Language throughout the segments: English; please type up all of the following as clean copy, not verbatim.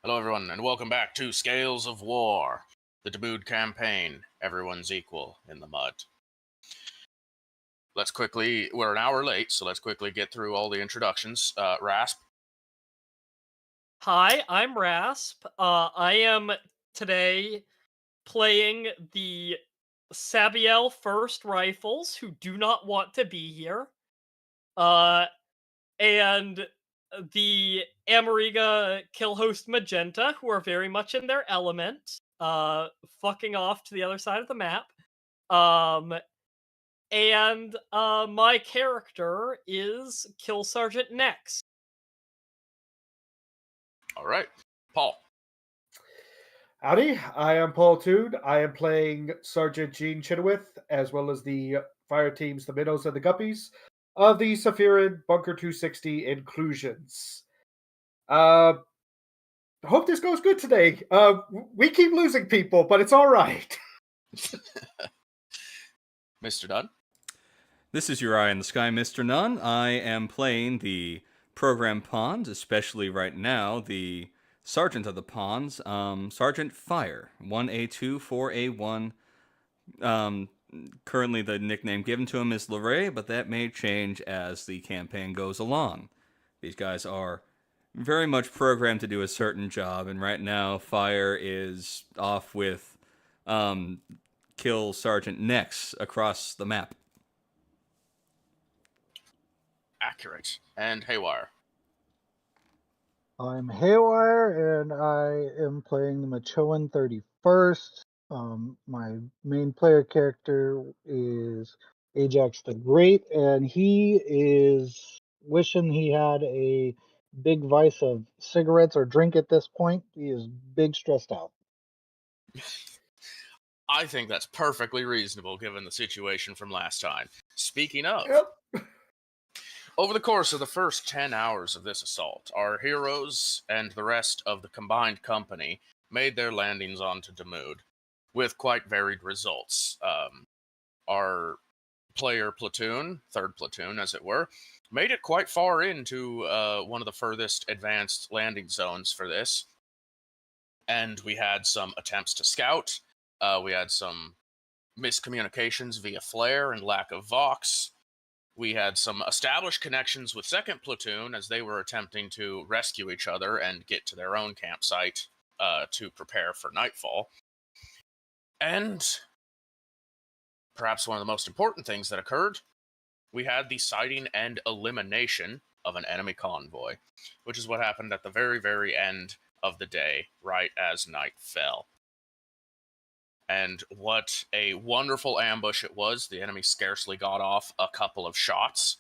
Hello, everyone, and welcome back to Scales of War, the Dabood campaign. Everyone's equal in the mud. We're an hour late, so let's quickly get through all the introductions. Rasp. Hi, I'm Rasp. I am today playing the Sabiel First Rifles, who do not want to be here, uh, and the Ameriga Killhost Magenta, who are very much in their element, fucking off to the other side of the map. Um, and my character is Kill Sergeant Nex. All right. Paul. Howdy, I am Paul Toon. I am playing Sergeant Gene Chenoweth, as well as the fire teams, the Minnows and the Guppies, of the Sephirin Bunker 260 Inclusions. Hope this goes good today. We keep losing people, but it's all right. Mr. Dunn. This is your Eye in the Sky, Mr. Nunn. I am playing the program pawns, especially right now, the Sergeant of the Pawns, Sergeant Fire, 1A2, 4A1. Currently, the nickname given to him is Leray, but that may change as the campaign goes along. These guys are very much programmed to do a certain job, and right now, Fire is off with kill Sergeant Nex across the map. Accurate. And Haywire. I'm Haywire, and I am playing the Machoan 31st. My main player character is Ajax the Great, and he is wishing he had a big vice of cigarettes or drink at this point. He is big stressed out. I think that's perfectly reasonable given the situation from last time. Speaking of, over the course of the first 10 hours of this assault, our heroes and the rest of the combined company made their landings onto Damood with quite varied results. Our player platoon, third platoon as it were, made it quite far into one of the furthest advanced landing zones for this. And we had some attempts to scout. We had some miscommunications via flare and lack of Vox. We had some established connections with second platoon as they were attempting to rescue each other and get to their own campsite to prepare for nightfall. And perhaps one of the most important things that occurred, we had the sighting and elimination of an enemy convoy, which is what happened at the very, very end of the day, right as night fell. And what a wonderful ambush it was. The enemy scarcely got off a couple of shots,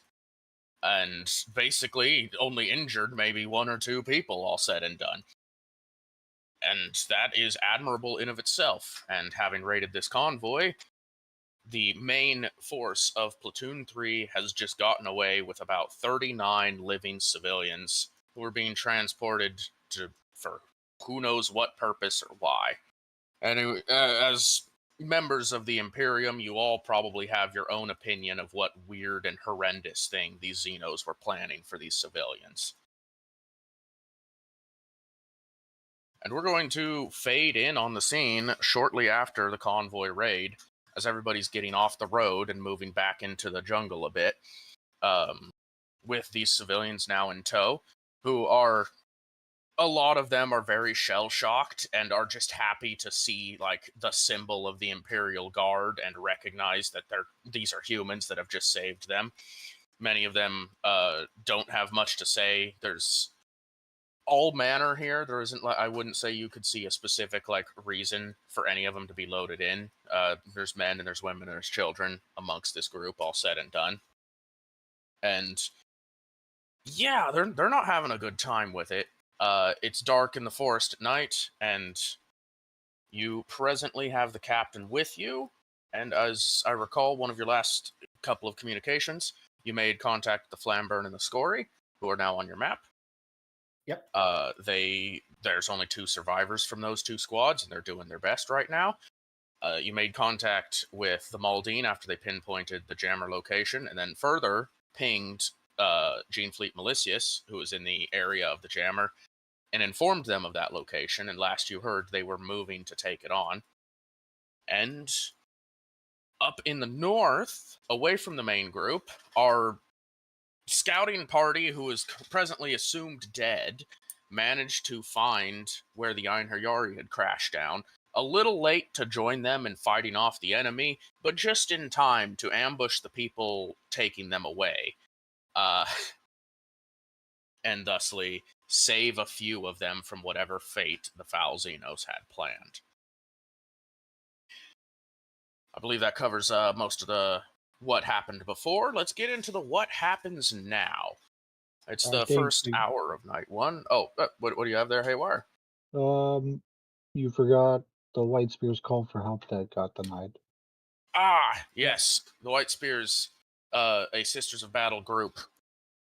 and basically only injured maybe one or two people, all said and done. And that is admirable in of itself. And having raided this convoy, the main force of Platoon 3 has just gotten away with about 39 living civilians who are being transported for who knows what purpose or why. And as members of the Imperium, you all probably have your own opinion of what weird and horrendous thing these Xenos were planning for these civilians. And we're going to fade in on the scene shortly after the convoy raid, as everybody's getting off the road and moving back into the jungle a bit, with these civilians now in tow, who are, a lot of them are very shell-shocked and are just happy to see, like, the symbol of the Imperial Guard and recognize that these are humans that have just saved them. Many of them don't have much to say. There's all manner here. There isn't, I wouldn't say you could see a specific, like, reason for any of them to be loaded in. There's men and there's women and there's children amongst this group, all said and done. And yeah, they're not having a good time with it. It's dark in the forest at night, and you presently have the captain with you. And as I recall, one of your last couple of communications, you made contact with the Flamburn and the Scory, who are now on your map. Yep. There's only 2 survivors from those 2 squads, and they're doing their best right now. You made contact with the Maldine after they pinpointed the jammer location, and then further pinged Gene Fleet Malicious, who was in the area of the jammer, and informed them of that location, and last you heard, they were moving to take it on. And up in the north, away from the main group, our scouting party, who is presently assumed dead, managed to find where the Einherjari had crashed down, a little late to join them in fighting off the enemy, but just in time to ambush the people taking them away, and thusly save a few of them from whatever fate the foul Xenos had planned. I believe that covers most of the what happened before. Let's get into the what happens now. It's the first hour of night one. Oh, what do you have there, Haywire? You forgot the White Spears call for help that got denied. Ah, yes. The White Spears, a Sisters of Battle group,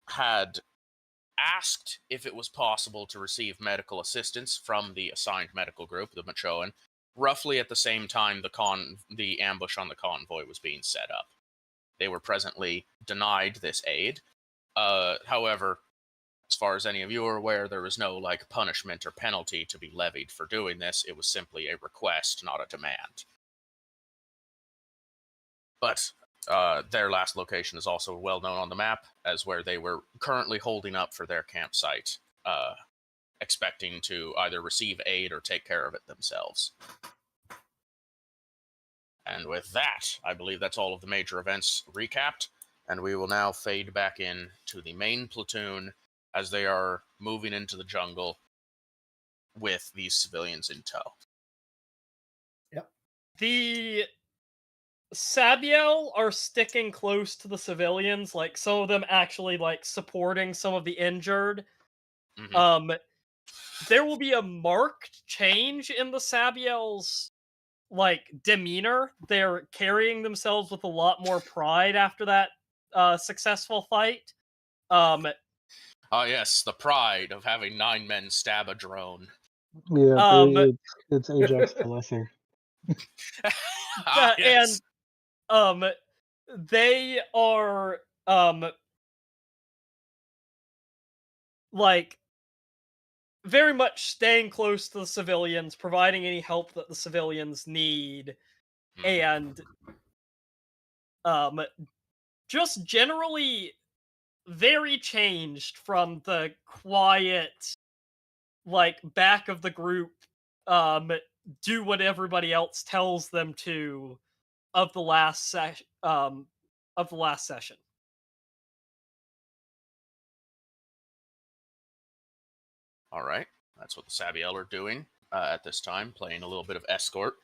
had asked if it was possible to receive medical assistance from the assigned medical group, the Machoan, roughly at the same time the ambush on the convoy was being set up. They were presently denied this aid. However, as far as any of you are aware, there was no punishment or penalty to be levied for doing this. It was simply a request, not a demand. But their last location is also well known on the map as where they were currently holding up for their campsite, expecting to either receive aid or take care of it themselves. And with that, I believe that's all of the major events recapped, and we will now fade back in to the main platoon as they are moving into the jungle with these civilians in tow. Yep. The Sabiel are sticking close to the civilians, some of them actually supporting some of the injured. Mm-hmm. There will be a marked change in the Sabiel's demeanor. They're carrying themselves with a lot more pride after that successful fight. Yes, the pride of having 9 men stab a drone. Yeah, it's Ajax the Lesser. Yes. And they are very much staying close to the civilians, providing any help that the civilians need, and just generally very changed from the quiet back of the group do what everybody else tells them to of the last session. All right, that's what the Sabiel are doing at this time, playing a little bit of escort.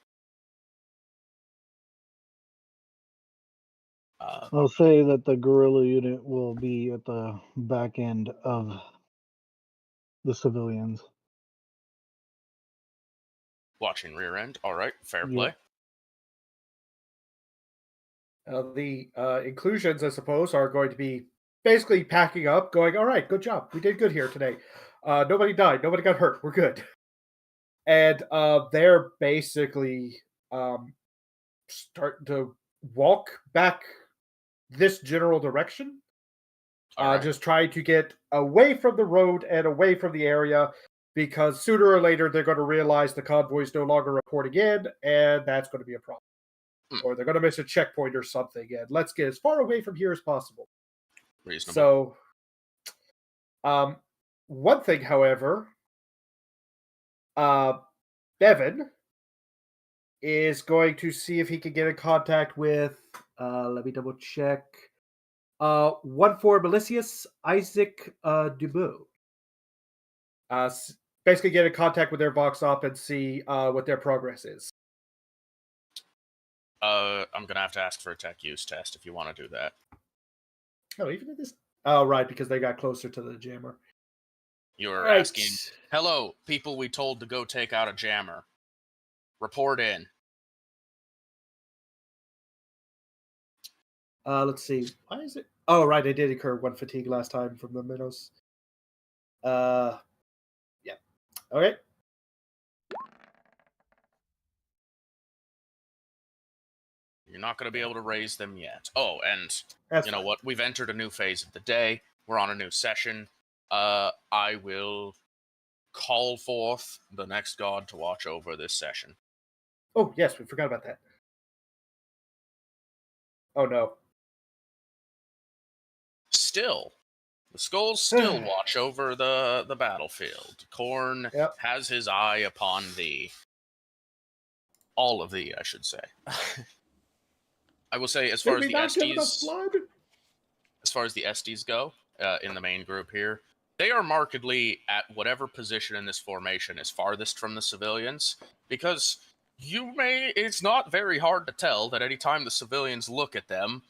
I'll say that the guerrilla unit will be at the back end of the civilians. Watching rear end. All right, fair Yep. play. The inclusions, I suppose, are going to be basically packing up, going, all right, good job. We did good here today. Nobody died. Nobody got hurt. We're good. And they're basically starting to walk back this general direction. Right. Just trying to get away from the road and away from the area, because sooner or later they're going to realize the convoy is no longer reporting in, and that's going to be a problem. Or they're going to miss a checkpoint or something, and let's get as far away from here as possible. Reasonable. So, one thing, however, Bevan is going to see if he can get in contact with, let me double check, 1-4 Melicius Isaac Dubois. Basically get in contact with their Vox Op and see what their progress is. I'm going to have to ask for a tech use test if you want to do that. Oh, even at this... Oh, right, because they got closer to the jammer. You're asking, hello, people we told to go take out a jammer. Report in. Let's see. Why is it... Oh, right, I did incur 1 fatigue last time from the minnows. Yeah. Okay. You're not going to be able to raise them yet. Oh, and That's you know fine. what? We've entered a new phase of the day. We're on a new session. I will call forth the next god to watch over this session. Oh, yes, we forgot about that. Oh, no. Still, the skulls still watch over the battlefield. Korn has his eye upon thee. All of thee, I should say. I will say, as far as the SDs go, in the main group here, they are markedly at whatever position in this formation is farthest from the civilians, because it's not very hard to tell that any time the civilians look at them,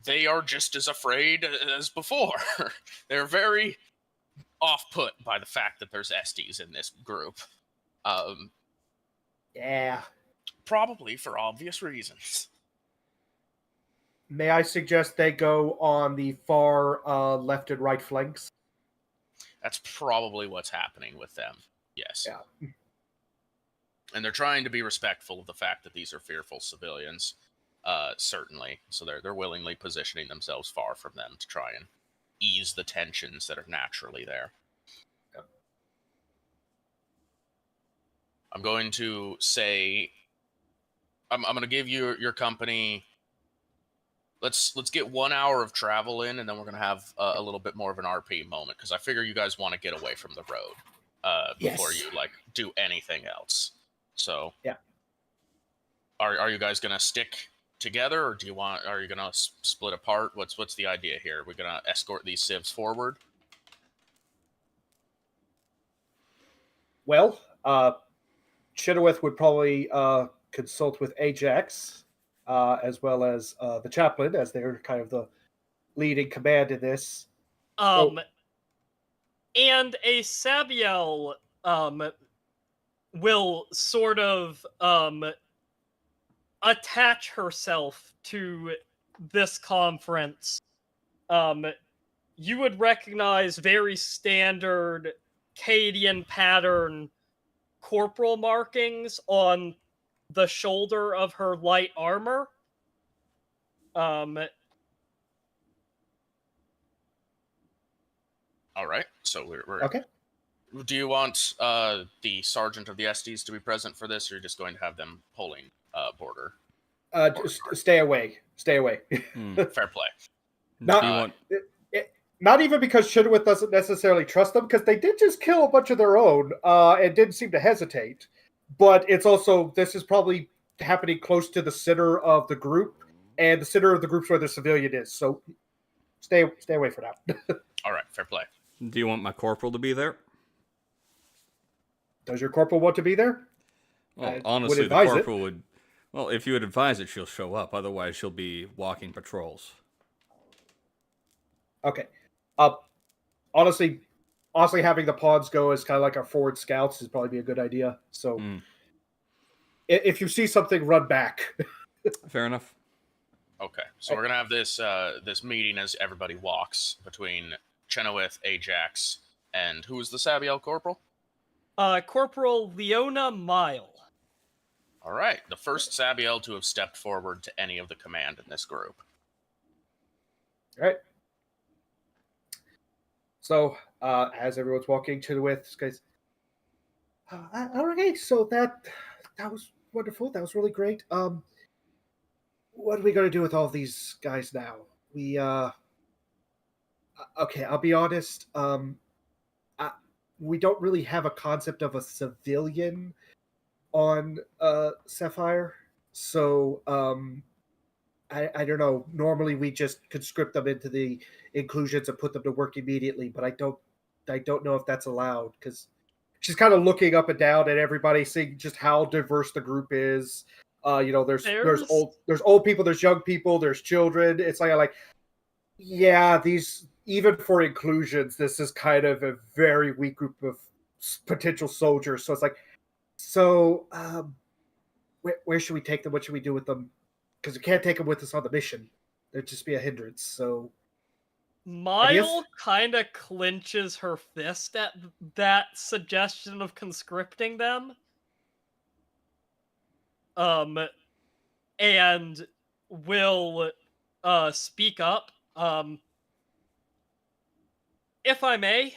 they are just as afraid as before. They're very off-put by the fact that there's SDs in this group. Yeah. Probably for obvious reasons. May I suggest they go on the far left and right flanks? That's probably what's happening with them. Yes. Yeah. And they're trying to be respectful of the fact that these are fearful civilians, certainly. So they're willingly positioning themselves far from them to try and ease the tensions that are naturally there. Yep. I'm going to say, I'm going to give you your company. Let's get 1 hour of travel in, and then we're going to have a little bit more of an RP moment, because I figure you guys want to get away from the road before you do anything else. So yeah, are you guys going to stick together, or are you going to split apart? What's the idea here? We're going to escort these civs forward. Well, Chenoweth would probably consult with Ajax, as well as the chaplain, as they're kind of the leading command in this. And a Sabiel will sort of attach herself to this conference. You would recognize very standard Cadian pattern corporal markings on the shoulder of her light armor. All right, so we're okay. Do you want the sergeant of the SDs to be present for this, or are you just going to have them pulling border? Just stay away. Stay away. Fair play. Not even because Chenoweth doesn't necessarily trust them, because they did just kill a bunch of their own and didn't seem to hesitate. But it's also, this is probably happening close to the center of the group, and the center of the group's where the civilian is. So stay away for now. All right, fair play. Do you want my corporal to be there? Does your corporal want to be there? Well, honestly, the corporal would. Well, if you would advise it, she'll show up. Otherwise, she'll be walking patrols. Okay. Honestly, having the pawns go as kind of like our forward scouts is probably be a good idea. So, if you see something, run back. Fair enough. Okay, so we're gonna have this meeting as everybody walks between Chenoweth, Ajax, and who is the Sabiel corporal? Corporal Leona Mile. All right, the first Sabiel to have stepped forward to any of the command in this group. All right. So, as everyone's walking to the width, guys. Okay, so that was wonderful. That was really great. What are we gonna do with all these guys now? We okay, I'll be honest. We don't really have a concept of a civilian on Sapphire, so I don't know. Normally, we just conscript them into the inclusions and put them to work immediately, but I don't know if that's allowed, because she's kind of looking up and down at everybody, seeing just how diverse the group is. There's old people, there's young people, there's children. It's like yeah, these, even for inclusions, this is kind of a very weak group of potential soldiers. So it's like, where should we take them? What should we do with them? Because we can't take them with us on the mission. There'd just be a hindrance. So Mile kind of clenches her fist at that suggestion of conscripting them. And will speak up. If I may,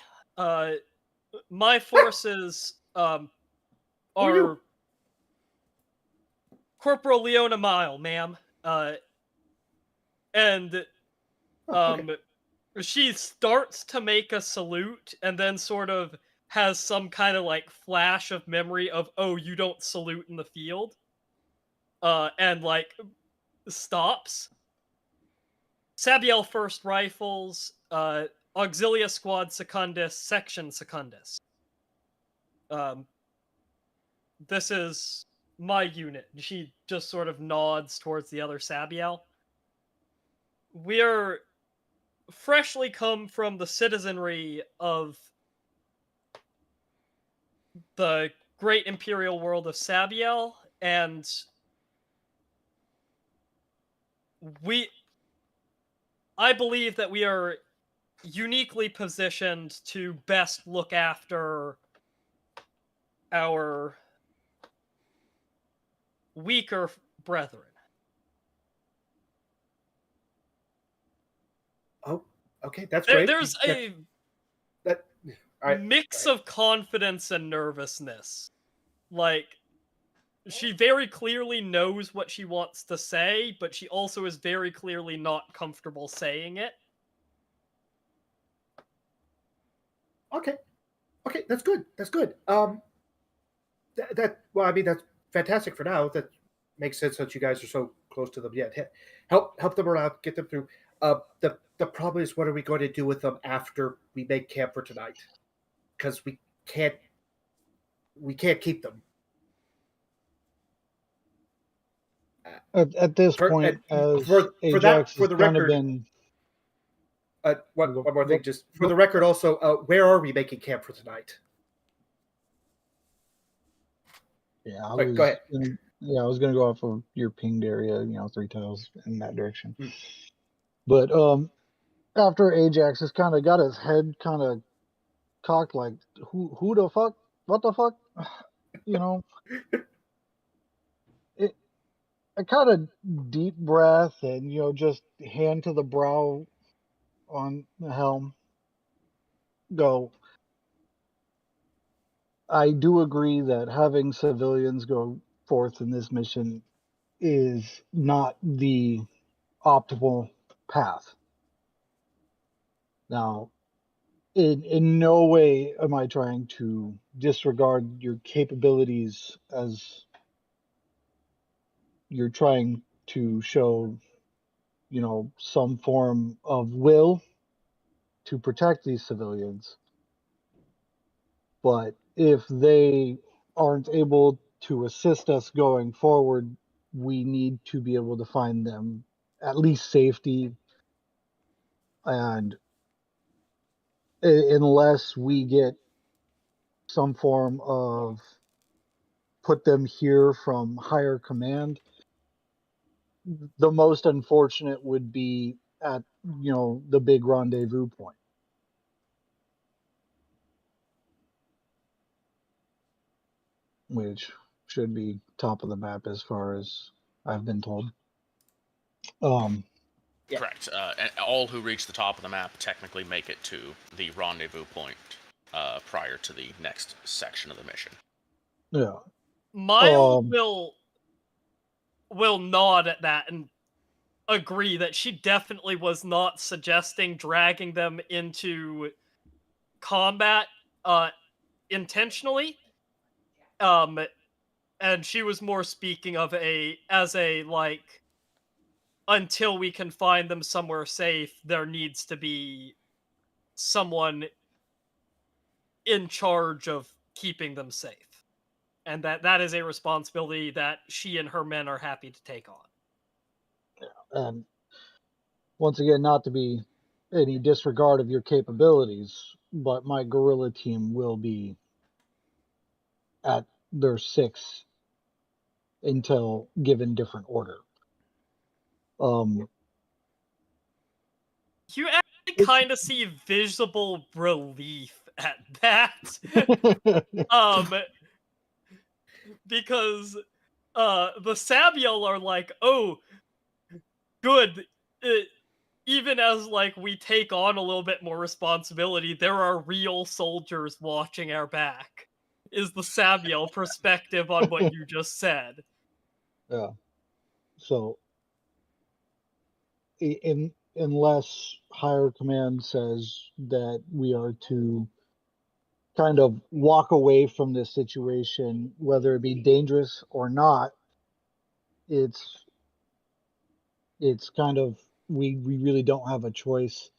my forces are are you? Corporal Leona Mile, ma'am. And Oh, okay. she starts to make a salute and then sort of has some kind of like flash of memory of, oh, you don't salute in the field. And like stops. Sabiel First Rifles, Auxilia Squad Secundus, Section Secundus. This is my unit. She just sort of nods towards the other Sabiel. We're freshly come from the citizenry of the great imperial world of Sabiel, and I believe that we are uniquely positioned to best look after our weaker brethren. Oh, okay. That's great. There's a That. All right. mix of confidence and nervousness. Like, she very clearly knows what she wants to say, but she also is very clearly not comfortable saying it. Okay. Okay. That's good. That's good. Well, I mean, that's fantastic for now. That makes sense that you guys are so close to them. Yeah. Help them around. Get them through. The problem is, what are we going to do with them after we make camp for tonight? Because can't we can't keep them. At this point, as Ajax has kind of been. One more thing, just for the record, also, where are we making camp for tonight? Yeah, go ahead. I was going to go off of your pinged area, 3 tiles in that direction. But after Ajax has kind of got his head kind of cocked, like, who the fuck? What the fuck? A kind of deep breath and, just hand to the brow on the helm. Go. I do agree that having civilians go forth in this mission is not the optimal path. Now, in no way am I trying to disregard your capabilities as you're trying to show, some form of will to protect these civilians. But if they aren't able to assist us going forward, we need to be able to find them at least safety. And unless we get some form of put them here from higher command, the most unfortunate would be at, the big rendezvous point. Which should be top of the map as far as I've been told. Yeah. Correct. And all who reach the top of the map technically make it to the rendezvous point prior to the next section of the mission. Yeah. Mile will nod at that and agree that she definitely was not suggesting dragging them into combat intentionally. And she was more speaking of until we can find them somewhere safe, there needs to be someone in charge of keeping them safe. And that is a responsibility that she and her men are happy to take on. Yeah. And once again, not to be any disregard of your capabilities, but my guerrilla team will be at their 6 until given different order. You actually kind of see visible relief at that. Because the Sabiel are like, oh, good. even as like we take on a little bit more responsibility, there are real soldiers watching our back. Is the Sabiel perspective on what you just said? Yeah. So, unless higher command says that we are to kind of walk away from this situation, whether it be dangerous or not, it's kind of we really don't have a choice.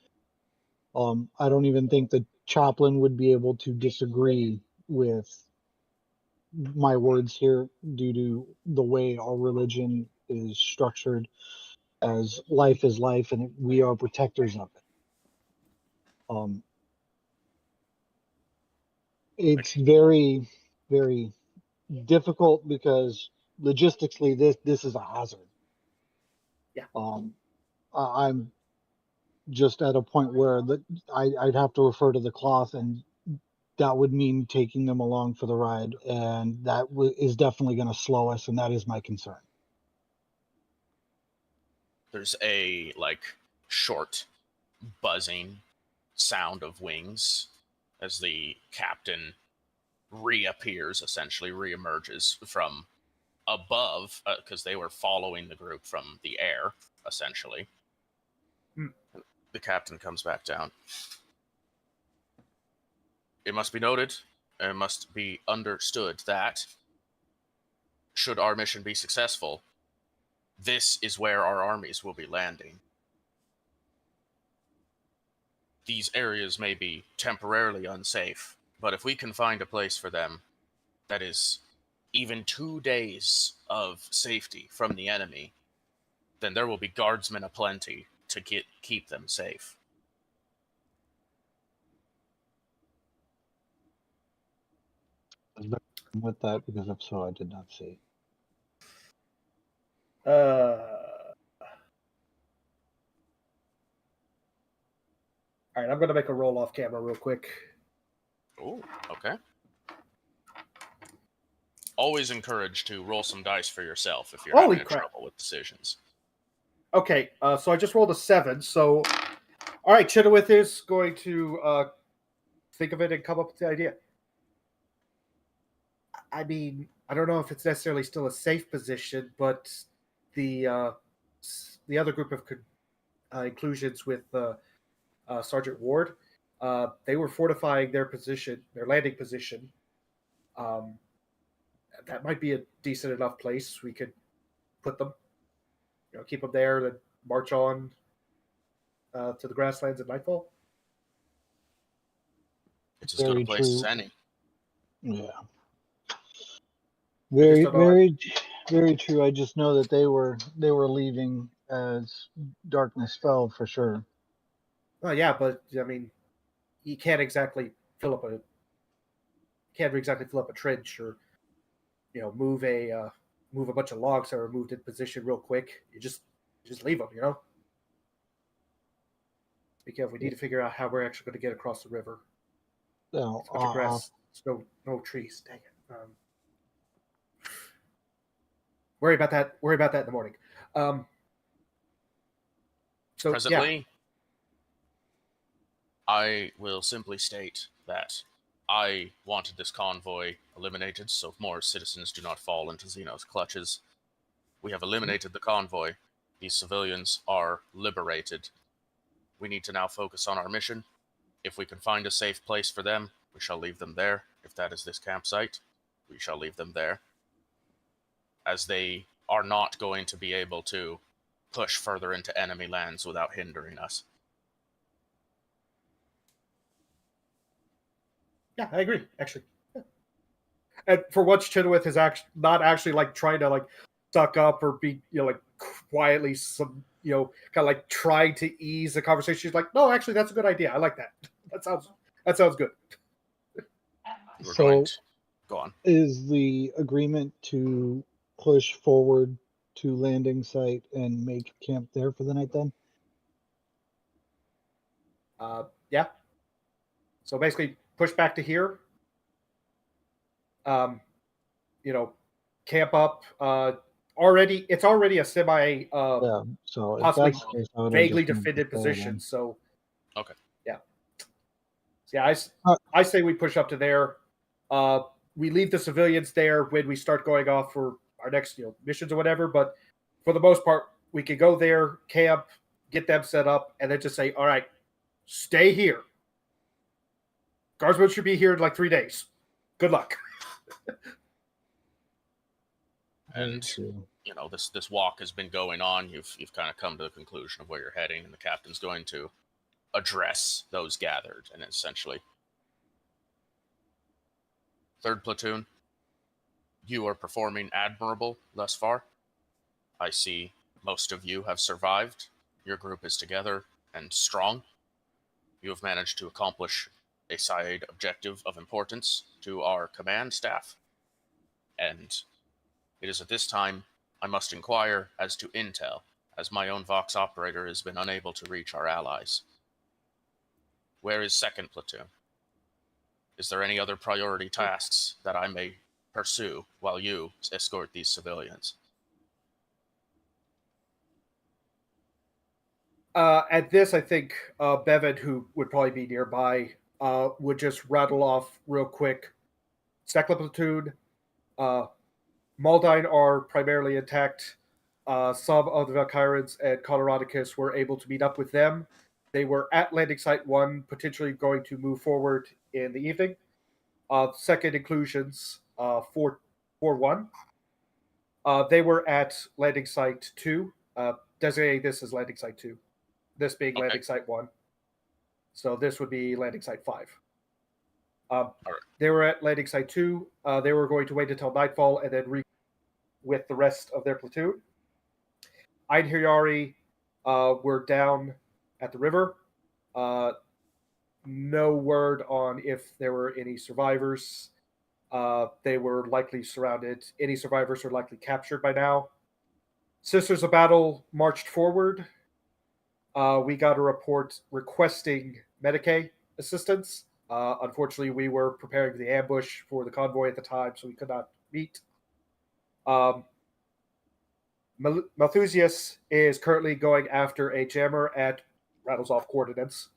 I don't even think the chaplain would be able to disagree with my words here due to the way our religion is structured as life is life and we are protectors of it. It's very, very difficult because logistically this is a hazard. Yeah. I'm just at a point where I'd have to refer to the cloth, and that would mean taking them along for the ride, and that is definitely going to slow us, and that is my concern. There's a short buzzing sound of wings as the captain reappears, essentially reemerges from above, because they were following the group from the air, essentially. The captain comes back down. It must be noted, it must be understood that should our mission be successful, this is where our armies will be landing. These areas may be temporarily unsafe, but if we can find a place for them that is even 2 days of safety from the enemy, then there will be guardsmen aplenty to keep them safe. With that, because if so, I did not see. All right, I'm going to make a roll off camera real quick. Oh, okay. Always encouraged to roll some dice for yourself if you're having trouble with decisions. Okay, so I just rolled a 7. So, all right, Chenoweth is going to think of it and come up with the idea. I mean, I don't know if it's necessarily still a safe position, but the other group of inclusions with Sergeant Ward, they were fortifying their position, their landing position. That might be a decent enough place. We could put them, keep them there, then march on to the grasslands at nightfall. It's as good a place as any. Yeah. Very, very true. I just know that they were leaving as darkness fell for sure. Oh yeah, but I mean, you can't exactly fill up a trench or move a bunch of logs that are moved in position real quick. You just leave them, Because we need to figure out how we're actually going to get across the river. No, It's a bunch of grass, no trees. Dang it. Worry about that in the morning. So presently, I will simply state that I wanted this convoy eliminated so more citizens do not fall into Xeno's clutches. We have eliminated the convoy. These civilians are liberated. We need to now focus on our mission. If we can find a safe place for them, we shall leave them there. If that is this campsite, we shall leave them there. As they are not going to be able to push further into enemy lands without hindering us. Yeah, I agree, actually. Yeah. And for once, Chenoweth is not actually trying to suck up or be quietly some kind of trying to ease the conversation. She's like, no, actually, that's a good idea. I like that. That sounds good. So, go on. Is the agreement to push forward to landing site and make camp there for the night then? Yeah. So basically, push back to here. Camp up already a semi Yeah. So if possibly that's the case, I would have vaguely just moved defended it there position. then. So Okay. yeah, yeah. I say we push up to there. We leave the civilians there when we start going off for our next missions or whatever. But for the most part, we could go there, camp, get them set up, and then just say, "All right, stay here. Guardsmen should be here in like 3 days. Good luck." And True. this walk has been going on. You've kind of come to the conclusion of where you're heading, and the captain's going to address those gathered, and essentially, 3rd platoon, you are performing admirable thus far. I see most of you have survived. Your group is together and strong. You have managed to accomplish a side objective of importance to our command staff, and it is at this time I must inquire as to intel, as my own Vox operator has been unable to reach our allies. Where is 2nd platoon? Is there any other priority tasks that I may pursue while you escort these civilians? At this, I think Bevan, who would probably be nearby, would just rattle off real quick. 2nd platoon, Maldine are primarily intact. Some of the Valkyrians and Coloradicus were able to meet up with them. They were at landing site 1, potentially going to move forward in the evening. Second inclusions, 4-1. They were at landing site 2, designating this as landing site 2. This being landing site 1. So this would be landing site 5. They were at landing site 2. They were going to wait until nightfall and then with the rest of their platoon. Einherjari were down at the river. No word on if there were any survivors. They were likely surrounded. Any survivors are likely captured by now. Sisters of Battle marched forward. We got a report requesting Medicaid assistance. Unfortunately, we were preparing for the ambush for the convoy at the time, so we could not meet. Malthusius is currently going after a jammer at rattles off coordinates.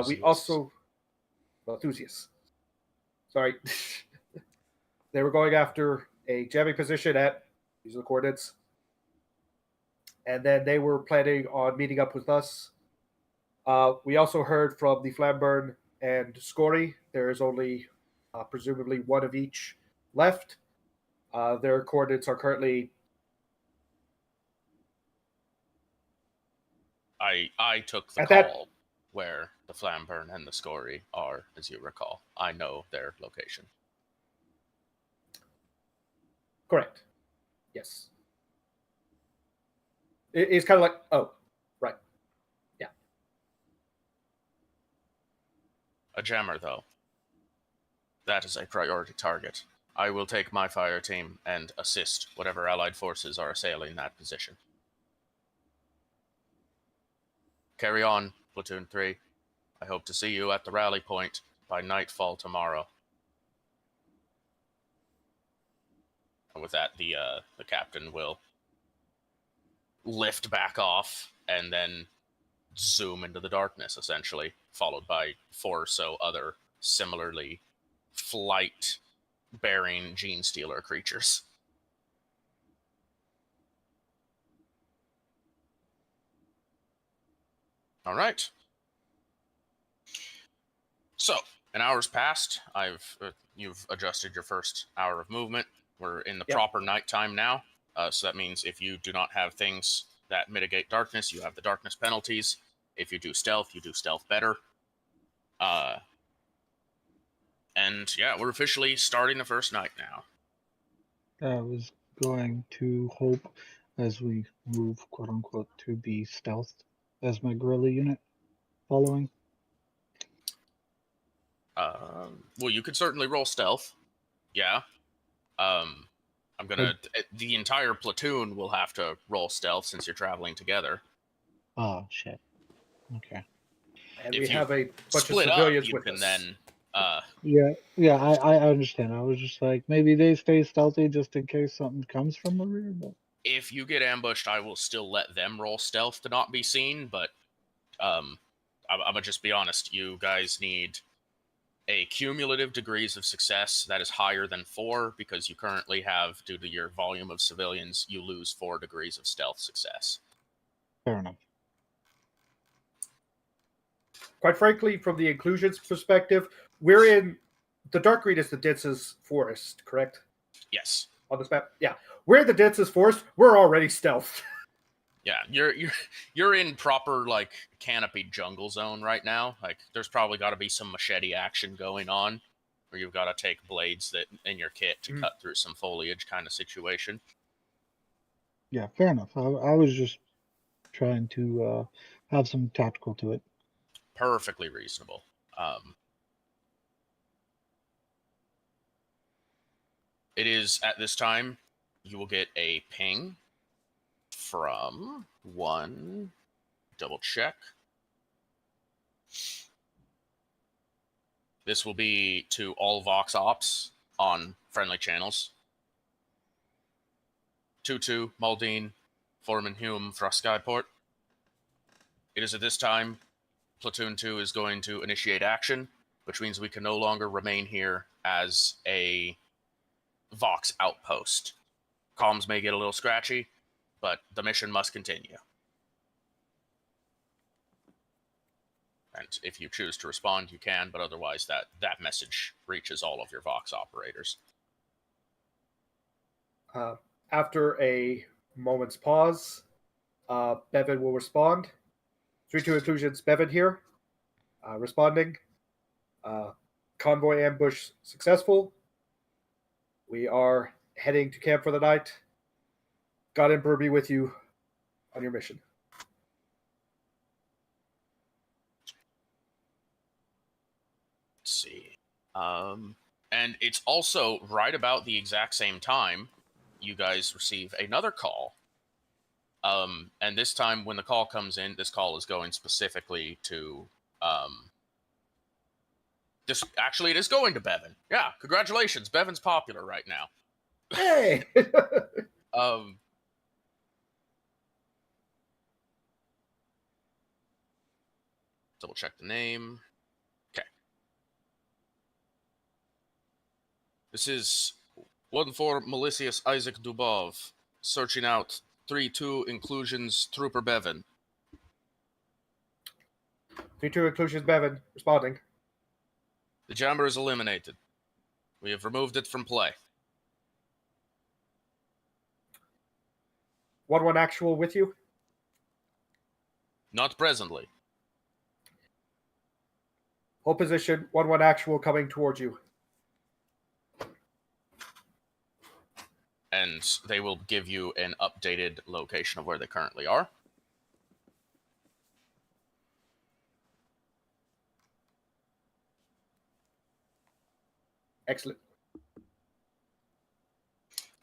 We also Malthusius. Sorry. They were going after a jamming position at these are the coordinates. And then they were planning on meeting up with us. We also heard from the Flamburn and Scory. There is only presumably one of each left. Their coordinates are currently. I took the call where the Flamburn and the Scory are, as you recall. I know their location. Correct. Yes. It's kind of like, oh, right. Yeah. A jammer, though. That is a priority target. I will take my fire team and assist whatever allied forces are assailing that position. Carry on, Platoon 3. I hope to see you at the rally point by nightfall tomorrow. And with that, the captain will lift back off and then zoom into the darkness, essentially, followed by 4 or so other similarly flight-bearing gene stealer creatures. All right. So, an hour's passed. You've adjusted your first hour of movement. We're in the proper nighttime now. So that means if you do not have things that mitigate darkness, you have the darkness penalties. If you do stealth, you do stealth better. And yeah, we're officially starting the first night now. I was going to hope, as we move, quote unquote, to be stealth as my guerrilla unit following. Well, you could certainly roll stealth. Yeah. The entire platoon will have to roll stealth since you're traveling together. Oh, shit. Okay. And we have a bunch of civilians with us. Then Yeah, I understand. I was just like, maybe they stay stealthy just in case something comes from the rear. But If you get ambushed, I will still let them roll stealth to not be seen, but I'm gonna just be honest. You guys need a cumulative degrees of success that is higher than 4, because you currently have, due to your volume of civilians, you lose 4 degrees of stealth success. fair enough. Quite frankly, from the inclusions perspective, we're in the dark green is the densest forest, correct? Yes. On this map, yeah, we're in the densest forest. We're already stealth. Yeah, you're in proper like canopied jungle zone right now. Like there's probably got to be some machete action going on, where you've got to take blades that in your kit to cut through some foliage kind of situation. Yeah, fair enough. I was just trying to have some tactical to it. Perfectly reasonable. It is at this time you will get a ping from one. Double check. This will be to all Vox Ops on friendly channels. 2-2, Maldine, Foreman Hume, Skyport. It is at this time Platoon 2 is going to initiate action, which means we can no longer remain here as a Vox outpost. Comms may get a little scratchy, but the mission must continue. And if you choose to respond, you can, but otherwise that message reaches all of your Vox operators. After a moment's pause, Bevan will respond. 3-2 inclusions, Bevan here. Responding. Convoy ambush successful. We are heading to camp for the night. God Emperor be with you on your mission. Let's see. And it's also right about the exact same time you guys receive another call. And this time when the call comes in, this call is going specifically to actually it is going to Bevan. Yeah, congratulations. Bevan's popular right now. Hey. Double check the name. Okay. This is 1-4 Malicious Isaac Dubov, searching out 3-2 inclusions Trooper Bevan. 3-2 inclusions, Bevan responding. The jammer is eliminated. We have removed it from play. 1-1 actual with you? Not presently. Hold position. 1-1 actual coming towards you. And they will give you an updated location of where they currently are. Excellent.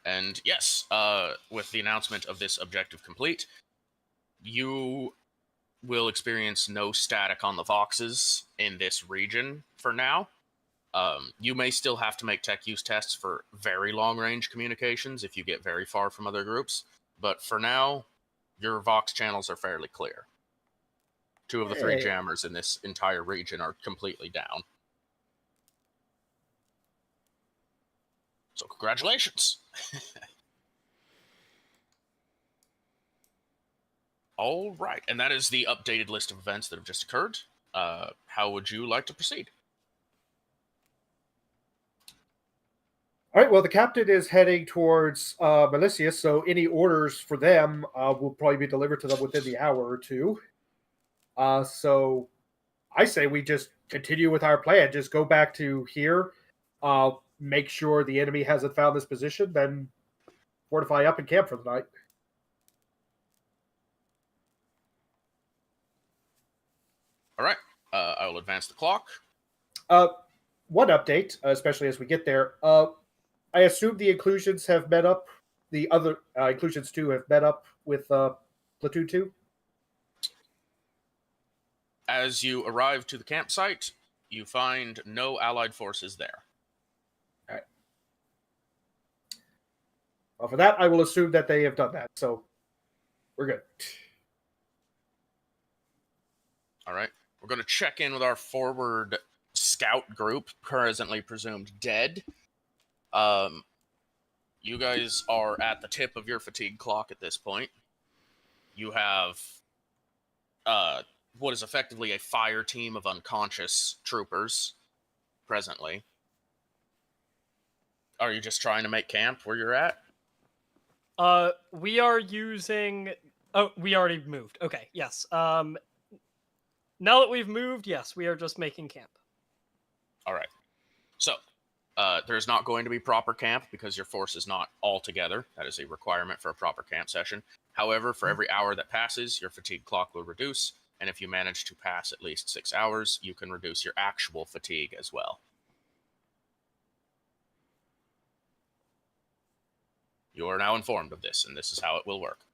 And yes, with the announcement of this objective complete, you will experience no static on the Voxes in this region for now. You may still have to make tech use tests for very long-range communications if you get very far from other groups, but for now, your Vox channels are fairly clear. 2 of the 3 jammers in this entire region are completely down. So congratulations! All right, and that is the updated list of events that have just occurred. How would you like to proceed? All right, well, the captain is heading towards Malicious, so any orders for them will probably be delivered to them within the hour or two. So I say we just continue with our plan. Just go back to here, make sure the enemy hasn't found this position, then fortify up and camp for the night. All right, I will advance the clock. One update, especially as we get there. I assume the inclusions have met up. The other inclusions too have met up with Platoon 2. As you arrive to the campsite, You find no Allied forces there. All right. Well, for that, I will assume that they have done that, so we're good. All right. We're going to check in with our forward scout group, presently presumed dead. You guys are at the tip of your fatigue clock at this point. You have what is effectively a fire team of unconscious troopers presently. Are you just trying to make camp where you're at? We are using... Oh, we already moved. Okay, yes. Now that we've moved, yes, we are just making camp. All right. So, there's not going to be proper camp because your force is not all together. That is a requirement for a proper camp session. However, for every hour that passes, your fatigue clock will reduce, and if you manage to pass at least 6 hours, you can reduce your actual fatigue as well. You are now informed of this, and this is how it will work.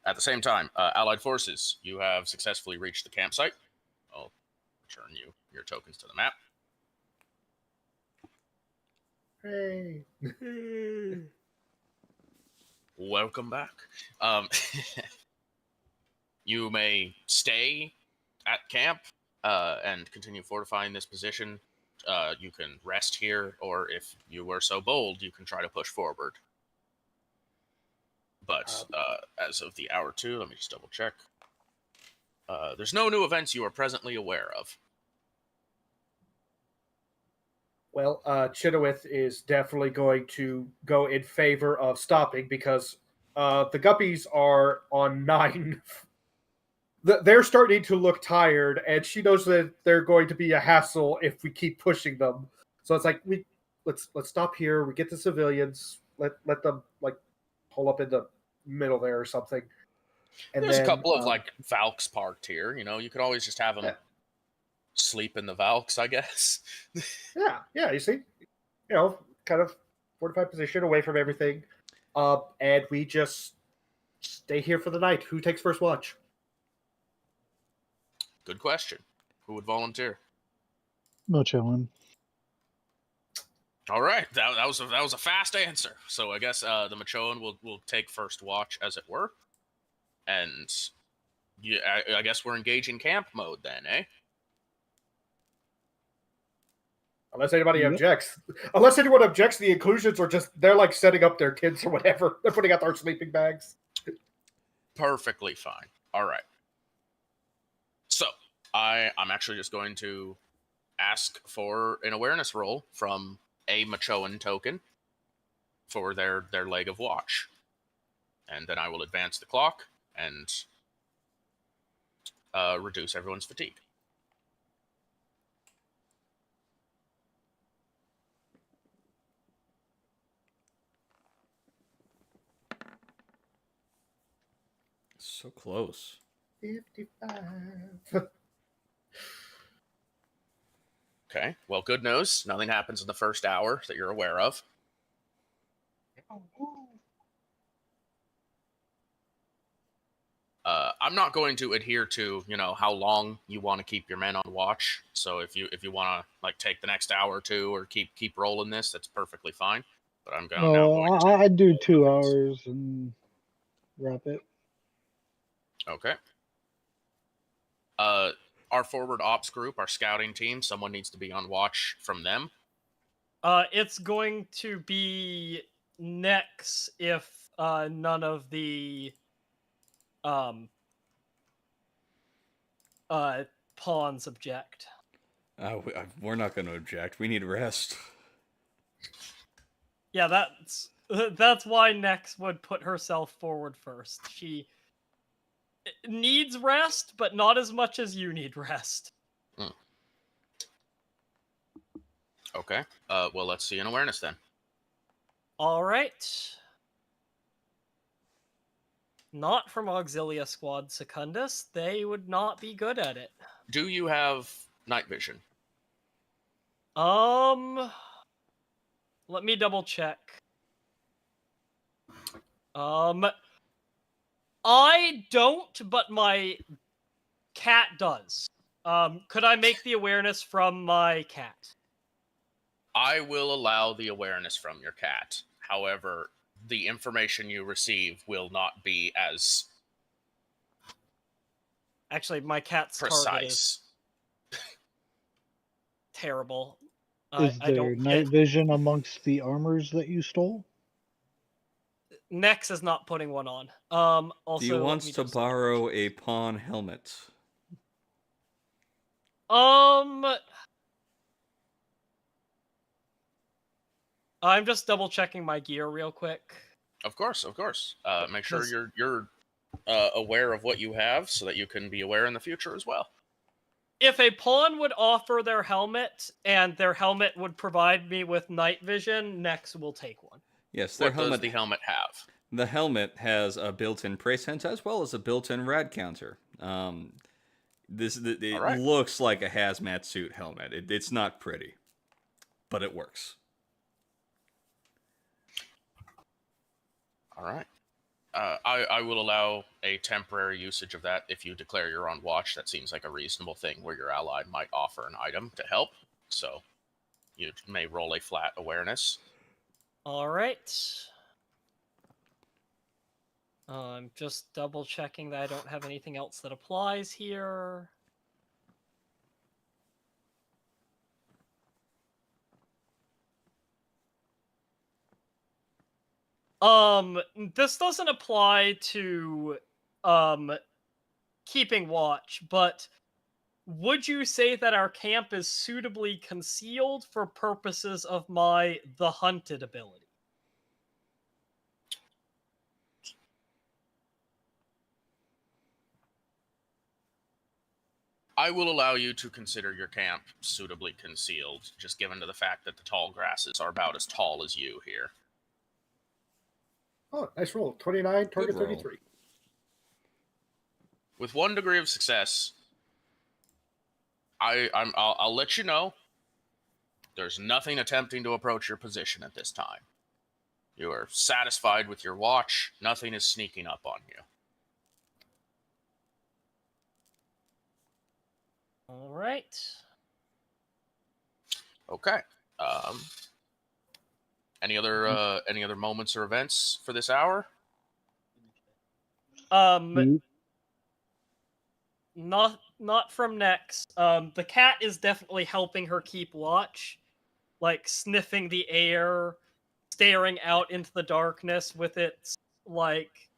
At the same time, Allied forces, you have successfully reached the campsite. I'll return you your tokens to the map. Hey. Welcome back. You may stay at camp and continue fortifying this position. You can rest here, or if you were so bold, you can try to push forward. But as of the hour 2, let me just double check. There's no new events you are presently aware of. Well, Chenoweth is definitely going to go in favor of stopping because the Guppies are on 9. They're starting to look tired, and she knows that they're going to be a hassle if we keep pushing them. So it's like let's stop here. We get the civilians. Let them like pull up in the middle there or something. And There's then, a couple of like Valks parked here. You know, you could always just have them sleep in the Valks, I guess. yeah. You see, kind of fortified position away from everything, and we just stay here for the night. Who takes first watch? Good question. Who would volunteer? No chillin'. All right, that was a fast answer. So I guess the Machoan will take first watch, as it were, and I guess we're engaging camp mode then, eh? Unless anybody Yep. objects. Unless anyone objects, the inclusions are just they're like setting up their kids or whatever. They're putting out their sleeping bags. Perfectly fine. All right. So I'm actually just going to ask for an awareness roll from a Machoan token for their leg of watch. And then I will advance the clock and reduce everyone's fatigue. So close. 55. Okay, well, good news. Nothing happens in the first hour that you're aware of. I'm not going to adhere to, how long you want to keep your men on watch. So if you want to like take the next hour or two or keep rolling this, that's perfectly fine. But I'm going now. I'd do 2 hours and wrap it. Okay. Our forward ops group, our scouting team, someone needs to be on watch from them. It's going to be Nex if none of the pawns object. We're not going to object. We need rest. Yeah, that's why Nex would put herself forward first. She needs rest, but not as much as you need rest. Okay. Well, let's see an awareness then. All right. Not from Auxilia Squad Secundus. They would not be good at it. Do you have night vision? Let me double check. I don't, but my cat does. Could I make the awareness from my cat? I will allow the awareness from your cat. However, the information you receive will not be as Actually, my cat's target is precise. terrible. Is I there don't night get... vision amongst the armors that you stole? Nex is not putting one on. Also, Do you want let me to just borrow a pawn helmet? I'm just double checking my gear real quick. Of course. Make sure 'Cause- you're aware of what you have, so that you can be aware in the future as well. If a pawn would offer their helmet, and their helmet would provide me with night vision, Nex will take one. Yes, What does the helmet have? The helmet has a built-in presence as well as a built-in rad counter. It right. looks like a hazmat suit helmet. It's not pretty, but it works. All right. I will allow a temporary usage of that if you declare you're on watch. That seems like a reasonable thing where your ally might offer an item to help. So you may roll a flat awareness. All right. I'm just double checking that I don't have anything else that applies here. This doesn't apply to keeping watch, but would you say that our camp is suitably concealed for purposes of my the hunted ability? I will allow you to consider your camp suitably concealed, just given to the fact that the tall grasses are about as tall as you here. Oh, nice roll. 29, target Good roll. 33. With 1 degree of success, I'll let you know. There's nothing attempting to approach your position at this time. You are satisfied with your watch. Nothing is sneaking up on you. All right. Okay. Any other moments or events for this hour? Not from Nex. The cat is definitely helping her keep watch, like sniffing the air, staring out into the darkness with its like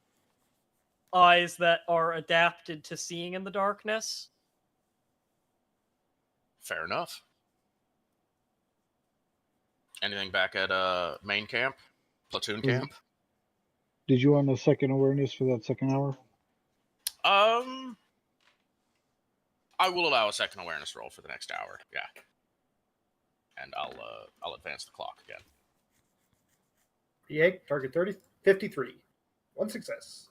eyes that are adapted to seeing in the darkness. Fair enough. Anything back at main camp? Platoon camp? Did you want a second awareness for that second hour? I will allow a second awareness roll for the next hour. Yeah. And I'll advance the clock again. 38, target 30, 53. 1 success.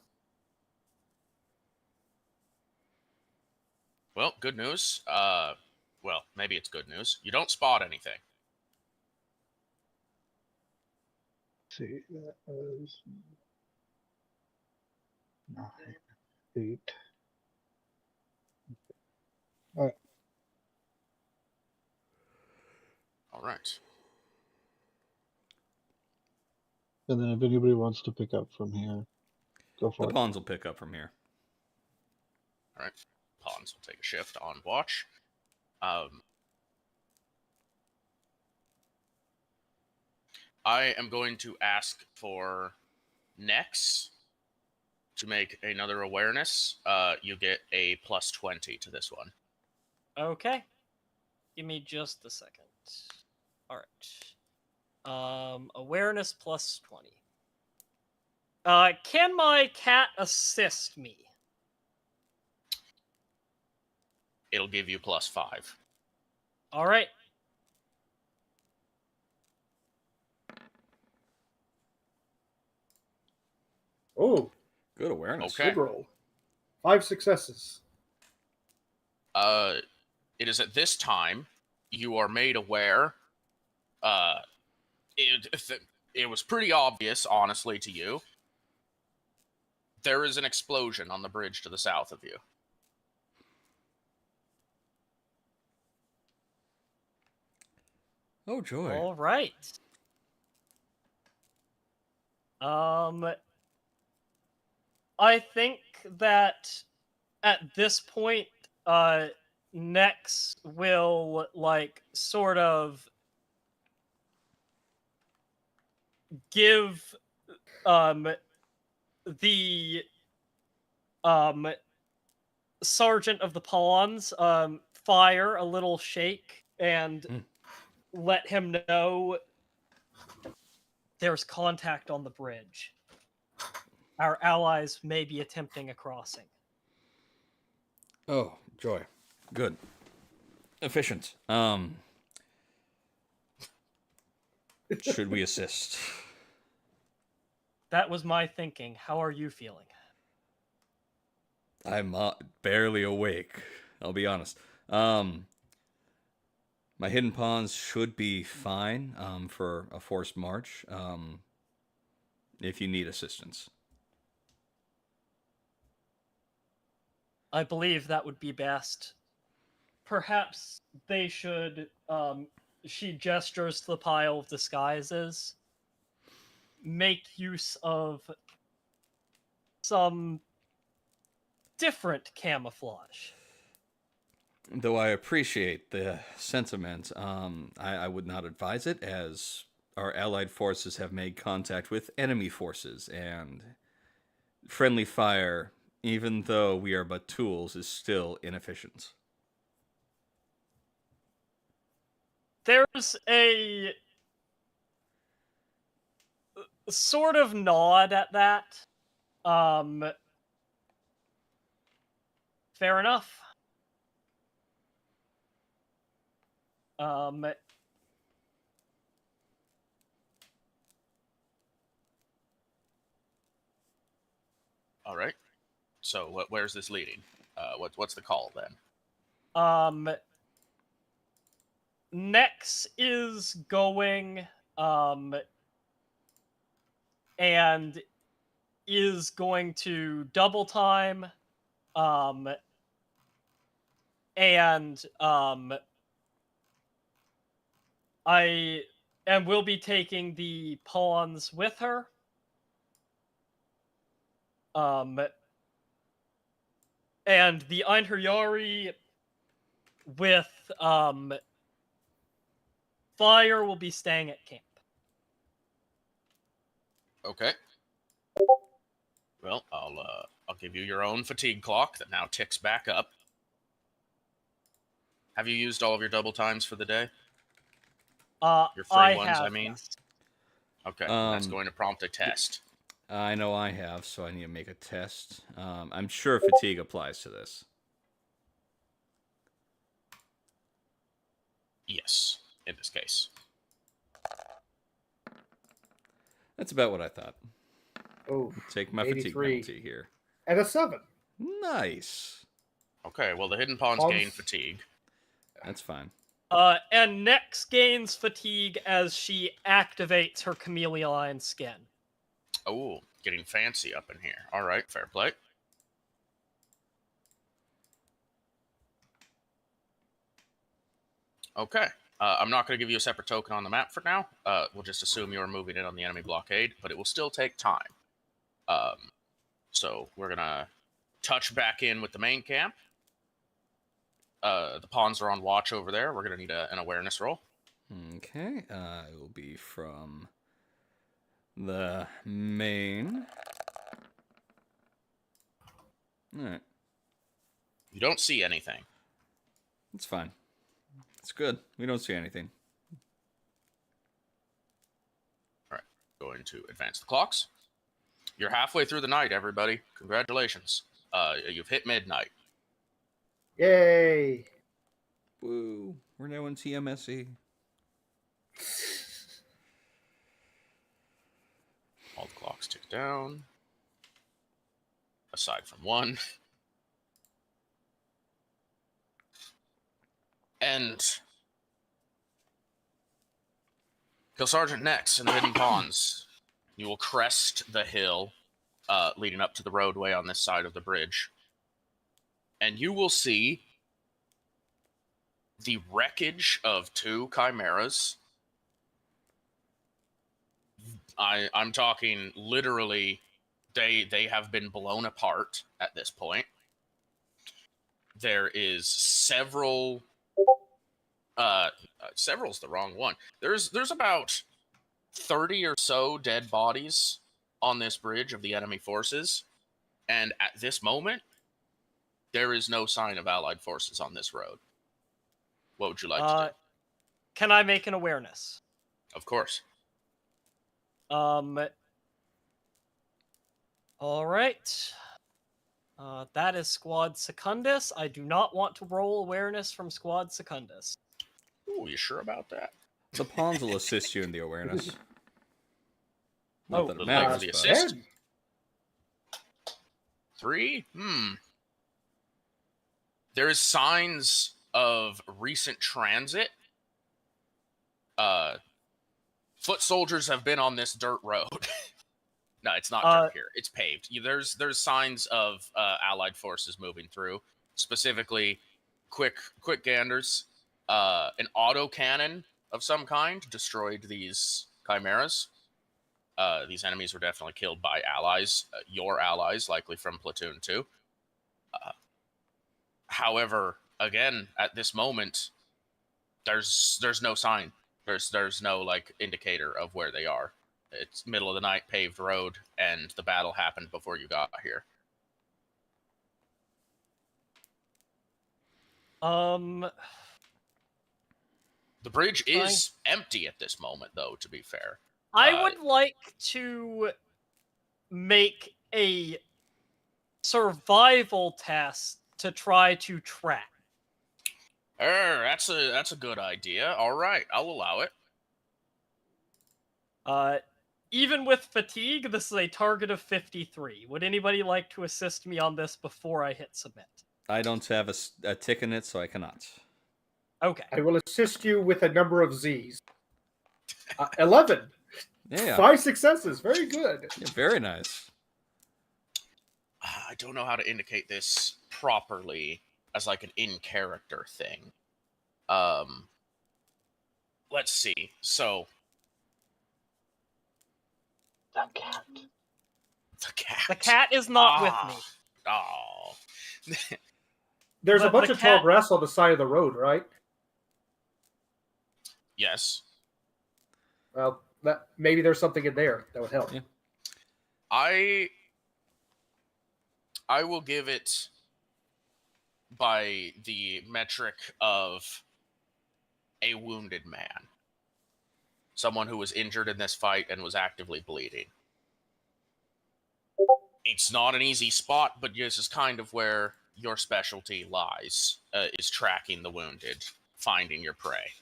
Well, good news. Well, maybe it's good news. You don't spot anything. Let's see, that was 9, 8. All right. All right. And then if anybody wants to pick up from here, go for The it. pawns will pick up from here. All right. Pawns will take a shift on watch. I am going to ask for Nex to make another awareness. You get a plus 20 to this one. Okay. Give me just a second. All right. Awareness plus 20. Can my cat assist me? It'll give you plus 5. All right. Oh, Good awareness. Okay. good roll. 5 successes. It is at this time you are made aware. It was pretty obvious, honestly, to you. There is an explosion on the bridge to the south of you. Oh, joy. All right. I think that at this point, Nex will like sort of give the sergeant of the pawns fire a little shake and let him know there's contact on the bridge. Our allies may be attempting a crossing. Oh, joy. Good. Efficient. Should we assist? That was my thinking. How are you feeling? I'm barely awake. I'll be honest. My hidden pawns should be fine for a forced march. If you need assistance. I believe that would be best. Perhaps they should. She gestures to the pile of disguises. Make use of some different camouflage. Though I appreciate the sentiment, I would not advise it, as our allied forces have made contact with enemy forces, and friendly fire, even though we are but tools, is still inefficient. There's a sort of nod at that. Fair enough. All right. So where's this leading? What's the call then? Nex is going and is going to double time and I and will be taking the pawns with her. And the Einherjari with fire will be staying at camp. Okay. Well, I'll give you your own fatigue clock that now ticks back up. Have you used all of your double times for the day? Your free ones, I mean. Yes. Okay, that's going to prompt a test. I know I have, so I need to make a test. I'm sure fatigue applies to this. Yes, in this case. That's about what I thought. Oh, Take my 83. fatigue penalty here. And a 7. Nice. Okay, well, the hidden pawns gain fatigue. That's fine. And Nex gains fatigue as she activates her chameleon skin. Oh, getting fancy up in here. All right, fair play. Okay. I'm not going to give you a separate token on the map for now. We'll just assume you're moving in on the enemy blockade, but it will still take time. So we're going to touch back in with the main camp. The pawns are on watch over there. We're going to need an awareness roll. Okay. It will be from the main. All right. You don't see anything. It's fine. It's good. We don't see anything. All right. Going to advance the clocks. You're halfway through the night, everybody. Congratulations. You've hit midnight. Yay! Woo. We're now in TMSE. All the clocks tick down. Aside from one. And Kill Sergeant Nex and the Hidden Pawns. You will crest the hill leading up to the roadway on this side of the bridge. And you will see the wreckage of 2 chimeras I'm talking literally, they have been blown apart at this point. There is several's the wrong one. There's about 30 or so dead bodies on this bridge of the enemy forces, and at this moment, there is no sign of Allied forces on this road. What would you like to do? Can I make an awareness? Of course. All right. That is Squad Secundus. I do not want to roll awareness from Squad Secundus. Ooh, you sure about that? The pawns will assist you in the awareness. Oh, Not that it the matters, leg for the but- assist. 3? There is signs of recent transit. Foot soldiers have been on this dirt road. No, it's not dirt here. It's paved. There's signs of Allied forces moving through. Specifically, quick ganders. An autocannon of some kind destroyed these chimeras. These enemies were definitely killed by allies, your allies, likely from Platoon 2. However, again, at this moment, there's no sign. There's no like indicator of where they are. It's middle of the night, paved road, and the battle happened before you got here. The bridge is empty at this moment, though, to be fair. I would like to make a survival test to try to track. That's a good idea. All right, I'll allow it. Even with fatigue, this is a target of 53. Would anybody like to assist me on this before I hit submit? I don't have a tick in it, so I cannot. Okay. I will assist you with a number of Z's. 11. Yeah. 5 successes. Very good. Yeah, very nice. I don't know how to indicate this properly as like an in-character thing. Let's see. So The cat. the cat. The cat is not with me. Oh. There's a But bunch the of tall cat- grass on the side of the road, right? Yes. Well, maybe there's something in there that would help. Yeah. I will give it by the metric of a wounded man. Someone who was injured in this fight and was actively bleeding. It's not an easy spot, but this is kind of where your specialty lies, is tracking the wounded, finding your prey.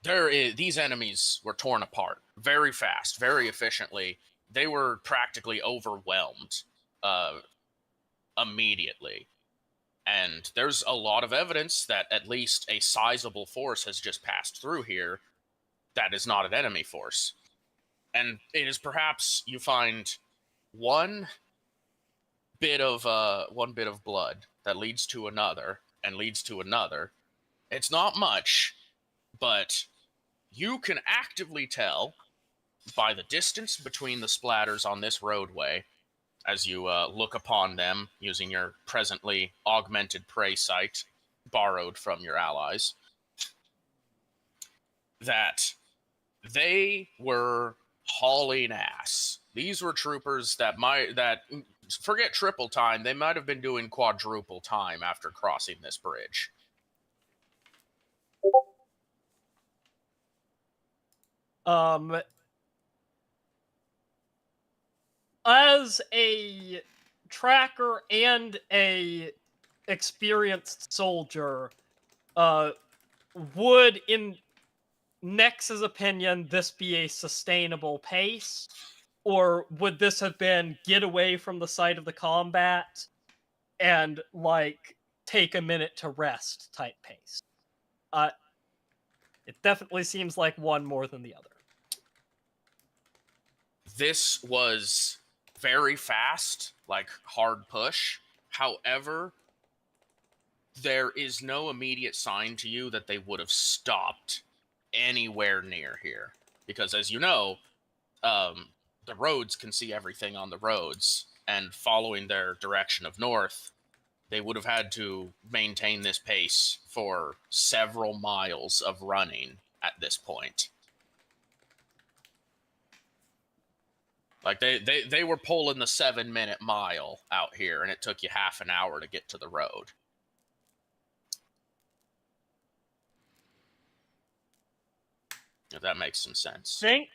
These enemies were torn apart very fast, very efficiently. They were practically overwhelmed immediately. And there's a lot of evidence that at least a sizable force has just passed through here that is not an enemy force. And it is perhaps you find one bit of blood that leads to another and leads to another. It's not much, but you can actively tell by the distance between the splatters on this roadway as you look upon them using your presently augmented prey sight borrowed from your allies, that they were hauling ass. These were troopers that forget triple time, they might have been doing quadruple time after crossing this bridge. As a tracker and a experienced soldier, would, in Nex's opinion, this be a sustainable pace? Or would this have been get away from the site of the combat and, like, take a minute to rest type pace? It definitely seems like one more than the other. This was very fast, like hard push. However, there is no immediate sign to you that they would have stopped anywhere near here. because, as you know, the roads can see everything on the roads, and following their direction of north, they would have had to maintain this pace for several miles of running at this point. Like, they were pulling the 7-minute mile out here, and it took you half an hour to get to the road. If that makes some sense. Think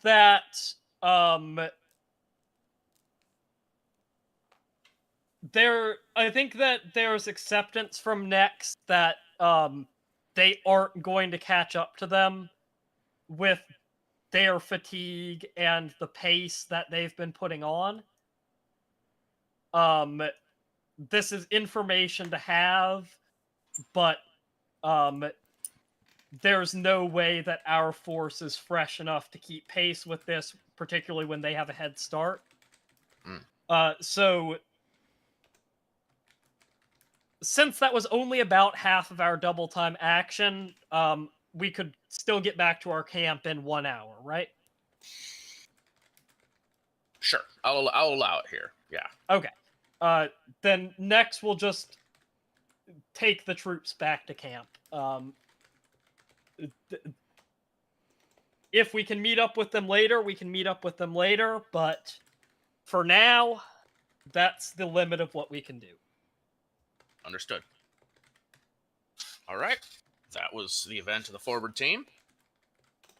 that I think that there's acceptance from Nex that they aren't going to catch up to them with their fatigue and the pace that they've been putting on. This is information to have, but there's no way that our force is fresh enough to keep pace with this, particularly when they have a head start. So, since that was only about half of our double time action, we could still get back to our camp in 1 hour, right? Sure, I'll allow it here. Yeah. Okay. Then next we'll just take the troops back to camp. If we can meet up with them later, we can meet up with them later, but for now, that's the limit of what we can do. Understood. All right. That was the event of the forward team.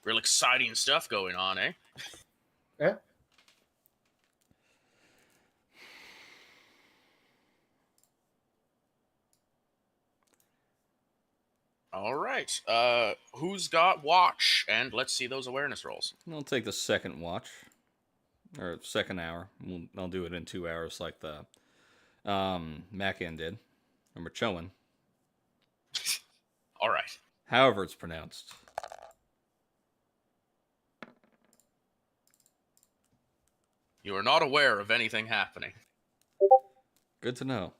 Real exciting stuff going on, eh? Yeah. All right. Who's got watch? And let's see those awareness rolls. I'll take the second watch, or second hour. I'll do it in 2 hours, like the Mackin did, or Machoan. All right. However it's pronounced. You are not aware of anything happening. Good to know.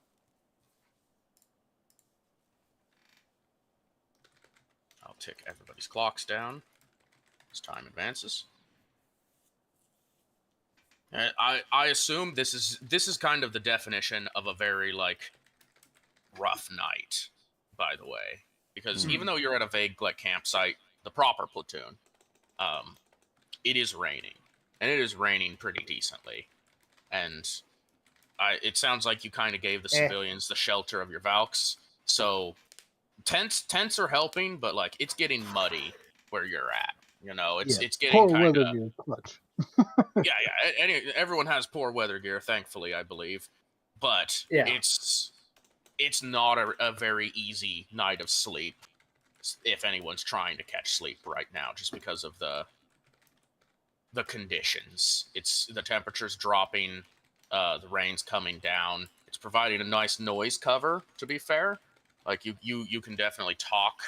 I'll tick everybody's clocks down as time advances. I assume this is kind of the definition of a very, like, rough night, by the way. Because even though you're at a vague, like, campsite, the proper platoon, it is raining. And it is raining pretty decently. And it sounds like you kind of gave the civilians the shelter of your Valks. So tents are helping, but, like, it's getting muddy where you're at. You know, it's getting poor kind weather of... gear clutch. yeah. Everyone has poor weather gear, thankfully, I believe. But it's not a very easy night of sleep if anyone's trying to catch sleep right now, just because of the conditions. It's the temperature's dropping, the rain's coming down. It's providing a nice noise cover, to be fair. Like, you can definitely talk.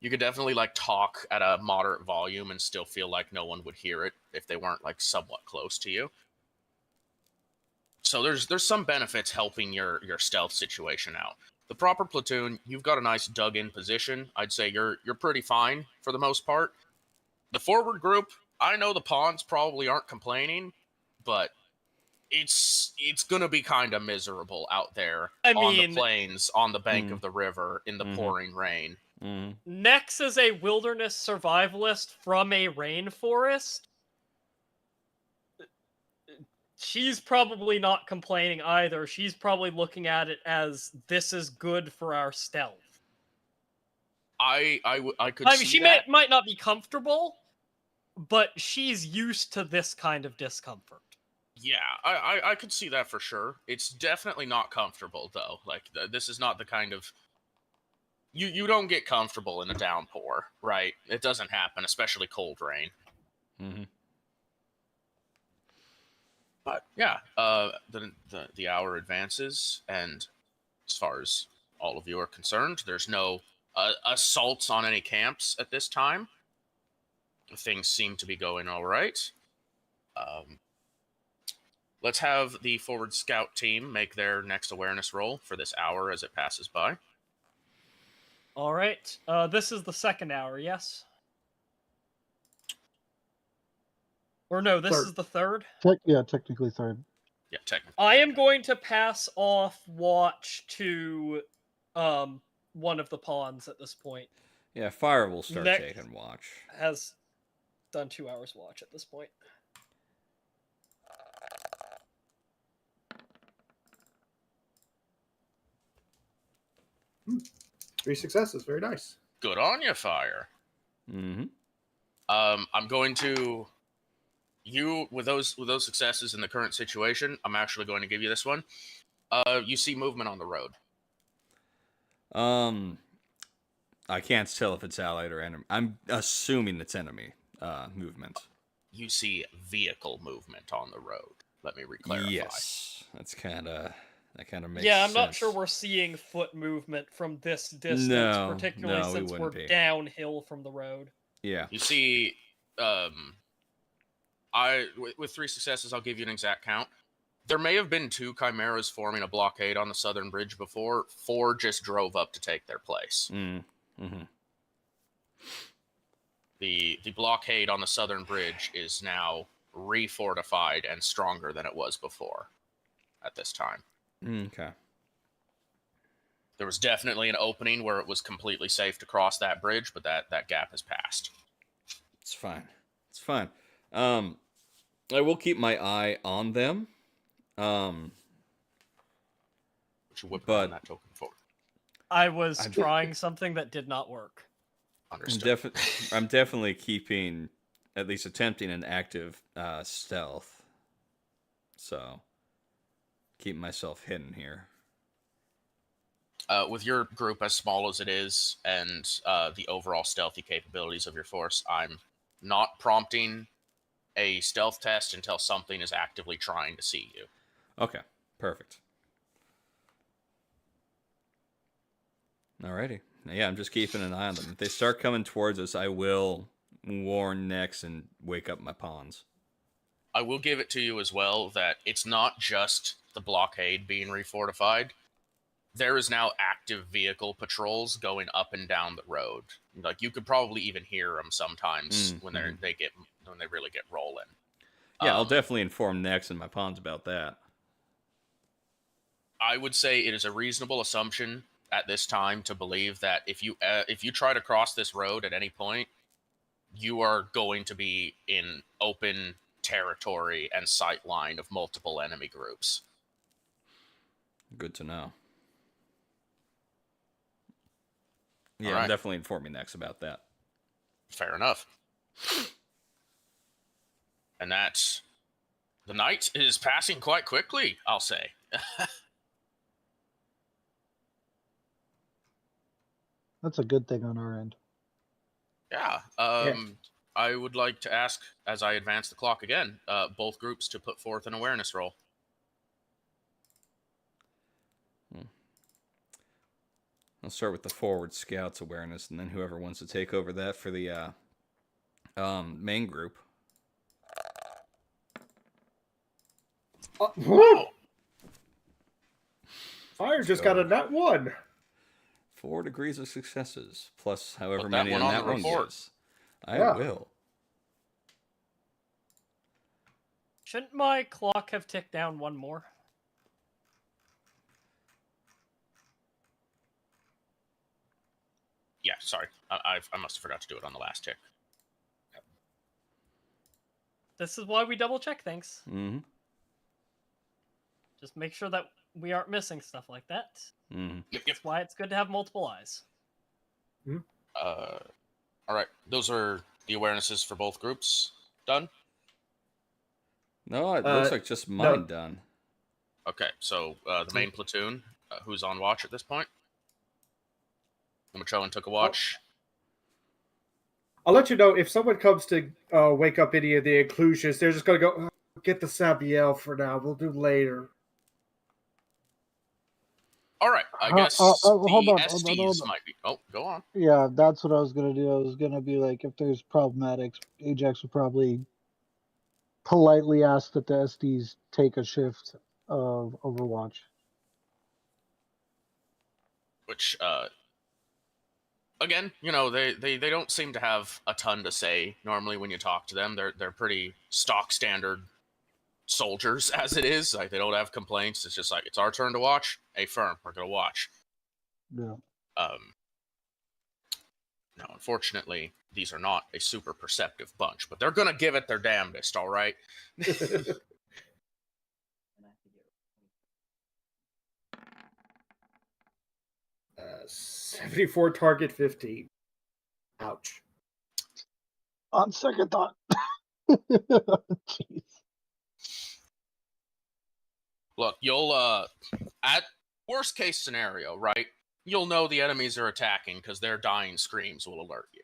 You could definitely, like, talk at a moderate volume and still feel like no one would hear it if they weren't, like, somewhat close to you. So there's some benefits helping your stealth situation out. The proper platoon, you've got a nice dug-in position. I'd say you're pretty fine for the most part. The forward group, I know the pawns probably aren't complaining, but it's gonna be kind of miserable out there on the plains, on the bank of the river, in the pouring rain. Nex is a wilderness survivalist from a rainforest. She's probably not complaining either. She's probably looking at it as, this is good for our stealth. I could see she that. might not be comfortable, but she's used to this kind of discomfort. Yeah, I could see that for sure. It's definitely not comfortable, though. Like, this is not the kind of... You don't get comfortable in a downpour, right? It doesn't happen, especially cold rain. But yeah, the hour advances, and as far as all of you are concerned, there's no assaults on any camps at this time. Things seem to be going all right. Let's have the forward scout team make their next awareness roll for this hour as it passes by. All right. This is the second hour, yes? Or no, this Third. is the third? Yeah, technically third. Yeah, technically. I am going to pass off watch to one of the pawns at this point. Yeah, Fire will start Next- taking watch. Has done 2 hours watch at this point. Three successes. Very nice. Good on you, Fire. Mm-hmm. I'm going to with those successes in the current situation. I'm actually going to give you this one. You see movement on the road. I can't tell if it's allied or enemy. I'm assuming it's enemy movement. You see vehicle movement on the road. Let me re-clarify. Yes, that kind of makes Yeah, I'm sense. not sure we're seeing foot movement from this distance, No, particularly no, we since we're wouldn't be. downhill from the road. Yeah. You see, with 3 successes, I'll give you an exact count. There may have been 2 chimeras forming a blockade on the southern bridge before. 4 just drove up to take their place. Mm-hmm. The blockade on the southern bridge is now refortified and stronger than it was before at this time. Okay. There was definitely an opening where it was completely safe to cross that bridge, but that gap has passed. It's fine. It's fine. I will keep my eye on them. But you whip But- around that token forward. I was trying something that did not work. Understood. I'm definitely keeping, at least attempting, an active stealth. So, keep myself hidden here. With your group as small as it is, and the overall stealthy capabilities of your force, I'm not prompting a stealth test until something is actively trying to see you. Okay, perfect. Alrighty. Yeah, I'm just keeping an eye on them. If they start coming towards us, I will warn next and wake up my pawns. I will give it to you as well that it's not just the blockade being refortified. There is now active vehicle patrols going up and down the road. Like, you could probably even hear them sometimes when they really get rolling. Yeah, I'll definitely inform Nex and my pawns about that. I would say it is a reasonable assumption at this time to believe that if you try to cross this road at any point, you are going to be in open territory and sight line of multiple enemy groups. Good to know. Yeah, All right. I'm definitely informing Nex about that. Fair enough. And that's... The night is passing quite quickly, I'll say. That's a good thing on our end. Yeah. I would like to ask, as I advance the clock again, both groups to put forth an awareness roll. I'll start with the forward scouts awareness, and then whoever wants to take over that for the main group. Whoa! Fire just got a nat 1. 4 degrees of successes, plus however Put that many one on on that the one report. gives. I Yeah. will. Shouldn't my clock have ticked down 1 more? Yeah, sorry. I must have forgot to do it on the last tick. This is why we double check things. Mm-hmm. Just make sure that we aren't missing stuff like that. Mm-hmm. Yep. That's why it's good to have multiple eyes. All right. Those are the awarenesses for both groups done. No, it looks like just mine no. done. Okay, so the main platoon, who's on watch at this point? The Machoan took a watch. I'll let you know if someone comes to wake up any of the inclusions, they're just going to go, "Oh, get the Sabiel for now. We'll do later." All right, I guess hold the on, SDs might be... Oh, go on. Yeah, that's what I was gonna do. I was gonna be like, if there's problematics, Ajax would probably politely ask that the SDs take a shift of Overwatch. Which, again, they don't seem to have a ton to say normally when you talk to them. They're pretty stock standard soldiers as it is. Like, they don't have complaints. It's just like, it's our turn to watch. Hey, firm, we're gonna watch. Yeah. Now, unfortunately, these are not a super perceptive bunch, but they're gonna give it their damnedest. All right. 74 target 15. Ouch. On second thought. Jeez. Look, you'll at worst case scenario, right? You'll know the enemies are attacking because their dying screams will alert you.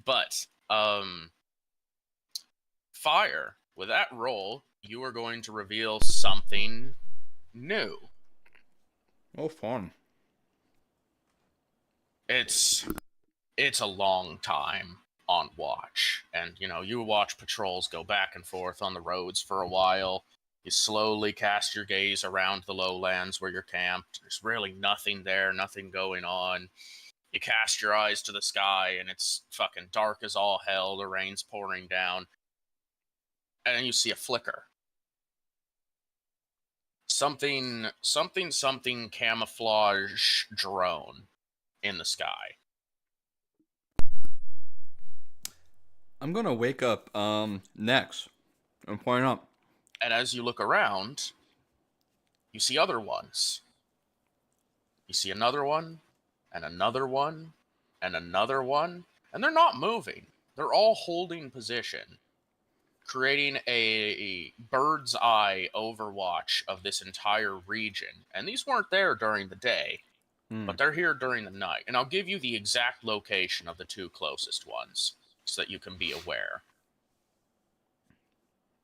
But Fire, with that roll, you are going to reveal something new. Oh, fun. It's a long time on watch, and you watch patrols go back and forth on the roads for a while. You slowly cast your gaze around the lowlands where you're camped. There's really nothing there, nothing going on. You cast your eyes to the sky, and it's fucking dark as all hell. The rain's pouring down. And then you see a flicker. Something camouflage drone in the sky. I'm gonna wake up next and point up. And as you look around, you see other ones. You see another one, and another one, and another one, and they're not moving. They're all holding position, creating a bird's eye overwatch of this entire region. And these weren't there during the day, but they're here during the night. And I'll give you the exact location of the two closest ones so that you can be aware.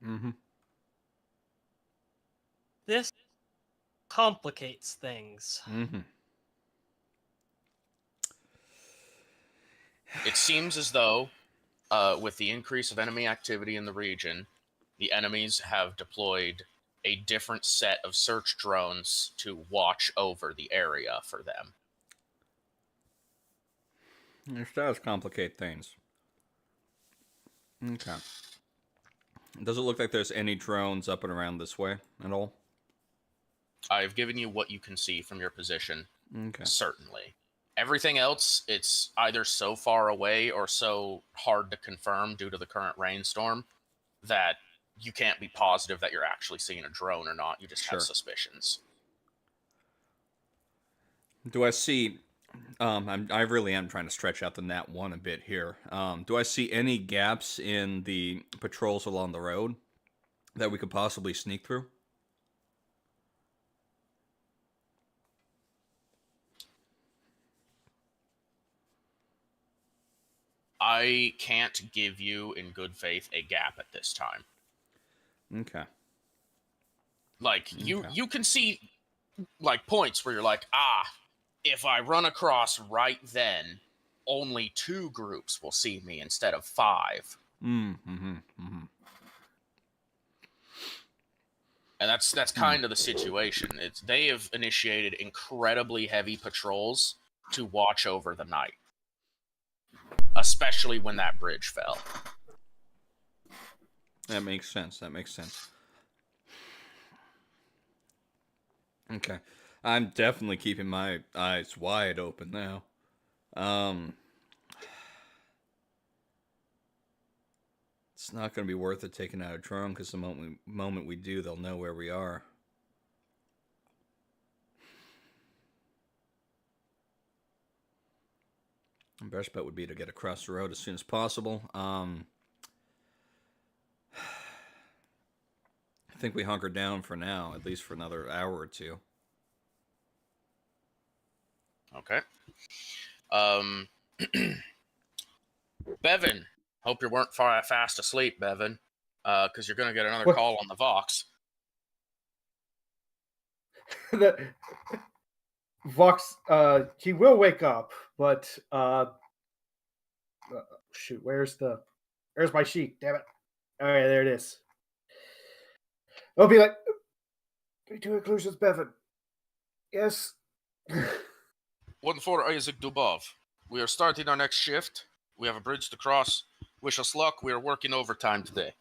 Mm-hmm. This complicates things. Mm-hmm. It seems as though, with the increase of enemy activity in the region, the enemies have deployed a different set of search drones to watch over the area for them. This does complicate things. Okay. Does it look like there's any drones up and around this way at all? I've given you what you can see from your position. Okay. Certainly. Everything else, it's either so far away or so hard to confirm due to the current rainstorm that you can't be positive that you're actually seeing a drone or not. You just have suspicions. Do I see... I really am trying to stretch out the Nat 1 a bit here. Do I see any gaps in the patrols along the road that we could possibly sneak through? I can't give you, in good faith, a gap at this time. Okay. Like, you can see, like, points where you're like, if I run across right then, only 2 groups will see me instead of 5. And that's kind of the situation. They have initiated incredibly heavy patrols to watch over the night, especially when that bridge fell. That makes sense. Okay. I'm definitely keeping my eyes wide open now. It's not going to be worth it taking out a drone because the moment we do, they'll know where we are. The best bet would be to get across the road as soon as possible. I think we hunker down for now, at least for another hour or two. Okay. Bevan, hope you weren't fast asleep, Bevan, because you're going to get another call on the Vox. Vox, he will wake up, but shoot, where's my sheet? Damn it! All right, there it is. I'll be like, 3 2 inclusions, Bevan. Yes. 1-4 Isaac Dubov. We are starting our next shift. We have a bridge to cross. Wish us luck. We are working overtime today.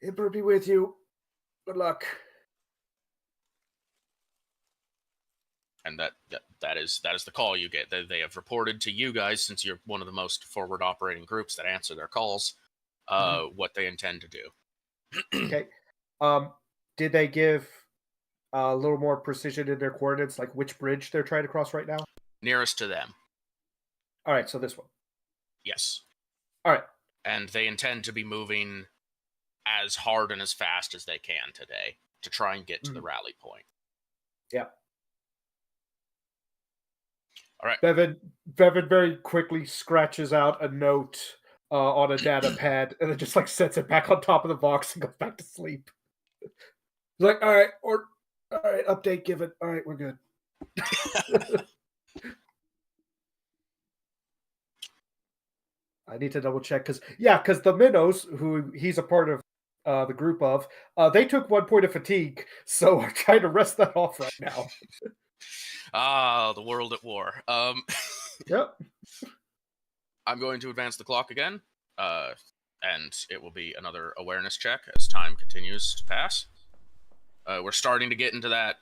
Emperor be with you. Good luck. And that is the call you get. They have reported to you guys, since you're one of the most forward operating groups that answer their calls, what they intend to do. Okay. Did they give a little more precision in their coordinates, like which bridge they're trying to cross right now? Nearest to them. All right, so this one. Yes. All right. And they intend to be moving as hard and as fast as they can today to try and get to the rally point. Yeah. All right. Bevan very quickly scratches out a note on a data pad and then just like sets it back on top of the box and goes back to sleep. He's like, all right, update given. All right, we're good. I need to double check because the minnows, who he's a part of the group of, they took 1 point of fatigue, so we're trying to rest that off right now. The world at war. Yep. I'm going to advance the clock again, and it will be another awareness check as time continues to pass. We're starting to get into that.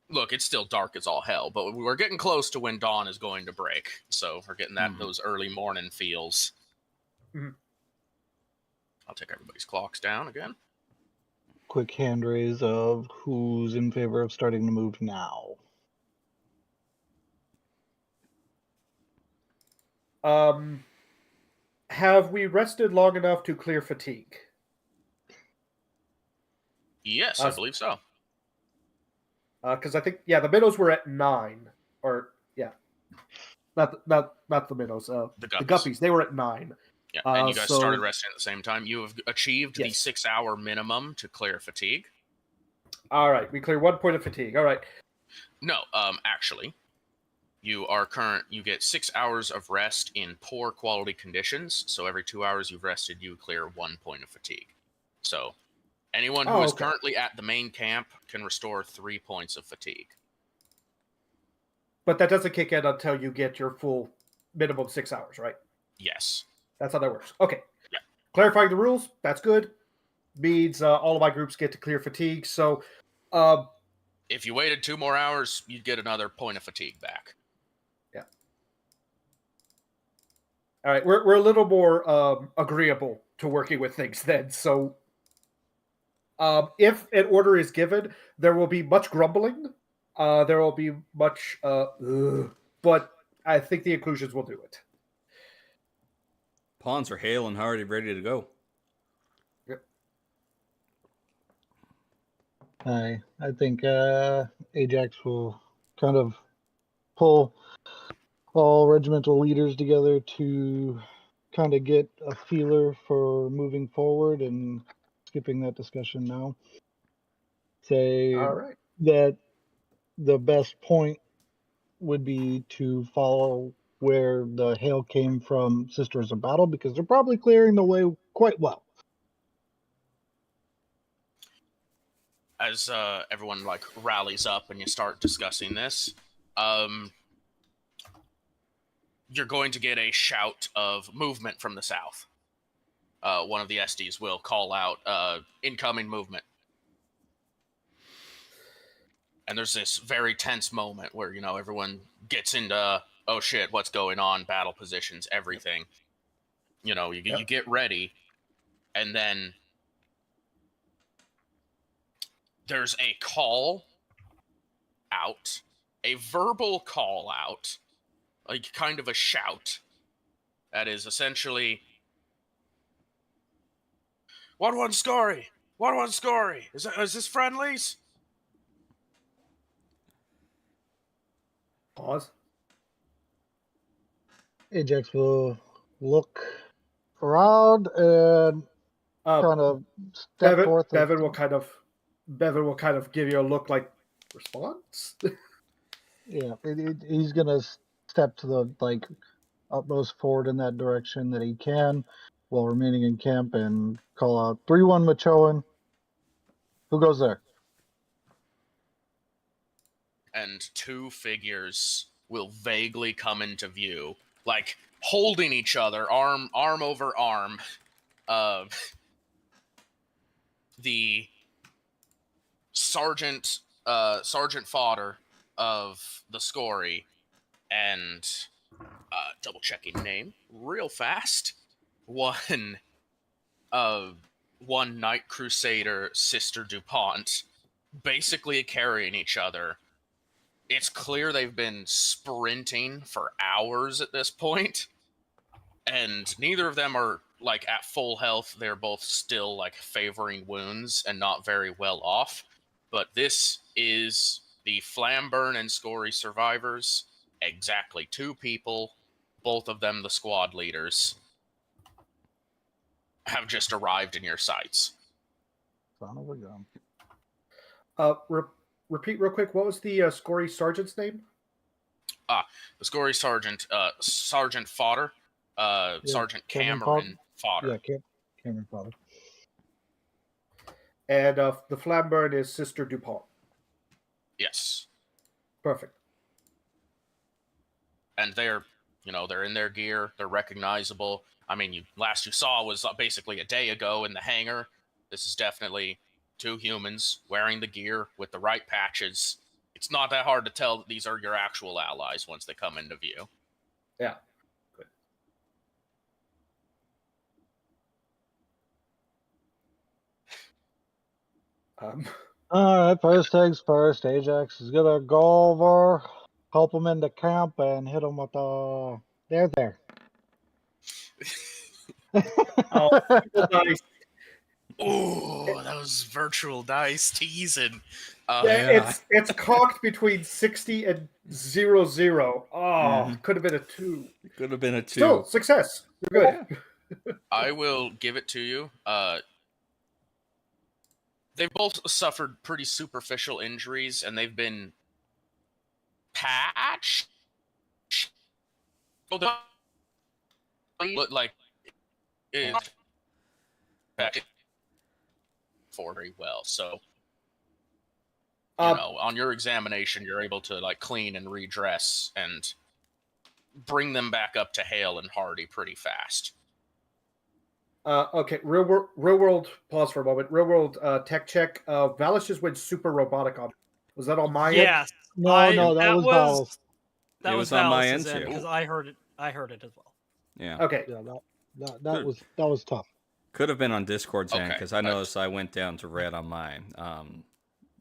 Look, it's still dark as all hell, but we're getting close to when dawn is going to break. So we're getting those early morning feels. Mm-hmm. I'll take everybody's clocks down again. Quick hand raise of who's in favor of starting to move now. Have we rested long enough to clear fatigue? Yes, I believe so. Because I think the minnows were at 9, or not the minnows. The guppies. They were at 9. Yeah, and you guys started resting at the same time. You have achieved the 6-hour minimum to clear fatigue. All right, we clear 1 point of fatigue. All right. No, actually, you get 6 hours of rest in poor quality conditions. So every 2 hours you've rested, you clear 1 point of fatigue. So anyone who is currently at the main camp can restore 3 points of fatigue. But that doesn't kick in until you get your full minimum 6 hours, right? Yes. That's how that works. Okay. Yeah. Clarifying the rules, that's good. Means all of my groups get to clear fatigue. So if you waited 2 more hours, you'd get another point of fatigue back. Yeah. All right, we're a little more agreeable to working with things then. So if an order is given, there will be much grumbling. There will be much, but I think the inclusions will do it. Pawns are hale and hearty, ready to go. Yep. I think Ajax will kind of pull all regimental leaders together to kind of get a feeler for moving forward, and skipping that discussion now. Say that the best point would be to follow where the hail came from Sisters of Battle, because they're probably clearing the way quite well. As everyone rallies up and you start discussing this, you're going to get a shout of movement from the south. One of the SDs will call out incoming movement. And there's this very tense moment where, everyone gets into, oh shit, what's going on, battle positions, everything. You get ready, and then there's a call out, a verbal call out, like kind of a shout, that is essentially, 1-1 Scory! 1-1 Scory! Is this friendlies? Pause. Ajax will look around and kind of step forth. Bevan will kind of give you a look like response. Yeah, he's gonna step to the utmost forward in that direction that he can, while remaining in camp, and call out 3-1 Machoan. Who goes there? and two figures will vaguely come into view, like holding each other, arm over arm. The Sergeant Fodder of the Scory and double checking name real fast. One Night Crusader, Sister DuPont, basically carrying each other. It's clear they've been sprinting for hours at this point, and neither of them are like at full health. They're both still like favoring wounds and not very well off. But this is the Flamburn and Scory survivors. Exactly 2 people, both of them the squad leaders, have just arrived in your sights. Son of a gun. Repeat real quick. What was the Scory sergeant's name? The Scory sergeant, Sergeant Fodder, Sergeant Cameron Fodder. Yeah, Cameron Fodder. And the Flamburn is Sister DuPont. Yes. Perfect. And they're in their gear. They're recognizable. I mean, last you saw was basically a day ago in the hangar. This is definitely 2 humans wearing the gear with the right patches. It's not that hard to tell that these are your actual allies once they come into view. Yeah. Good. All right, first things first. Ajax is gonna go over, help them into camp, and hit them with the. They're there. Oh, nice. Oh, that was virtual dice teasing. Yeah, it's cocked between 60 and 00. Oh, could have been a 2. Could have been a 2. Still, success. You're good. I will give it to you. They've both suffered pretty superficial injuries, and they've been patched. Like for very well. So on your examination, you're able to like clean and redress and bring them back up to hale and hearty pretty fast. Okay, real world. Pause for a moment. Real world tech check. Valish just went super robotic on. Was that on my end? Yes. No, that was Val's. That was on my Valis's end too. because I heard it. I heard it as well. Yeah. Okay. Yeah, that was tough. Could have been on Discord's end Okay. because I noticed I went down to red on my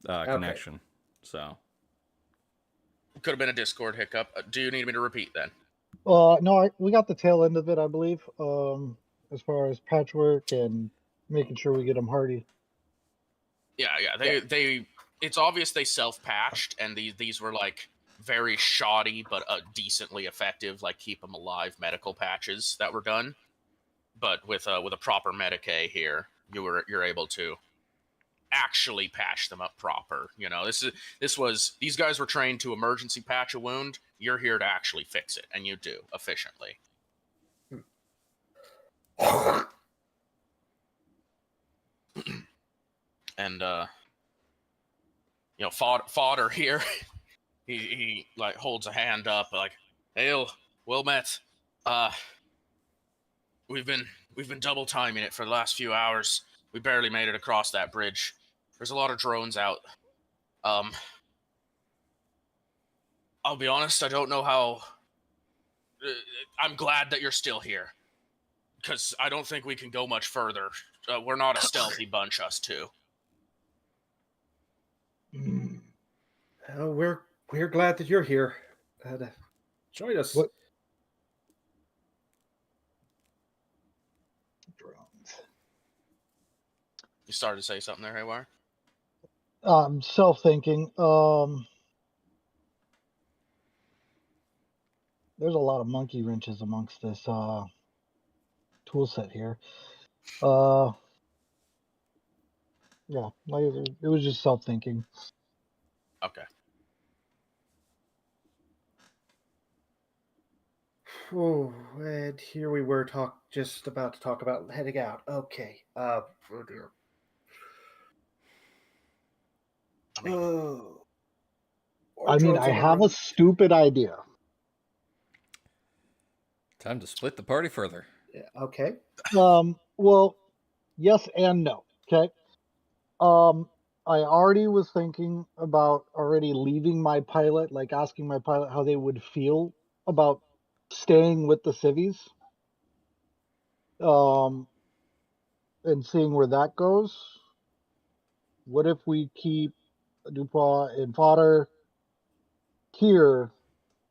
connection. So Could have been a Discord hiccup. Do you need me to repeat then? No, we got the tail end of it, I believe. As far as patchwork and making sure we get them hardy. Yeah. They. It's obvious they self-patched, and these were like very shoddy but decently effective, like keep them alive medical patches that were done. But with a proper Medicae here, you're able to actually patch them up proper. These guys were trained to emergency patch a wound. You're here to actually fix it, and you do efficiently. And Fodder here, he like holds a hand up like, "Hail, well met. We've been double timing it for the last few hours. We barely made it across that bridge. There's a lot of drones out. I'll be honest, I don't know how. I'm glad that you're still here, because I don't think we can go much further. We're not a stealthy bunch, us two." We're glad that you're here. Join us. What? Drones. You started to say something there, Haywire? Self-thinking. There's a lot of monkey wrenches amongst this tool set here. Yeah, it was just self-thinking. Okay. Oh, and here we were just about to talk about heading out. Okay. Oh dear. I mean, I mean, I have a stupid idea. Time to split the party further. Yeah, okay. Well, yes and no. Okay. I already was thinking about already leaving my pilot, like asking my pilot how they would feel about staying with the civvies. And seeing where that goes. What if we keep Dupois and Fodder here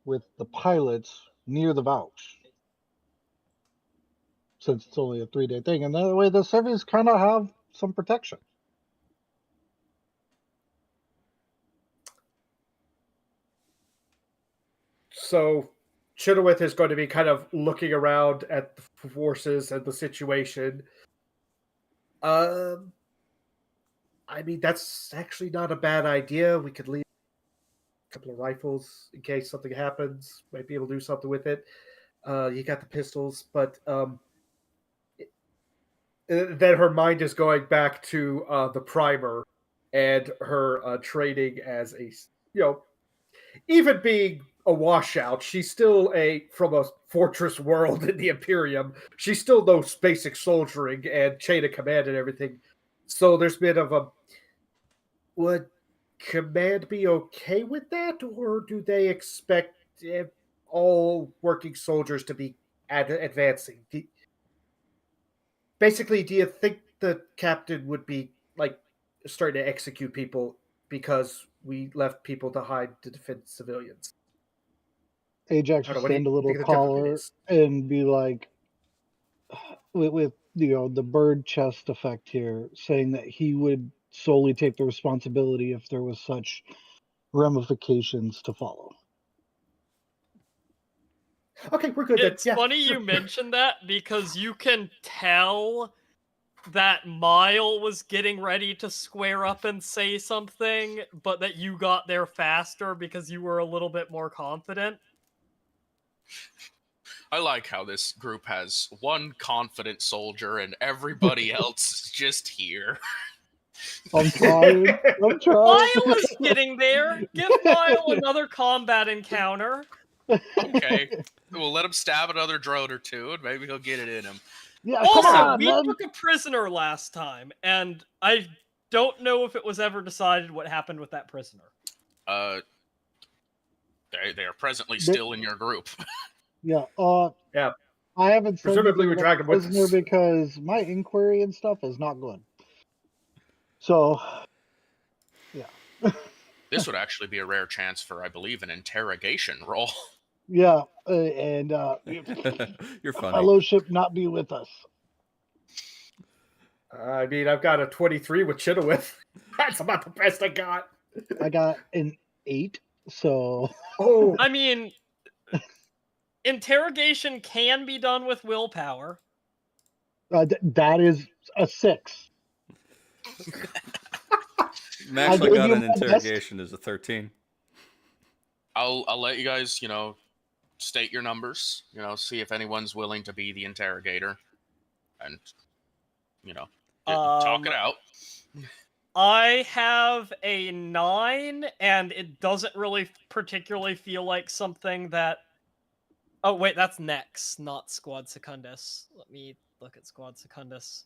with the pilots near the Vouch? Since it's only a 3-day thing, and that way the civvies kind of have some protection. So Chenoweth is going to be kind of looking around at the forces and the situation. I mean, that's actually not a bad idea. We could leave a couple of rifles in case something happens. Might be able to do something with it. You got the pistols, but then her mind is going back to the primer and her training as a, even being a washout, she's still from a fortress world in the Imperium. She still knows basic soldiering and chain of command and everything. So there's a bit of a, would command be okay with that, or do they expect all working soldiers to be advancing? Basically, do you think the captain would be like starting to execute people because we left people to hide to defend civilians? Ajax would send a little caller and be like, with the bird chest effect here, saying that he would solely take the responsibility if there was such ramifications to follow. Okay, we're good. It's then. Yeah, funny sure. you mentioned that because you can tell that Mile was getting ready to square up and say something, but that you got there faster because you were a little bit more confident. I like how this group has one confident soldier and everybody else is just here. I'm trying. I'm trying. Mile is getting there. Give Mile another combat encounter. Okay, we'll let him stab another drone or two, and maybe he'll get it in him. Yeah, Also, we took a prisoner last time, and I don't know if it was ever decided what happened with that prisoner. They are presently still in your group. Yeah. Yeah. I haven't said Presumably we drag him with prisoner us because my inquiry and stuff is not good. So, yeah. This would actually be a rare chance for, I believe, an interrogation roll. Yeah, and You're funny. Fellowship not be with us. I mean, I've got a 23 with Chenoweth. That's about the best I got. I got an 8, so... Oh. I mean, interrogation can be done with willpower. That is a 6. Max I got an interrogation is a 13. I'll let you guys, state your numbers, see if anyone's willing to be the interrogator, and, talk it out. I have a 9, and it doesn't really particularly feel like something that... Oh, wait, that's Nex, not Squad Secundus. Let me look at Squad Secundus.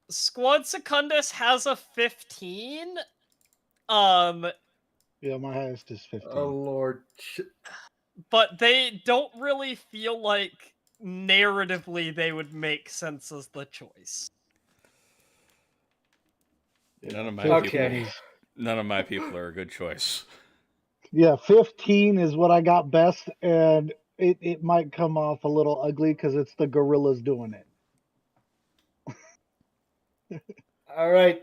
Squad Secundus has a 15. Yeah, my highest is 15. Oh, Lord. But they don't really feel like narratively they would make sense as the choice. None of my people are a good choice. Yeah, 15 is what I got best, and it might come off a little ugly because it's the gorillas doing it. All right,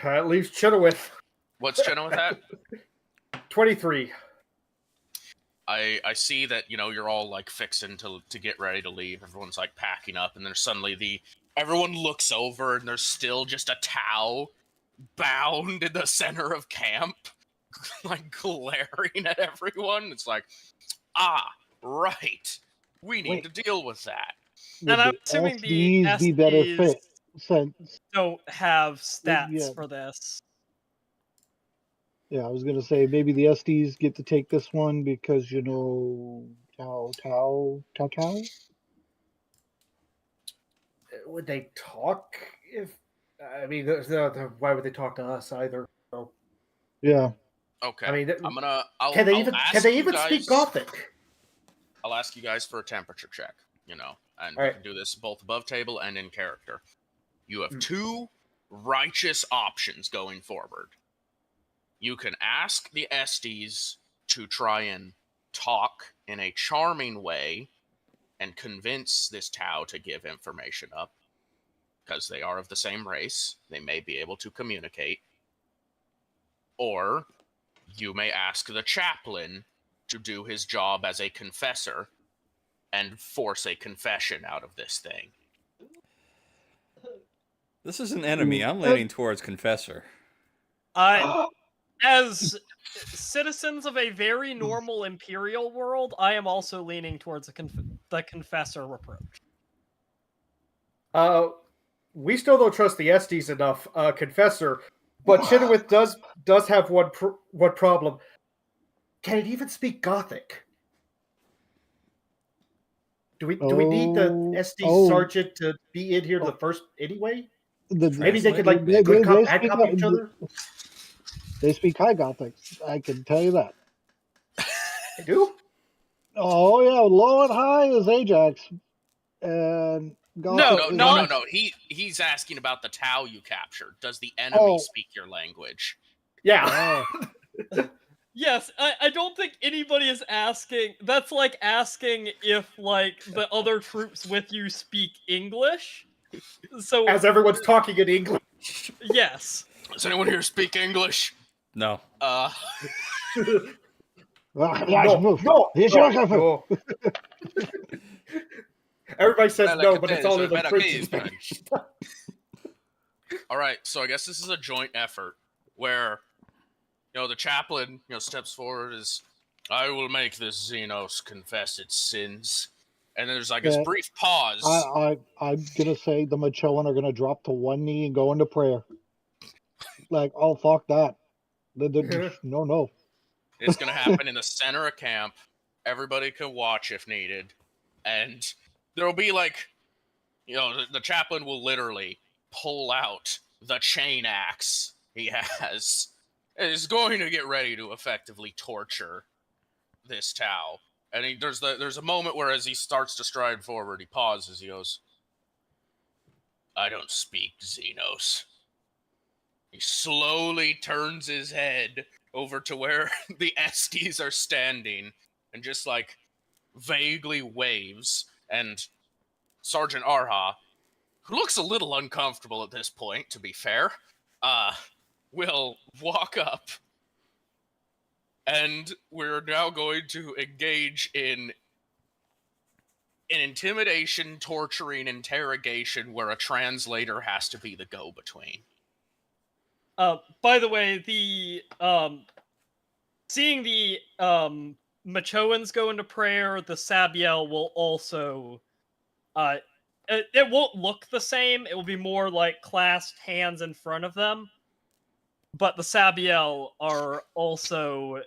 that leaves Chenoweth. What's Chenoweth at? 23. I see that, you're all, like, fixing to get ready to leave. Everyone's, like, packing up, and there's suddenly everyone looks over, and there's still just a Tau bound in the center of camp, like, glaring at everyone. It's like, right. We need to deal with that. And I'm assuming the SDs be better fit since don't have stats for this. Yeah, I was gonna say maybe the SDs get to take this one because Tao. Would they talk if? I mean, why would they talk to us either? So, Yeah. Okay. I mean, I'll can they ask you even guys. speak Gothic? I'll ask you guys for a temperature check. And All we right. can do this both above table and in character. You have Mm. 2 righteous options going forward. You can ask the Estes to try and talk in a charming way and convince this Tau to give information up, because they are of the same race. They may be able to communicate. Or you may ask the chaplain to do his job as a confessor and force a confession out of this thing. This is an enemy. I'm leaning towards Confessor. As citizens of a very normal Imperial world, I am also leaning towards the Confessor approach. We still don't trust the Estes enough, Confessor. But Chenoweth does have one problem. Can it even speak Gothic? Do we need the Estes sergeant to be in here to the first anyway? Maybe they could good cop, bad cop each other. They speak High Gothic. I can tell you that. They do? Oh yeah, low and high is Ajax, and Gothic No. He's asking about the Tau you captured. Does the enemy speak your language? Yeah. Yes, I don't think anybody is asking. That's like asking if the other troops with you speak English. So as everyone's talking in English. Yes. Does anyone here speak English? No. No. Everybody says no, but it's all in the printing. All right, so I guess this is a joint effort where, the chaplain, steps forward as, I will make this Xenos confess its sins. And then there's this brief pause. I'm gonna say the Machoan are gonna drop to one knee and go into prayer. Oh fuck that. No. It's gonna happen in the center of camp. Everybody can watch if needed. And there'll be the chaplain will literally pull out the chain axe he has and is going to get ready to effectively torture this Tau. And there's a moment where as he starts to stride forward, he pauses, he goes, I don't speak Xenos. He slowly turns his head over to where the Estes are standing and just vaguely waves, and Sergeant Arha, who looks a little uncomfortable at this point, to be fair, will walk up, and we're now going to engage in an intimidation, torturing, interrogation where a translator has to be the go-between. By the way, the seeing the Machoans go into prayer, the Sabiel will also it won't look the same. It will be more clasped hands in front of them. But the Sabiel are also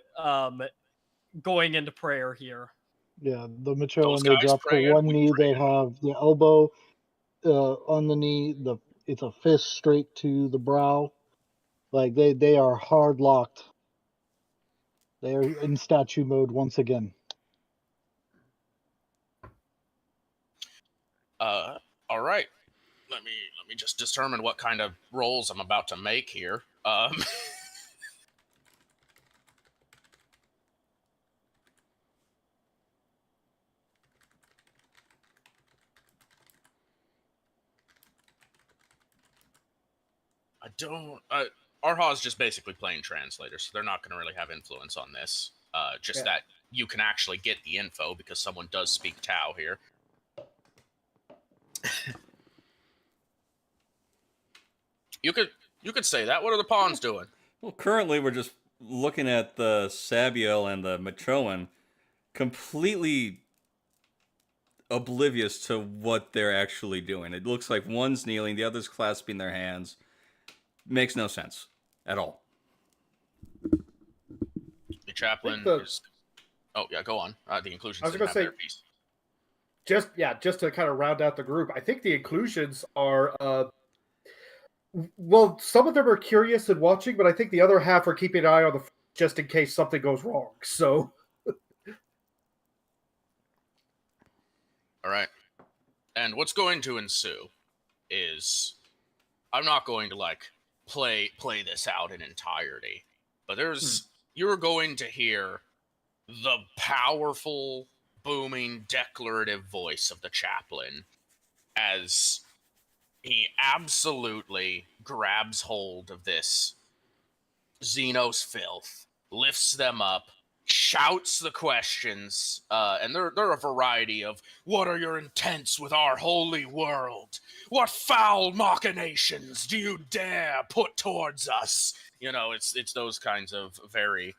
going into prayer here. Yeah, the Machoan, they drop to one knee, they have the elbow on the knee, it's a fist straight to the brow. They are hard locked. They are in statue mode once again. All right. Let me just determine what kind of rolls I'm about to make here. Arha is just basically playing translator, so they're not going to really have influence on this. That you can actually get the info because someone does speak Tau here. You could say that. What are the pawns doing? Well, currently we're just looking at the Sabiel and the Machoan, completely oblivious to what they're actually doing. It looks like one's kneeling, the other's clasping their hands. Makes no sense at all. chaplain is... Oh, yeah, go on. The inclusions didn't have their piece. Just to kind of round out the group, I think the inclusions are... well, some of them are curious and watching, but I think the other half are keeping an eye on the just in case something goes wrong. So... All right. And what's going to ensue is... I'm not going to, play this out in entirety, but you're going to hear the powerful, booming, declarative voice of the chaplain as he absolutely grabs hold of this Xenos filth, lifts them up, shouts the questions, and they're a variety of, what are your intents with our holy world? What foul machinations do you dare put towards us? It's those kinds of very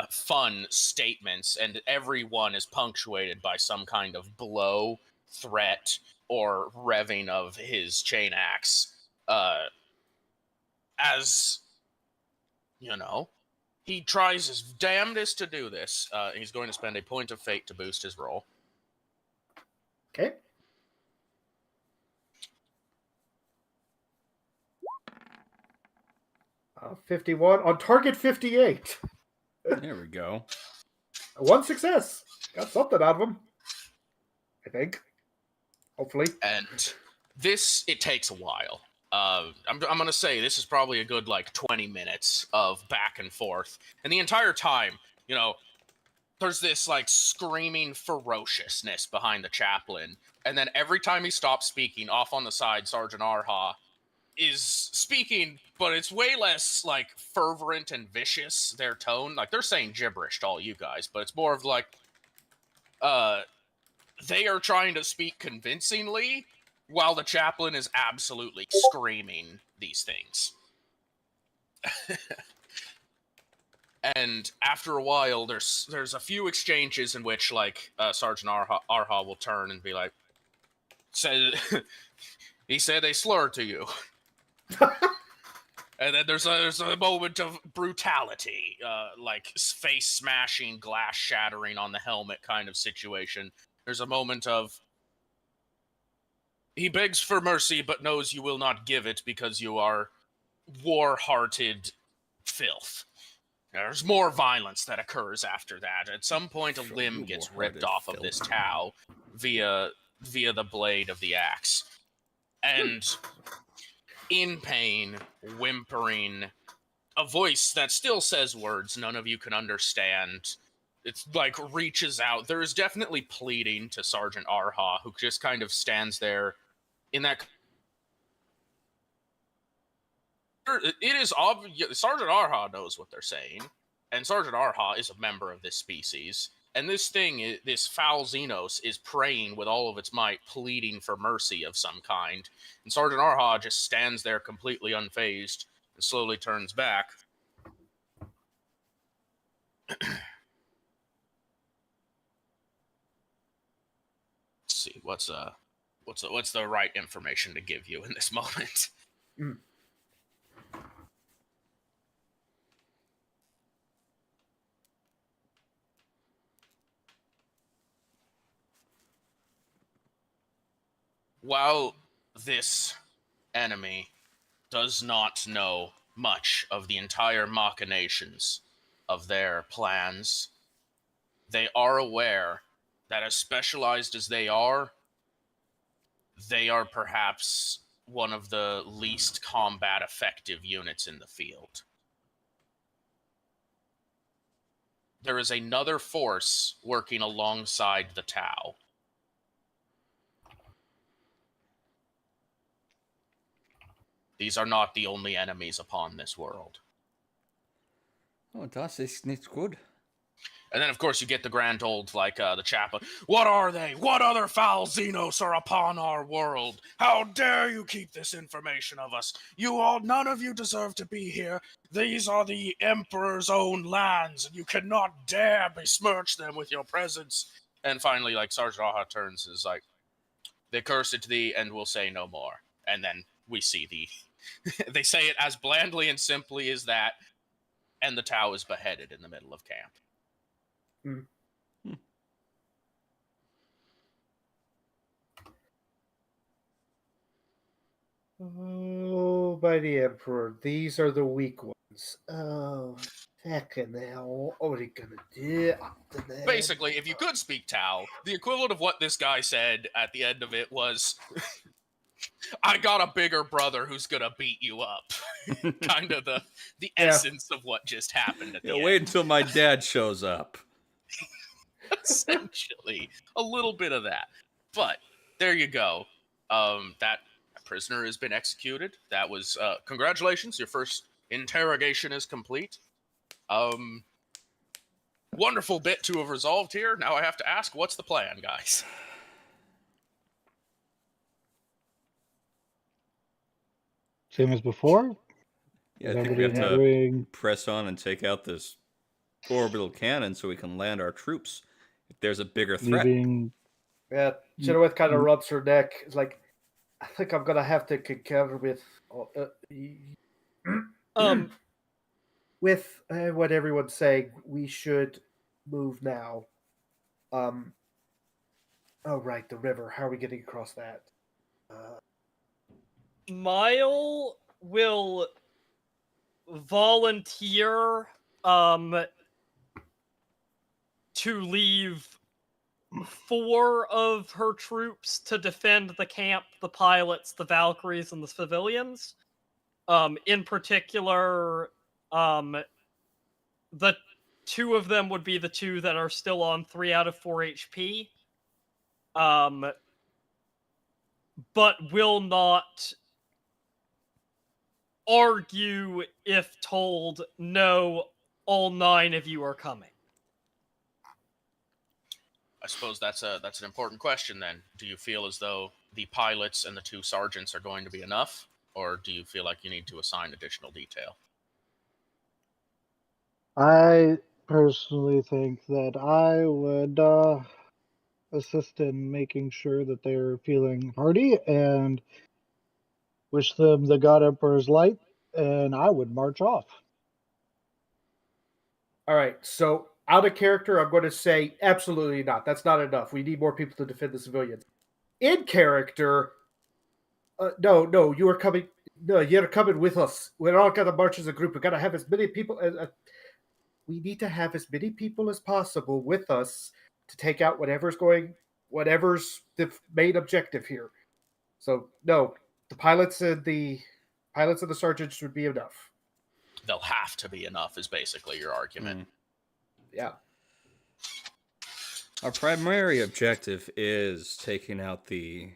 fun statements, and everyone is punctuated by some kind of blow, threat, or revving of his chain axe. As he tries his damnedest to do this. He's going to spend a point of fate to boost his roll. Okay. Uh, 51 on target 58. There we go. One success. Got something out of him, I think. Hopefully. And it takes a while. I'm going to say this is probably a good, 20 minutes of back and forth. And the entire time, there's this, screaming ferociousness behind the chaplain. And then every time he stops speaking, off on the side, Sergeant Arha is speaking, but it's way less, fervent and vicious, their tone. They're saying gibberish to all you guys, but it's more of, they are trying to speak convincingly, while the chaplain is absolutely screaming these things. And after a while, there's a few exchanges in which, Sergeant Arha will turn and be like, he said they slurred to you. And then there's a moment of brutality, face smashing, glass shattering on the helmet kind of situation. There's a moment of, he begs for mercy, but knows you will not give it because you are war-hearted filth. There's more violence that occurs after that. At some point, a limb gets ripped off of this Tau via the blade of the axe. And in pain, whimpering, a voice that still says words none of you can understand. It's reaches out. There is definitely pleading to Sergeant Arha, who just kind of stands there in that... It is obvious. Sergeant Arha knows what they're saying, and Sergeant Arha is a member of this species. And this foul Xenos is praying with all of its might, pleading for mercy of some kind. And Sergeant Arha just stands there completely unfazed and slowly turns back. Let's see, what's the right information to give you in this moment? While this enemy does not know much of the entire machinations of their plans, they are aware that as specialized as they are perhaps one of the least combat effective units in the field. There is another force working alongside the Tau. These are not the only enemies upon this world. Oh, das ist nicht good. And then, of course, you get the grand old, the chaplain. What are they? What other foul Xenos are upon our world? How dare you keep this information of us? None of you deserve to be here. These are the Emperor's own lands, and you cannot dare besmirch them with your presence. And finally, Sergeant Arha turns and is like, they curse it thee and will say no more. And then we see they say it as blandly and simply as that. and the Tau is beheaded in the middle of camp. Oh, by the Emperor, these are the weak ones. Oh, heckin' hell, what are we gonna do after that? Basically, if you could speak Tau, the equivalent of what this guy said at the end of it was, I got a bigger brother who's gonna beat you up. Kind of the essence of what just happened at the end. Wait until my dad shows up. Essentially, a little bit of that. But there you go. That prisoner has been executed. That was congratulations. Your first interrogation is complete. Wonderful bit to have resolved here. Now I have to ask, what's the plan, guys? Same as before? Yeah, I think we have to press on and take out this orbital cannon so we can land our troops if there's a bigger threat. Yeah, Chenoweth kind of rubs her neck. It's like, I think I'm gonna have to concur with what everyone's saying. We should move now. Oh right, the river. How are we getting across that? Mile will volunteer to leave 4 of her troops to defend the camp, the pilots, the Valkyries, and the civilians. In particular, the 2 of them would be the 2 that are still on 3 out of 4 HP. But will not argue if told, no, all 9 of you are coming. I suppose that's an important question then. Do you feel as though the pilots and the 2 sergeants are going to be enough? Or do you feel like you need to assign additional detail? I personally think that I would assist in making sure that they're feeling hearty and wish them the God Emperor's light, and I would march off. All right, so out of character, I'm going to say absolutely not. That's not enough. We need more people to defend the civilians. In character, no, you are coming. No, you're coming with us. We're all going to march as a group. We've got to have as many people. We need to have as many people as possible with us to take out whatever's the main objective here. So no, the pilots and the sergeants would be enough. They'll have to be enough is basically your argument. Yeah. Our primary objective is taking out the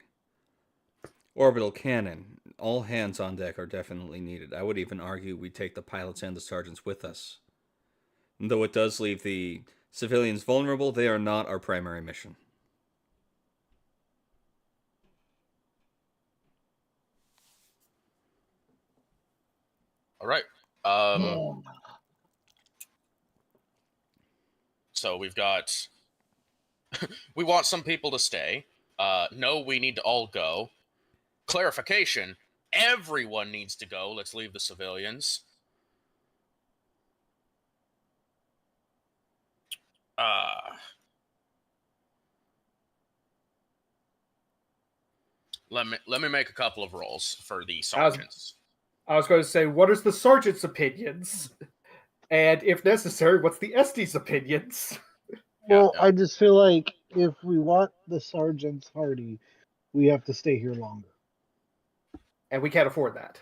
orbital cannon. All hands on deck are definitely needed. I would even argue we take the pilots and the sergeants with us. And though it does leave the civilians vulnerable, they are not our primary mission. All right. So we've got... we want some people to stay. No, we need to all go. Clarification, everyone needs to go. Let's leave the civilians. Let me make a couple of rolls for the sergeants. I was going to say, what is the sergeant's opinions? And if necessary, what's the SD's opinions? Well, I just feel like if we want the sergeants hardy, we have to stay here longer. And we can't afford that.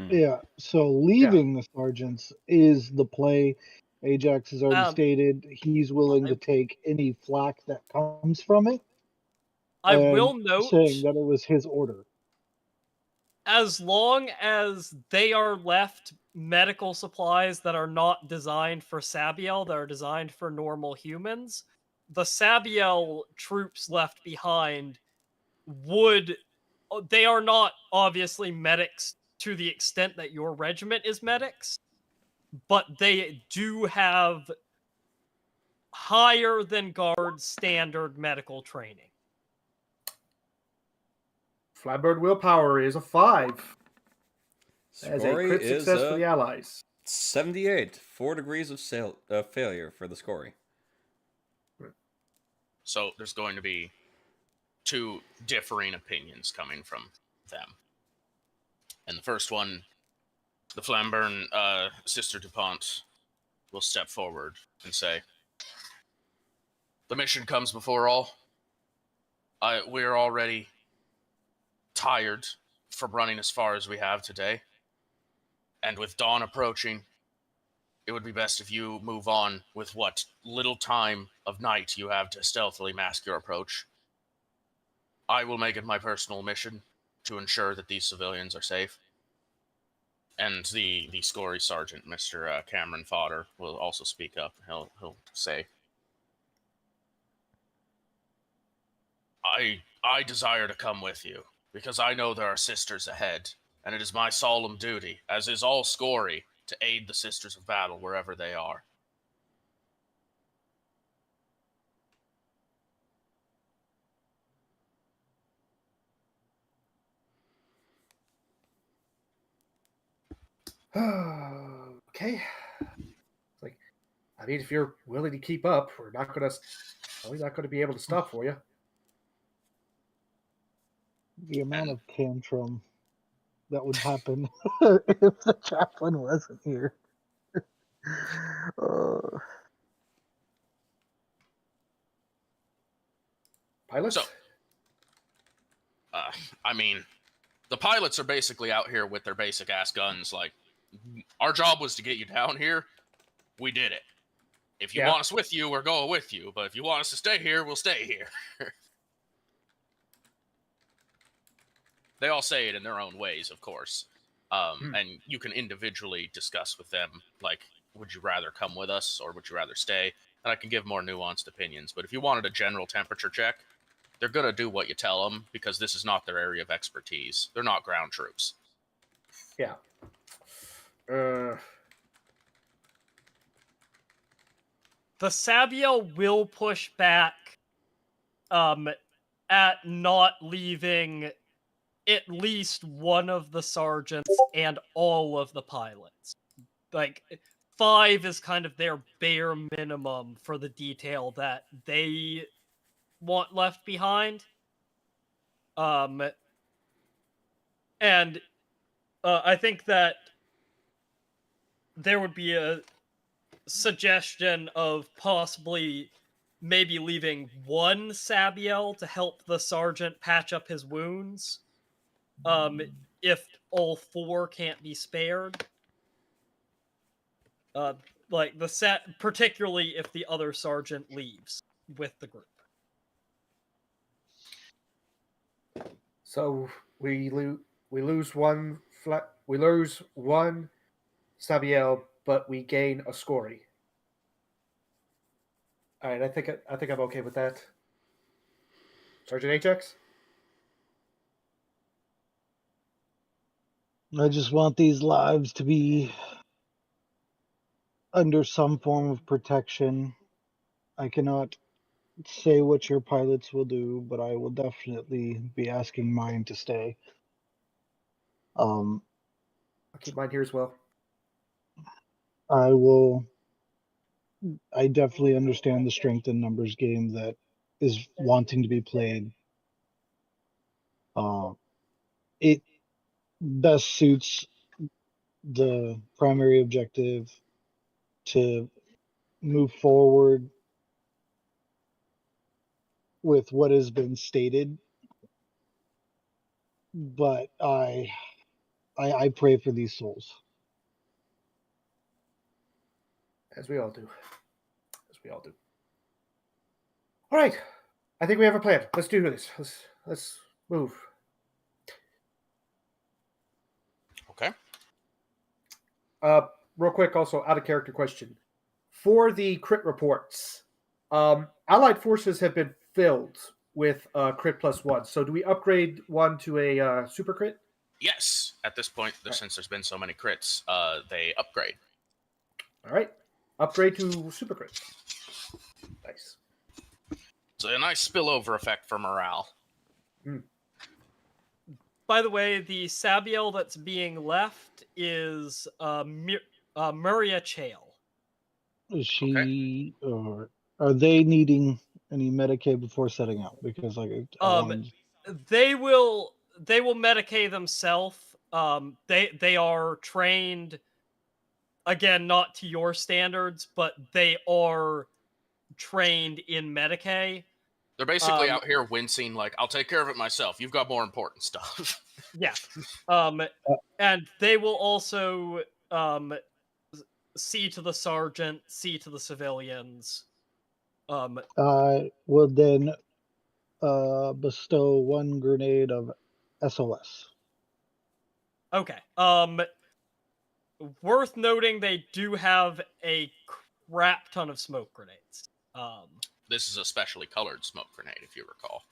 Yeah, so leaving the sergeants is the play. Ajax has already stated he's willing to take any flack that comes from it. I will note saying that it was his order. As long as they are left medical supplies that are not designed for Sabiel, that are designed for normal humans, the Sabiel troops left behind they are not obviously medics to the extent that your regiment is medics, but they do have higher than guard standard medical training. Flatbird willpower is a 5. As a crit success for the allies. 78. 4 degrees of failure for the scory. So there's going to be 2 differing opinions coming from them. And the first one, the Flamburn Sister DuPont will step forward and say, "The mission comes before all. We're already tired from running as far as we have today. And with dawn approaching, it would be best if you move on with what little time of night you have to stealthily mask your approach. I will make it my personal mission to ensure that these civilians are safe." And the Scory Sergeant, Mr. Cameron Fodder, will also speak up. He'll say, I desire to come with you, because I know there are sisters ahead, and it is my solemn duty, as is all Scory, to aid the sisters of battle wherever they are. Okay. Like, I mean, if you're willing to keep up, we're probably not gonna be able to stop for you. The amount of tantrum that would happen if the chaplain wasn't here. Pilots? So, I mean, the pilots are basically out here with their basic ass guns. Like, our job was to get you down here. We did it. If you want us with you, we're going with you. But if you want us to stay here, we'll stay here. They all say it in their own ways, of course. And you can individually discuss with them, like, would you rather come with us or would you rather stay? And I can give more nuanced opinions. But if you wanted a general temperature check, they're going to do what you tell them, because this is not their area of expertise. They're not ground troops. Yeah. The Sabiel will push back at not leaving at least one of the sergeants and all of the pilots. Like, 5 is kind of their bare minimum for the detail that they want left behind. And I think that there would be a suggestion of possibly maybe leaving one Sabiel to help the sergeant patch up his wounds. If all 4 can't be spared. Like particularly if the other sergeant leaves with the group. So we lose one Sabiel, but we gain a Scory. All right, I think I'm okay with that. Sergeant Ajax? I just want these lives to be under some form of protection. I cannot say what your pilots will do, but I will definitely be asking mine to stay. I'll keep mine here as well. I definitely understand the strength in numbers game that is wanting to be played. It best suits the primary objective to move forward with what has been stated, but I pray for these souls. As we all do. All right. I think we have a plan. Let's do this. Let's move. Okay. Real quick, also out of character question. For the crit reports, Allied forces have been filled with crit +1. So do we upgrade one to a super crit? Yes. At this point, since there's been so many crits, they upgrade. All right. Upgrade to super crit. Nice. It's a nice spillover effect for morale. By the way, the Sabiel that's being left is Maria Chale. Is she or are they needing any Medicaid before setting out? Because I wanted. They will Medicaid themselves. They are trained, again, not to your standards, but they are trained in Medicaid. They're basically out here wincing, like, I'll take care of it myself. You've got more important stuff. Yeah. And they will also see to the sergeant, see to the civilians. Will then bestow 1 grenade of SOS. Okay. Worth noting, they do have a crap ton of smoke grenades. This is a specially colored smoke grenade, if you recall.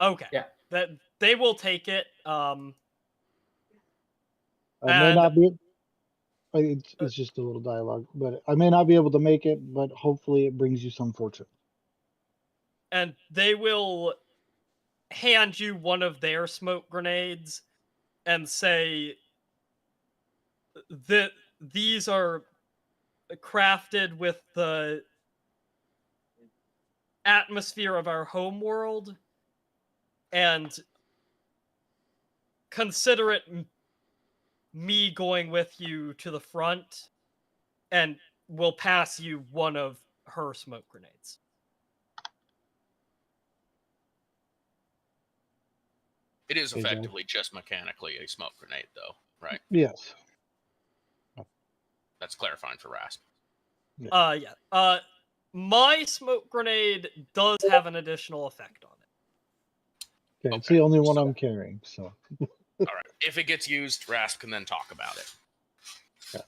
Okay. Yeah. That they will take it. I may not be. It's just a little dialogue, but I may not be able to make it. But hopefully, it brings you some fortune. And they will hand you one of their smoke grenades and say that these are crafted with the atmosphere of our home world, and consider it me going with you to the front, and we'll pass you one of her smoke grenades. It is effectively just mechanically a smoke grenade, though, right? Yes. That's clarifying for Rasp. Yeah. My smoke grenade does have an additional effect on it. Okay, it's the only one I'm carrying, so. All right. If it gets used, Rasp can then talk about it. Yeah.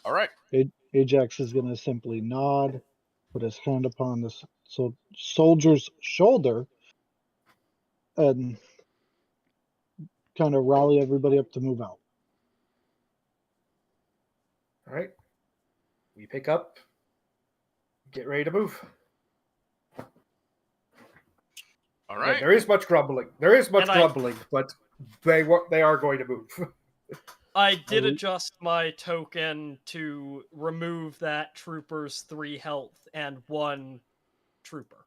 All right. Ajax is going to simply nod, put his hand upon the soldier's shoulder, and kind of rally everybody up to move out. All right. We pick up. Get ready to move. All right. Yeah, there is much grumbling. But they are going to move. I did adjust my token to remove that trooper's 3 health and 1 trooper.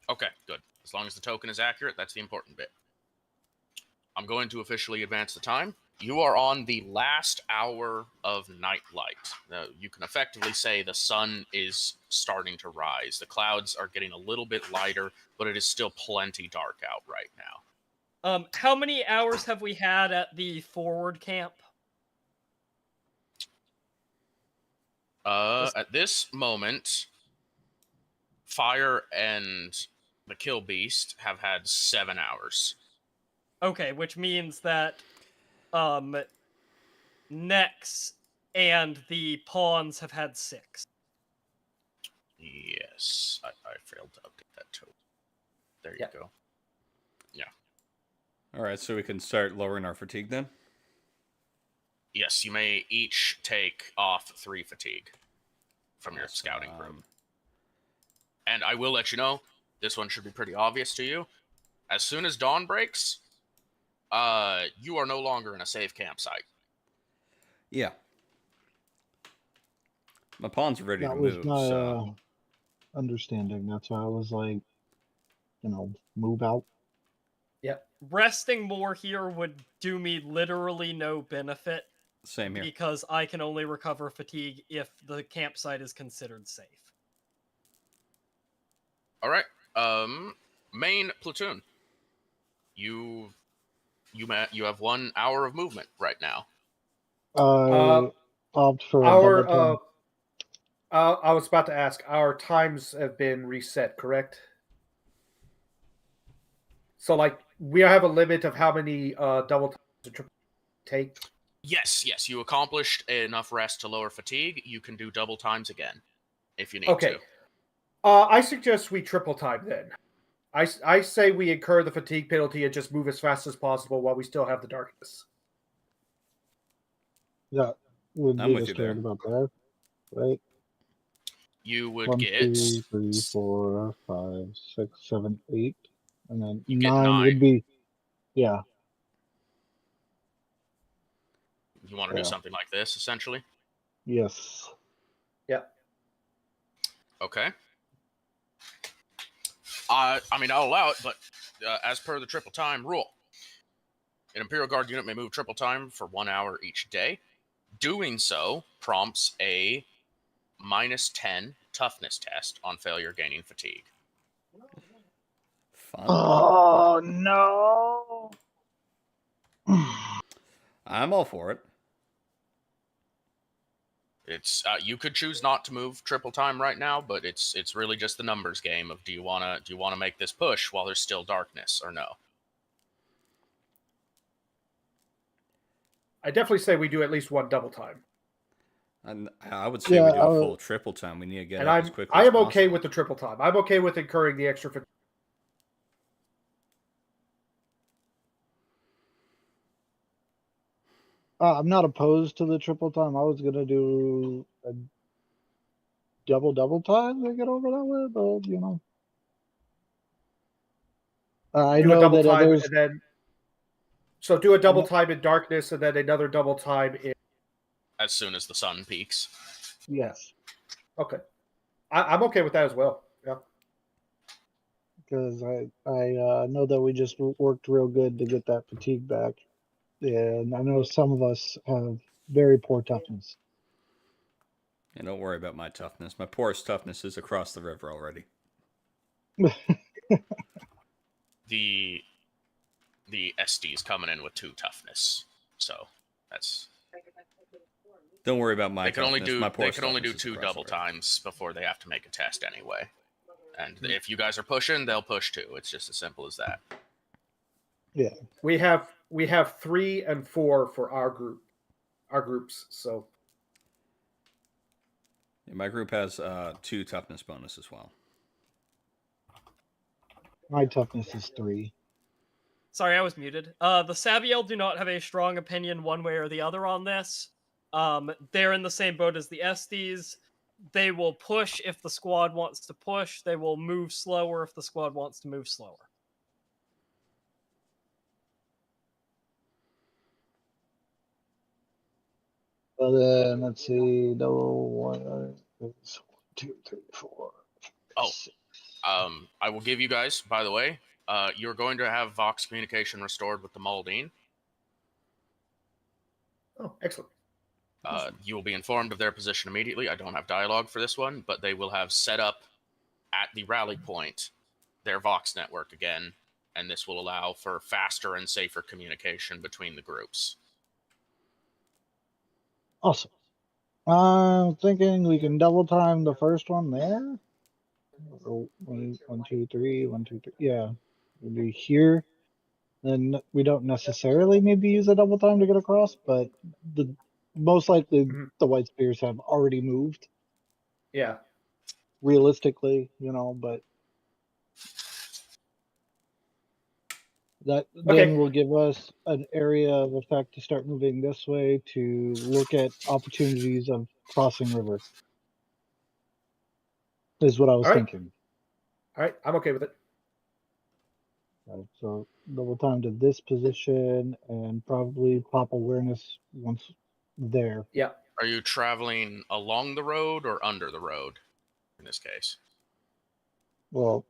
Okay, good. As long as the token is accurate, that's the important bit. I'm going to officially advance the time. You are on the last hour of night light. You can effectively say the sun is starting to rise. The clouds are getting a little bit lighter, but it is still plenty dark out right now. How many hours have we had at the forward camp? At this moment, Fire and the Kill Beast have had 7 hours. Okay, which means that Nex and the pawns have had 6. Yes, I failed to update that total. There you go. Yeah. All right, so we can start lowering our fatigue then? Yes, you may each take off 3 fatigue from your scouting group. And I will let you know, this one should be pretty obvious to you. As soon as dawn breaks, you are no longer in a safe campsite. Yeah. My pawns are ready to move. That was my understanding. That's why I was like, move out. Yeah. Resting more here would do me literally no benefit. Same here. Because I can only recover fatigue if the campsite is considered safe. All right. Main platoon. You have 1 hour of movement right now. Opt for our. I was about to ask. Our times have been reset, correct? So, we have a limit of how many double times to triple take. Yes. You accomplished enough rest to lower fatigue. You can do double times again if you need to. I suggest we triple time then. I say we incur the fatigue penalty and just move as fast as possible while we still have the darkness. Yeah, would I'm be with you there. about that, right? You would 1, get 2, 3, 4, 5, 6, 7, 8, and then you get 9 would be, yeah. You want to do something like this, essentially? Yes. Yeah. Okay. I mean, I'll allow it, but as per the triple time rule, an Imperial Guard unit may move triple time for 1 hour each day. Doing so prompts a -10 toughness test on failure gaining fatigue. Fun. Oh no! I'm all for it. It's you could choose not to move triple time right now, but it's really just the numbers game of do you wanna make this push while there's still darkness or no? I definitely say we do at least one double time. And I would say Yeah, we do a full triple time. We need to get And up as quickly I as am possible. okay with the triple time. I'm okay with incurring the extra fatigue. I'm not opposed to the triple time. I was gonna do a double time to get over that way, but you know, I Do a know double that time others. and then do a double time in darkness and then another double time in. As soon as the sun peaks. Yes, Okay, I'm okay with that as well. Yeah. because I know that we just worked real good to get that fatigue back, and I know some of us have very poor toughness. And don't worry about my toughness. My poorest toughness is across the river already. The SD is coming in with 2 toughness, so that's Don't worry about my they can only toughness. do My they poorest can only do toughness is 2 across double the river. times before they have to make a test anyway. And if you guys are pushing, they'll push too. It's just as simple as that. Yeah, We have 3 and 4 for our groups. So Yeah, my group has 2 toughness bonus as well. my toughness is 3. Sorry, I was muted. The Sabiel do not have a strong opinion one way or the other on this. They're in the same boat as the Estes. They will push if the squad wants to push. They will move slower if the squad wants to move slower. Well, then let's see. No one, 2, 3, 4. Oh, I will give you guys, by the way, you're going to have Vox communication restored with the Maldine. oh, excellent. You will be informed of their position immediately. I don't have dialogue for this one, but they will have set up at the rally point their Vox network again, and this will allow for faster and safer communication between the groups. Awesome. I'm thinking we can double time the first one there. Or 1, 2, 3, 1, 2, 3. Yeah, we'll be here. Then we don't necessarily need to use a double time to get across, but the most likely the White Spears have already moved. Yeah. Realistically, you know, but that then will give us an area of effect to start moving this way to look at opportunities of crossing river. Is what I was thinking. All right, I'm okay with it. So double time to this position and probably pop awareness once there. Yeah. Are you traveling along the road or under the road in this case? Well,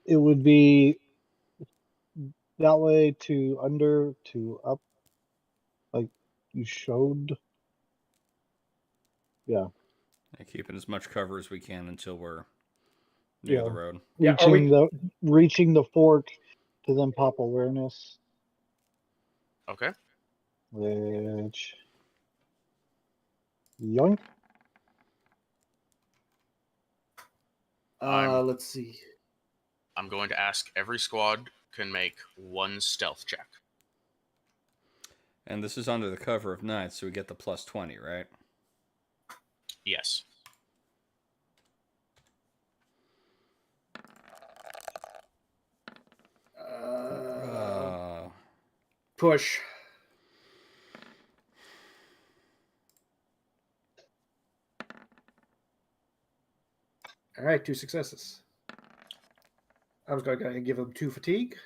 it would be that way to under to up, like you showed. Yeah. And keeping as much cover as we can until we're near the road. Reaching the fork to then pop awareness. Okay. Which yoink. Let's see. I'm going to ask every squad can make 1 stealth check. And this is under the cover of night, so we get the +20, right? Yes. Push. All right, 2 successes. I was going to give him 2 fatigue.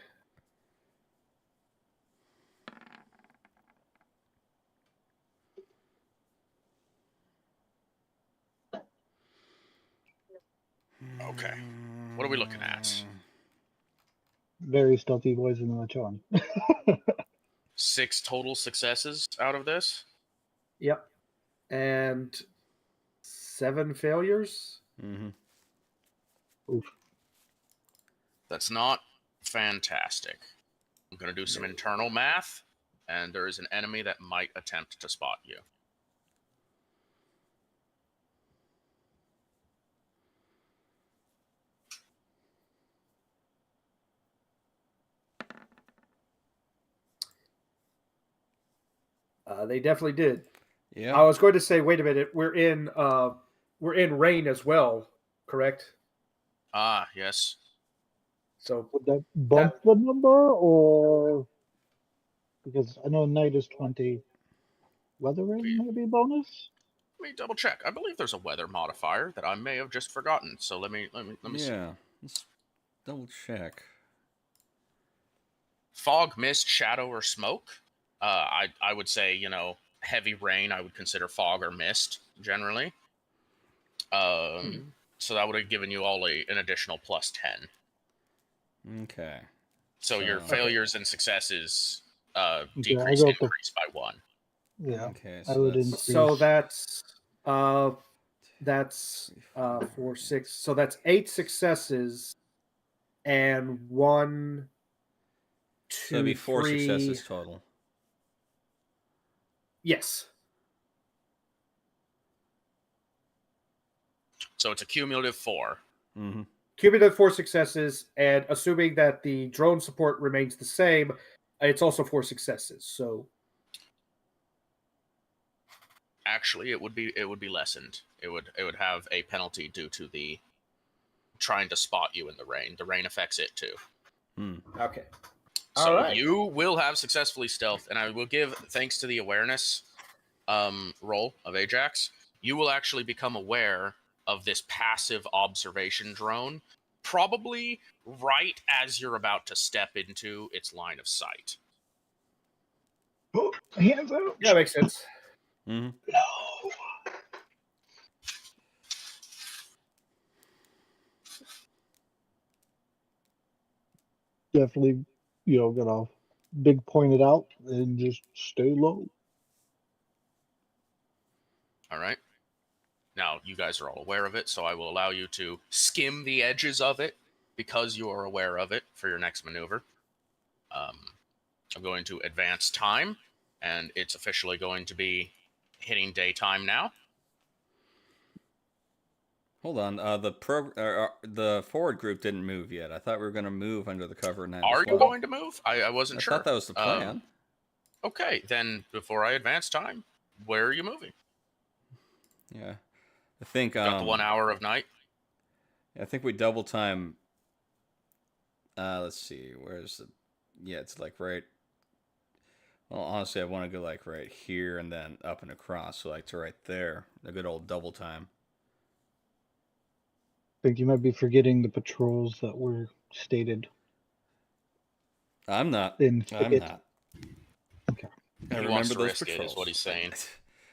Okay. What are we looking at? Very stealthy boys in the Machoan. 6 total successes out of this? Yep. And 7 failures? Mm-hmm. Oof. That's not fantastic. I'm going to do some internal math, and there is an enemy that might attempt to spot you. They definitely did. Yeah. I was going to say, wait a minute, we're in rain as well, correct? Ah, yes. So Would that bump the number, or because I know night is 20, weathering maybe bonus? Let me double check. I believe there's a weather modifier that I may have just forgotten. So let me see. Yeah. Let's double check. Fog, mist, shadow, or smoke. I would say, heavy rain. I would consider fog or mist generally. So that would have given you all an additional +10. Okay. So your failures and successes I increase got by 1. Yeah, Okay. I So would that's increase. So that's 4, 6. So that's 8 successes and 1, 2, so it'd be 4 3. successes total. Yes. So it's a cumulative 4. Mm-hmm. Cumulative 4 successes, and assuming that the drone support remains the same, it's also 4 successes. So Actually, it would be lessened. It would have a penalty due to the trying to spot you in the rain. The rain affects it too. okay. So All right. you will have successfully stealthed, and I will give, thanks to the awareness roll of Ajax, you will actually become aware of this passive observation drone, probably right as you're about to step into its line of sight. Hands out. Yeah, makes sense. Mm-hmm. No. Definitely, gotta big point it out and just stay low. All right. Now, you guys are all aware of it, so I will allow you to skim the edges of it because you are aware of it for your next maneuver. I'm going to advance time, and it's officially going to be hitting daytime now. Hold on. The forward group didn't move yet. I thought we were going to move under the cover of night. Are you going to move? I wasn't sure. I thought that was the plan. Okay, then before I advance time, where are you moving? Yeah, I think Got the 1 hour of night. I think we double time. Let's see. Where's the? Yeah, it's like right. Well, honestly, I want to go like right here and then up and across. So like to right there, a good old double time. I think you might be forgetting the patrols that were stated. I'm not. Okay. I He remember wants to those risk patrols. it, is what he's saying.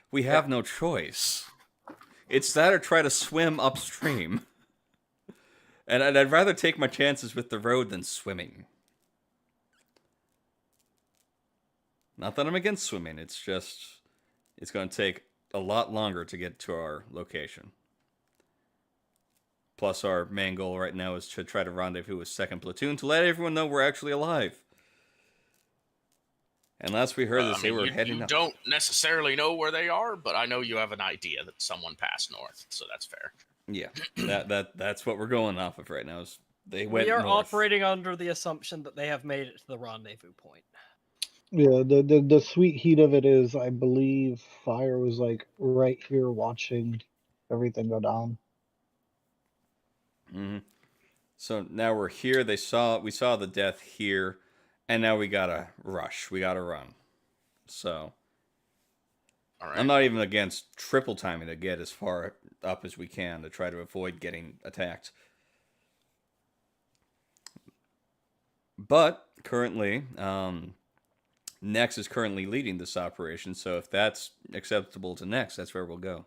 We have no choice. It's that or try to swim upstream. And I'd rather take my chances with the road than swimming. Not that I'm against swimming. It's just it's going to take a lot longer to get to our location. Plus, our main goal right now is to try to rendezvous with 2nd Platoon to let everyone know we're actually alive. And last we heard, they were heading up. You don't necessarily know where they are, but I know you have an idea that someone passed north, so that's fair. Yeah, that's what we're going off of right now. Is they went We are north. operating under the assumption that they have made it to the rendezvous point. Yeah, the sweet heat of it is, I believe Fire was like right here watching everything go down. Mm-hmm. So now we're here. We saw the death here, and now we gotta rush. We gotta run. So all right. I'm not even against triple timing to get as far up as we can to try to avoid getting attacked. But currently, Nex is currently leading this operation, so if that's acceptable to Nex, that's where we'll go.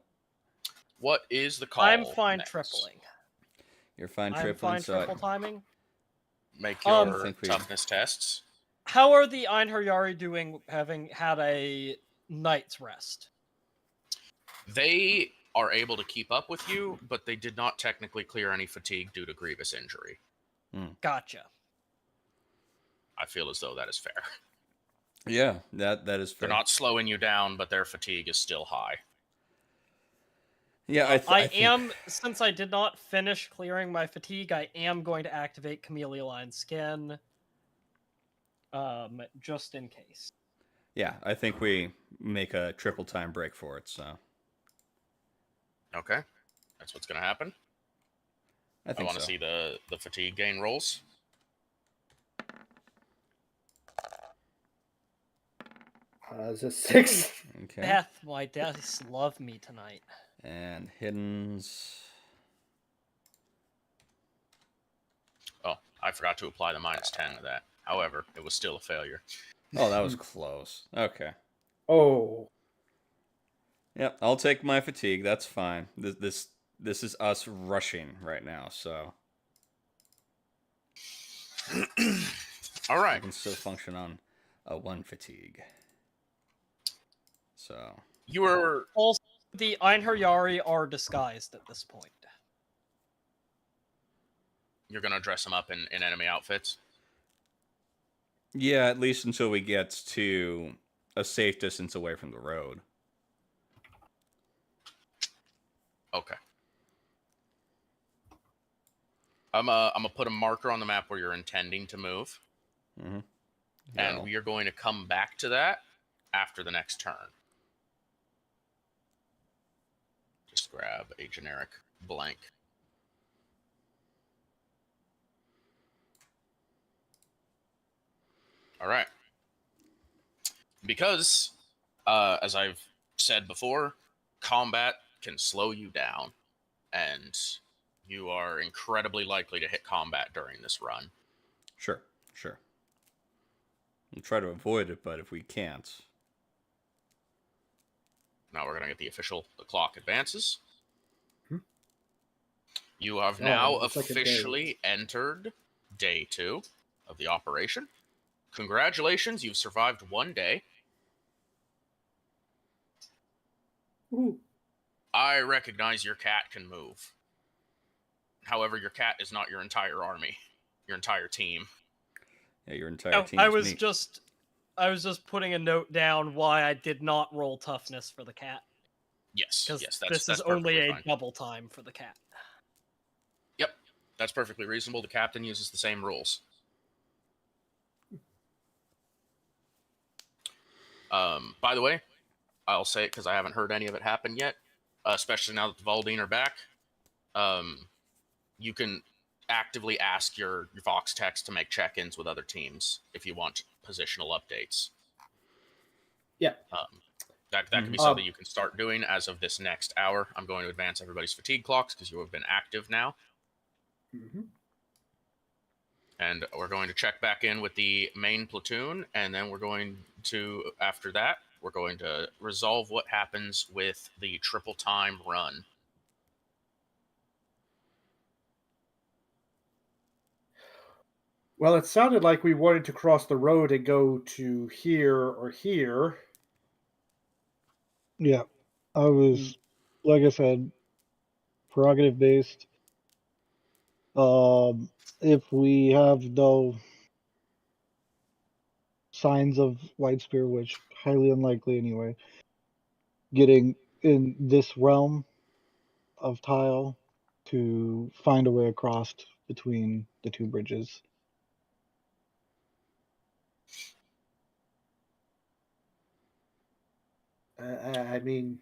What is the call? I'm fine next? tripling. You're fine I'm tripling. fine triple timing. Make I your think we- toughness tests. How are the Einherjari doing, having had a night's rest? They are able to keep up with you, but they did not technically clear any fatigue due to grievous injury. Gotcha. I feel as though that is fair. Yeah, that is fair. They're not slowing you down, but their fatigue is still high. Yeah, I think... am, since I did not finish clearing my fatigue, I am going to activate Chameleon Skin. Just in case. Yeah, I think we make a triple time break for it, so. Okay. That's what's going to happen. I want to so. see the fatigue gain rolls. It's a 6. Okay. Beth, my dice love me tonight. And hiddens. Oh, I forgot to apply the -10 to that. However, it was still a failure. Oh, that was close. Okay. Oh. Yep, I'll take my fatigue. That's fine. This is us rushing right now, so. All right. I can still function on a 1 fatigue. So. You were... Also, the Einherjari are disguised at this point. You're going to dress them up in enemy outfits? Yeah, at least until we get to a safe distance away from the road. Okay. I'm gonna put a marker on the map where you're intending to move. Mm-hmm. And we are going to come back to that after the next turn. Just grab a generic blank. All right. Because, as I've said before, combat can slow you down, and you are incredibly likely to hit combat during this run. Sure. We'll try to avoid it, but if we can't... Now we're going to get the clock advances. Hmm? You have now officially entered day 2 of the operation. Congratulations, you've survived 1 day. Ooh. I recognize your cat can move. However, your cat is not your entire army, your entire team. Yeah, your entire team. I was just putting a note down why I did not roll toughness for the cat. Yes, Because that's this is only a fine. double time for the cat. Yep, that's perfectly reasonable. The captain uses the same rules. By the way, I'll say it because I haven't heard any of it happen yet, especially now that the Valdine are back. You can actively ask your Vox text to make check-ins with other teams if you want positional updates. Yeah. That can be something you can start doing as of this next hour. I'm going to advance everybody's fatigue clocks because you have been active now. Mm-hmm. And we're going to check back in with the main platoon, and then we're going to, after that, we're going to resolve what happens with the triple time run. Well, it sounded like we wanted to cross the road and go to here or here. Yeah, I was, like I said, prerogative based. If we have no signs of White Spear, which highly unlikely anyway, getting in this realm of tile to find a way across between the two bridges. I mean,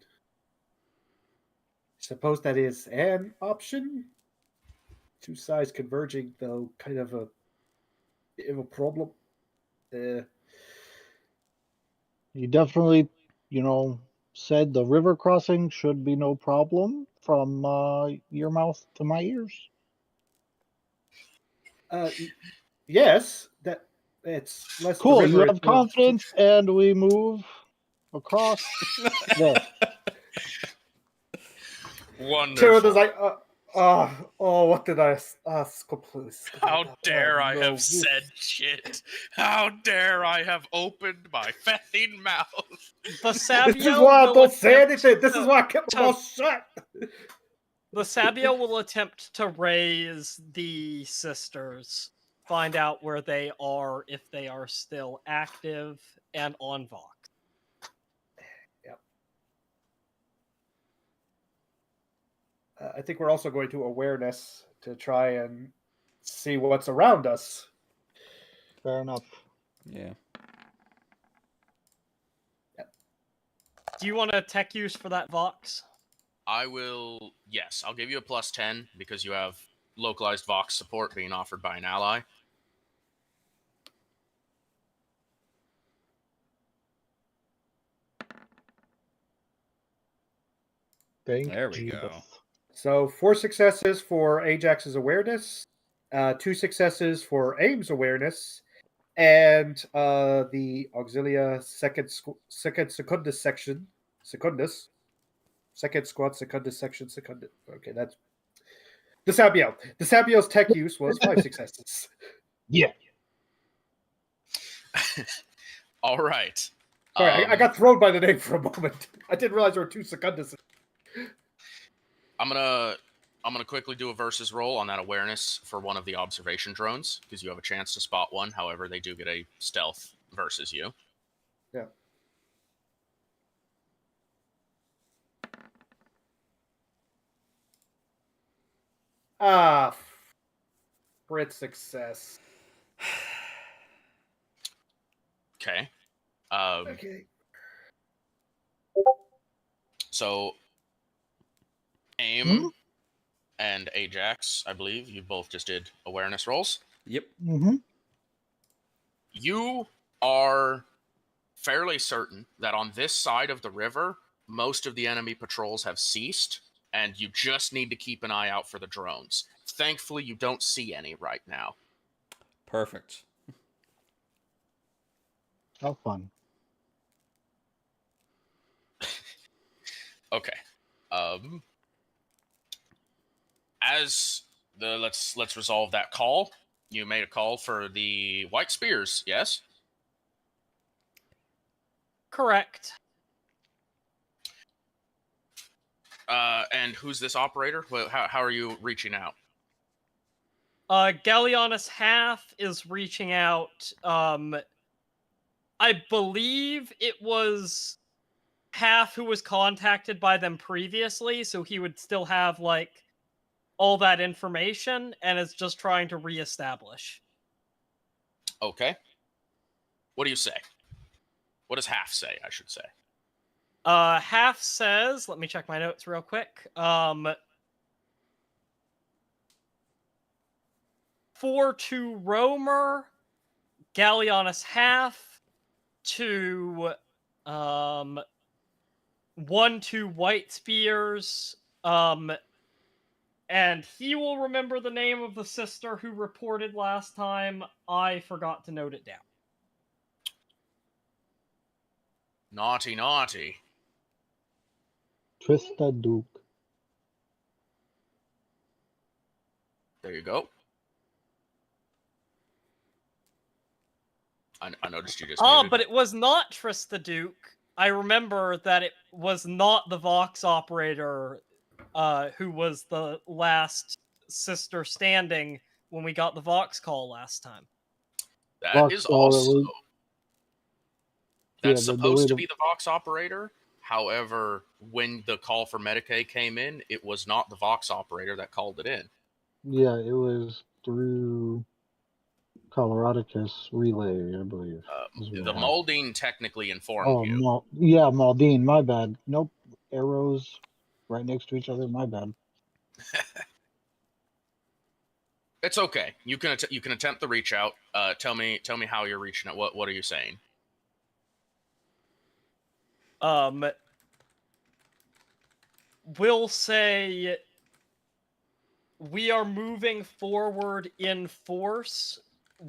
suppose that is an option. Two sides converging, though, kind of a bit of a problem. You definitely, said the river crossing should be no problem from your mouth to my ears. Yes, that it's less. Cool. The You river have confidence, and we move across there. Wonderful. Tyrann's like, What did I completely? How dare I no. have said shit? How dare I have opened my fetting mouth? The Sabio This is why I will don't say attempt anything. This is to- why I kept my mouth shut. The Sabio will attempt to raise the sisters, find out where they are, if they are still active, and on Vox. I think we're also going to awareness to try and see what's around us. Fair enough. Yeah. Do you want a tech use for that Vox? I will. Yes, I'll give you a +10 because you have localized Vox support being offered by an ally. Thank There we Jesus. go. So 4 successes for Ajax's awareness, 2 successes for Aim's awareness, and the Auxilia second secundus section, second squad secundus section, secundus. Okay, that's the Sabio. The Sabio's tech use was 5 successes. Yeah. All right. Sorry, I got thrown by the name for a moment. I didn't realize there were 2 secundus. I'm gonna quickly do a versus roll on that awareness for one of the observation drones because you have a chance to spot one. However, they do get a stealth versus you. Yeah. Crit success. Okay. Okay. So, Aim and Ajax, I believe you both just did awareness rolls. Yep. Mm-hmm. You are fairly certain that on this side of the river, most of the enemy patrols have ceased, and you just need to keep an eye out for the drones. Thankfully, you don't see any right now. Perfect. How fun. Okay. As the let's resolve that call. You made a call for the White Spears, yes? Correct. And who's this operator? Well, how are you reaching out? Gallianus Half is reaching out. I believe it was Half who was contacted by them previously, so he would still have, like, all that information, and is just trying to reestablish. Okay. What do you say? What does Half say, I should say? Half says, let me check my notes real quick. For to Romer, Gallianus Half, to 1 to White Spears, and he will remember the name of the sister who reported last time. I forgot to note it down. Naughty, naughty. Trista Duke. There you go. I noticed you just muted. But it was not Trista Duke. I remember that it was not the Vox operator who was the last sister standing when we got the Vox call last time. That Vox is call, also... That's yeah, supposed to be the Vox operator. However, when the call for Medicaid came in, it was not the Vox operator that called it in. Yeah, it was through Coloradicus Relay, I believe. The Molding technically informed Oh, you. yeah, Maldine, my bad. Nope, arrows right next to each other, my bad. It's okay. You can attempt the reach out. Tell me how you're reaching out. What are you saying? We'll say we are moving forward in force.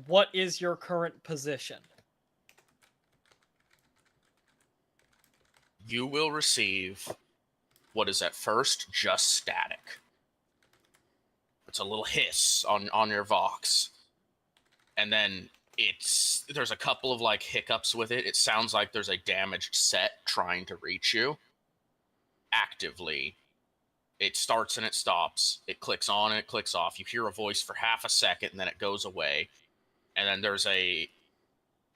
What is your current position? You will receive what is at first just static. It's a little hiss on your Vox. And then there's a couple of like hiccups with it. It sounds like there's a damaged set trying to reach you. Actively. It starts and it stops. It clicks on and it clicks off. You hear a voice for half a second and then it goes away. And then there's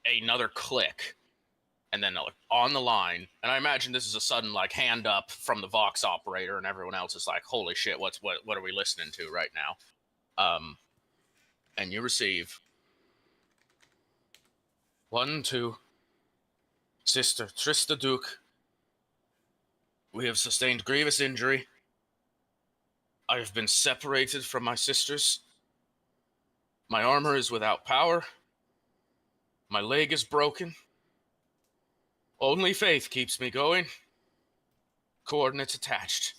another click. And then on the line, and I imagine this is a sudden like hand up from the Vox operator, and everyone else is like, "Holy shit, what are we listening to right now?" And you receive 1, 2, Sister Trista Duke. We have sustained grievous injury. I have been separated from my sisters. My armor is without power. My leg is broken. Only faith keeps me going. Coordinates attached.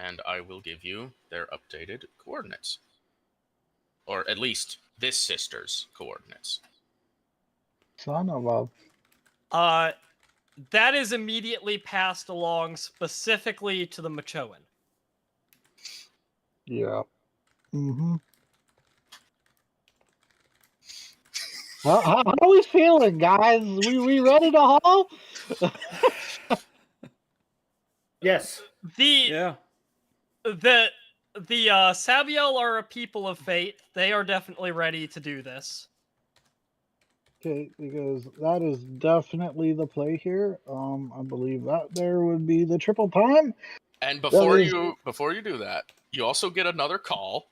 And I will give you their updated coordinates. Or at least this sister's coordinates. Son of a... That is immediately passed along specifically to the Machoan. Yeah. Mm-hmm. Well, how are we feeling, guys? We ready to haul? Yes. The Sabiel are a people of fate. They are definitely ready to do this. Okay, because that is definitely the play here. I believe that there would be the triple time. And before you do that, you also get another call.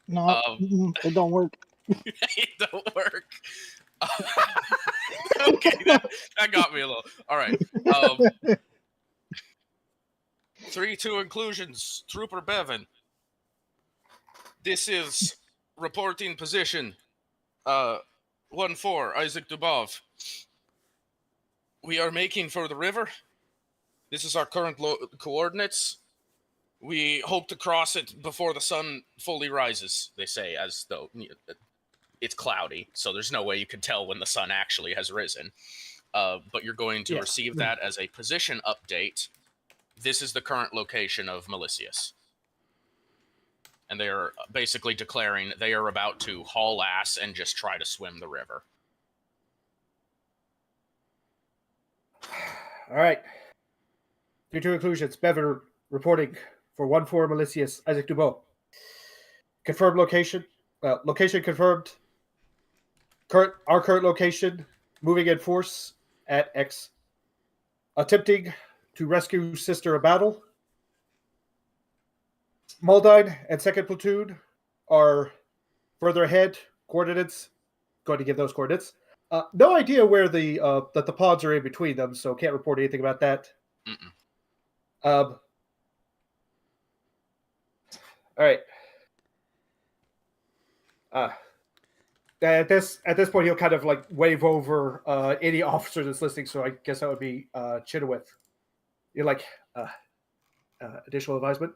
No, it don't work. It don't work. Okay, that got me a little. All right. 3-2 inclusions, Trooper Bevan. This is reporting position. 1-4, Isaac Dubov. We are making for the river. This is our current coordinates. We hope to cross it before the sun fully rises, they say, as though it's cloudy, so there's no way you can tell when the sun actually has risen. But you're going to receive that as a position update. This is the current location of Malicious. And they are basically declaring they are about to haul ass and just try to swim the river. All right. 3-2 inclusions. Bevan reporting for 1-4 Malicious, Isaac Dubois. Confirmed location. Location confirmed. Our current location. Moving in force at X. Attempting to rescue Sister of Battle. Maldine and 2nd Platoon are further ahead. Coordinates. Going to give those coordinates. No idea where that the pods are in between them, so can't report anything about that. All right. At this point, he'll kind of like wave over any officer that's listening. So I guess that would be Chenoweth. You're like additional advisement,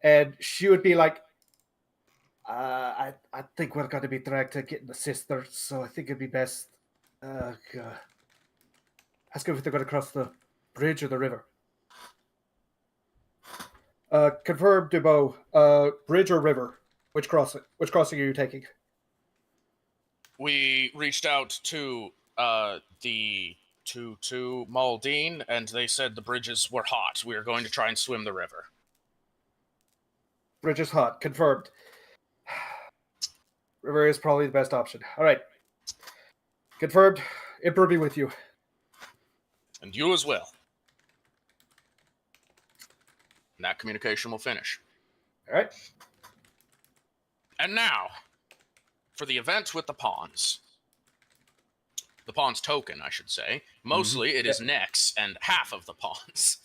and she would be like, I think we're going to be trying to get the sister, so I think it'd be best. Ask them if they're going to cross the bridge or the river. Confirm, Dubois. Bridge or river? Which crossing are you taking? We reached out to to Maldine, and they said the bridges were hot. We are going to try and swim the river. Bridge is hot. Confirmed. River is probably the best option. All right. Confirmed. Emperor be with you. And you as well. And that communication will finish. All right. And now, for the event with the pawns. The pawns token, I should say. Mostly it is Nex and half of the pawns.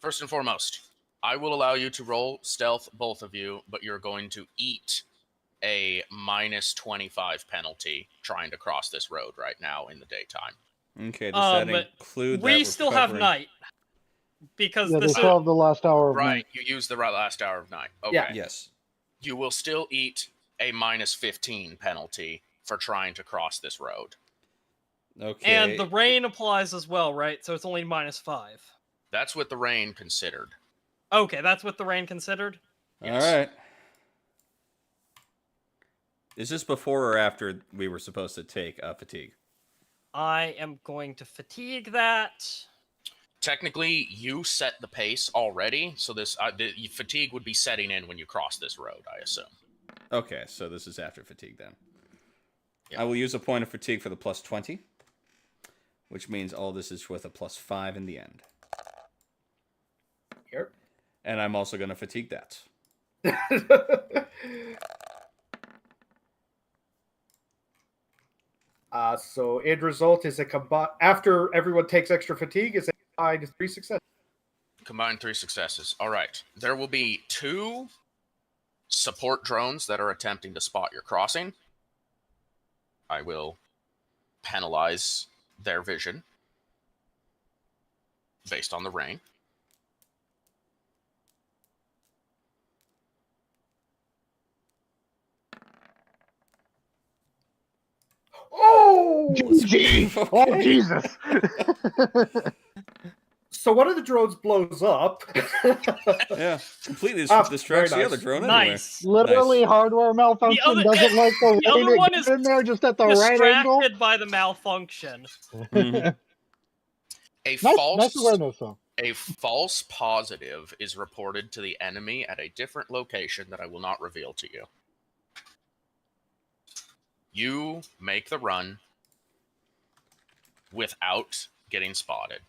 First and foremost, I will allow you to roll stealth, both of you, but you're going to eat a -25 penalty trying to cross this road right now in the daytime. Okay, does that include we that still have recovery? night. Because Yeah, they this still have the last hour of Right, night. you use the last hour of night. Okay. Yeah. Yes. You will still eat a -15 penalty for trying to cross this road. Okay. And the rain applies as well, right? So it's only -5. That's with the rain considered. Okay, that's what the rain considered? Yes. All right. Is this before or after we were supposed to take fatigue? I am going to fatigue that. Technically, you set the pace already, so this the fatigue would be setting in when you cross this road, I assume. Okay, so this is after fatigue then. Yep. I will use a point of fatigue for the +20, which means all this is with a +5 in the end. Here. And I'm also going to fatigue that. So end result is after everyone takes extra fatigue, is a combined 3 successes. Combined 3 successes. All right. There will be 2 support drones that are attempting to spot your crossing. I will penalize their vision based on the rain. Oh! Gee! Oh, Jesus! So one of the drones blows up. Yeah, completely Ah, distracts very the other nice. drone Nice. anyway. Literally, Nice. hardware malfunction other- doesn't like the the other rain. one It is gets in there just at the right angle. Distracted by the malfunction. Mhm. A Nice awareness, though. A false positive is reported to the enemy at a different location that I will not reveal to you. You make the run without getting spotted.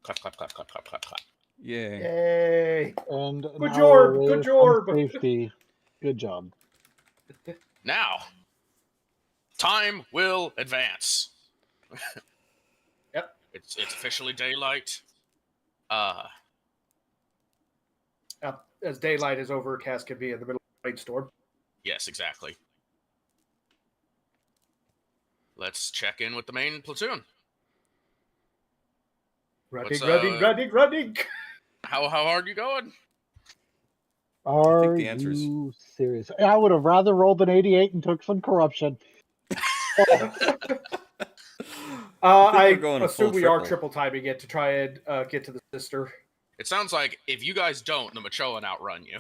Clap, clap, clap, clap, clap, clap, clap. Yay. Yay! And Good now job, we're good away from job. Safety. Good job. Now, time will advance. Yep. It's officially daylight. As daylight is overcast can be in the middle of a rainstorm. Yes, exactly. Let's check in with the main platoon. Running. How hard you going? Are the answer is- you serious? I would have rather rolled an 88 and took some corruption. I we're going a assume full we are triple. triple timing it to try and get to the sister. It sounds like if you guys don't, the Machoan outrun you.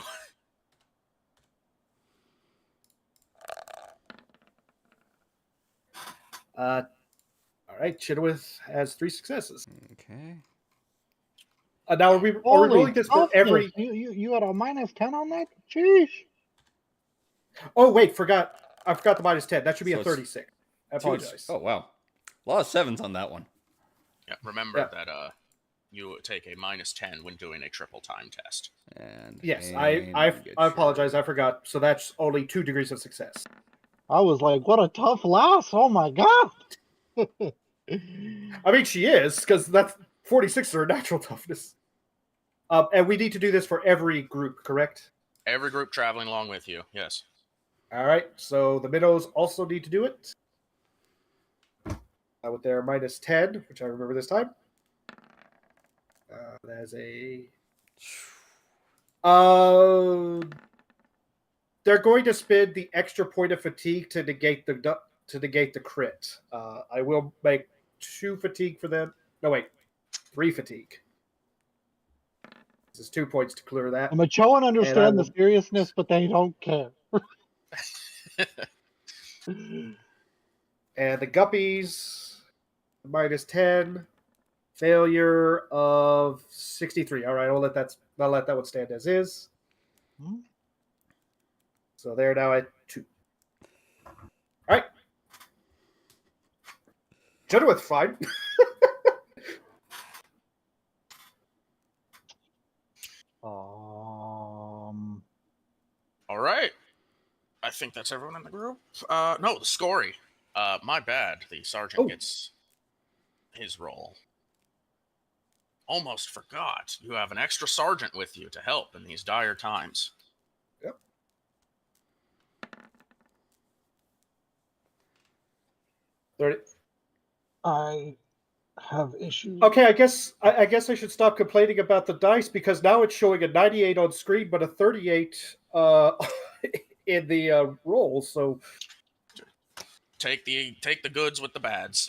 All right, Chenoweth has 3 successes. Okay. Now are we Holy rolling this for every? toughness. You had a -10 on that? Jeez. Oh wait, I forgot the -10. That should be So a it's 36. I apologize. Oh, wow. A lot of 7s on that one. Yeah, remember Yeah. that you take a -10 when doing a triple time test. And Yes, aim I and get apologize. your- I forgot. So that's only 2 degrees of success. I was like, what a tough lass. Oh my god. I mean, she is, because that's 46 are natural toughness. And we need to do this for every group, correct? Every group traveling along with you, yes. All right, so the minnows also need to do it. With their -10, which I remember this time. That's a... they're going to spend the extra point of fatigue to negate the crit. I will make 2 fatigue for them. No, wait. 3 fatigue. This is 2 points to clear that. The Machoan understand the will- seriousness, but they don't care. And the guppies, -10. Failure of 63. All right, I'll let that one stand as is. Hmm. So they're now at 2. All right. Chenoweth's fine. All right. I think that's everyone in the group. No, the Scory. My bad. The sergeant gets his roll. Almost forgot. You have an extra sergeant with you to help in these dire times. Yep. I have issues. Okay, I guess I should stop complaining about the dice because now it's showing a 98 on screen, but a 38 in the roll. So take the goods with the bads.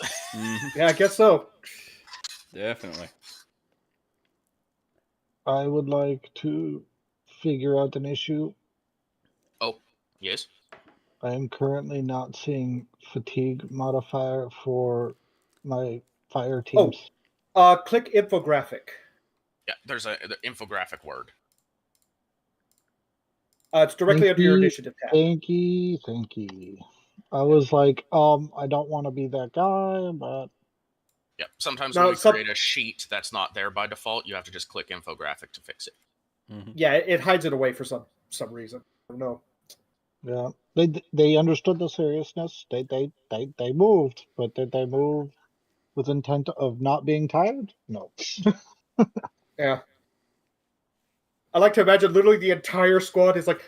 Yeah, I guess so. Definitely. I would like to figure out an issue. Oh, yes. I am currently not seeing fatigue modifier for my fire teams. Click infographic. Yeah, there's the infographic word. It's directly under your Thank you, initiative tab. Thank you. I was like, I don't want to be that guy, but Yeah, sometimes Now, when we create a sheet that's not there by default, you have to just click infographic to fix it. yeah, it hides it away for some reason. I don't know. yeah, they understood the seriousness. They moved, but did they move with intent of not being tired? No. Yeah. I like to imagine literally the entire squad is like,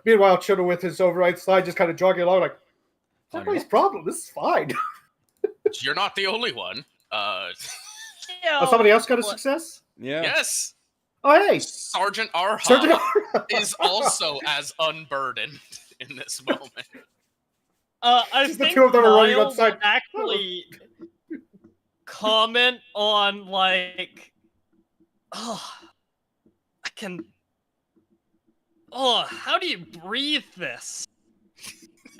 meanwhile, Chenoweth is over right side, just kind of jogging along, like, everybody's problem. This is fine. You're not the only one. Somebody else got a success? Yeah. Yes. Oh, hey, Sergeant Arha Sergeant Arha is also as unburdened in this moment. I Just the think two of them are running Niall outside. would actually comment on like, oh, I can. Oh, how do you breathe this?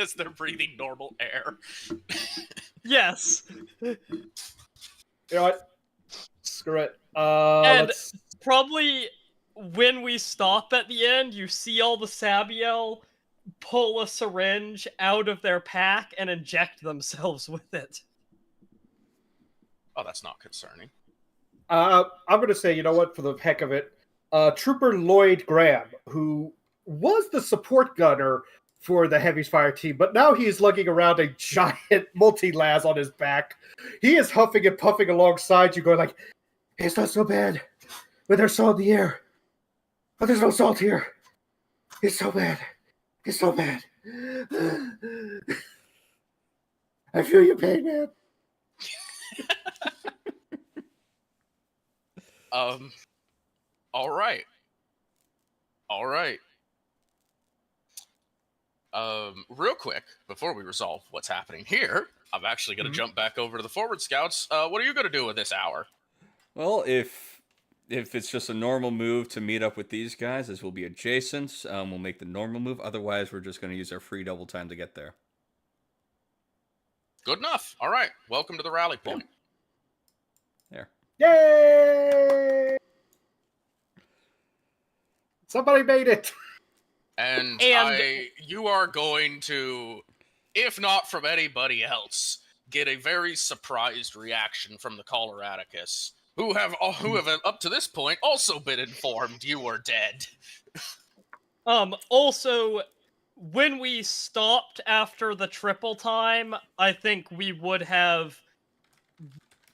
As they're breathing normal air. Yes. You know what? Screw it. And Let's... probably when we stop at the end, you see all the Sabiel pull a syringe out of their pack and inject themselves with it. Oh, that's not concerning. I'm going to say, you know what, for the heck of it, Trooper Lloyd Graham, who was the support gunner for the heavy fire team, but now he is lugging around a giant multi-las on his back. He is huffing and puffing alongside you, going like, it's not so bad, but there's salt in the air. But there's no salt here. It's so bad. It's so bad. I feel your pain, man. All right. Real quick, before we resolve what's happening here, I'm actually going to jump back over to the forward scouts. What are you going to do with this hour? Well, if it's just a normal move to meet up with these guys, as we'll be adjacent, we'll make the normal move. Otherwise, we're just going to use our free double time to get there. Good enough. All right. Welcome to the rally point. There. Yay! Somebody made it. And you are going to, if not from anybody else, get a very surprised reaction from the Coloradicus, who have up to this point also been informed you are dead. Also, when we stopped after the triple time, I think we would have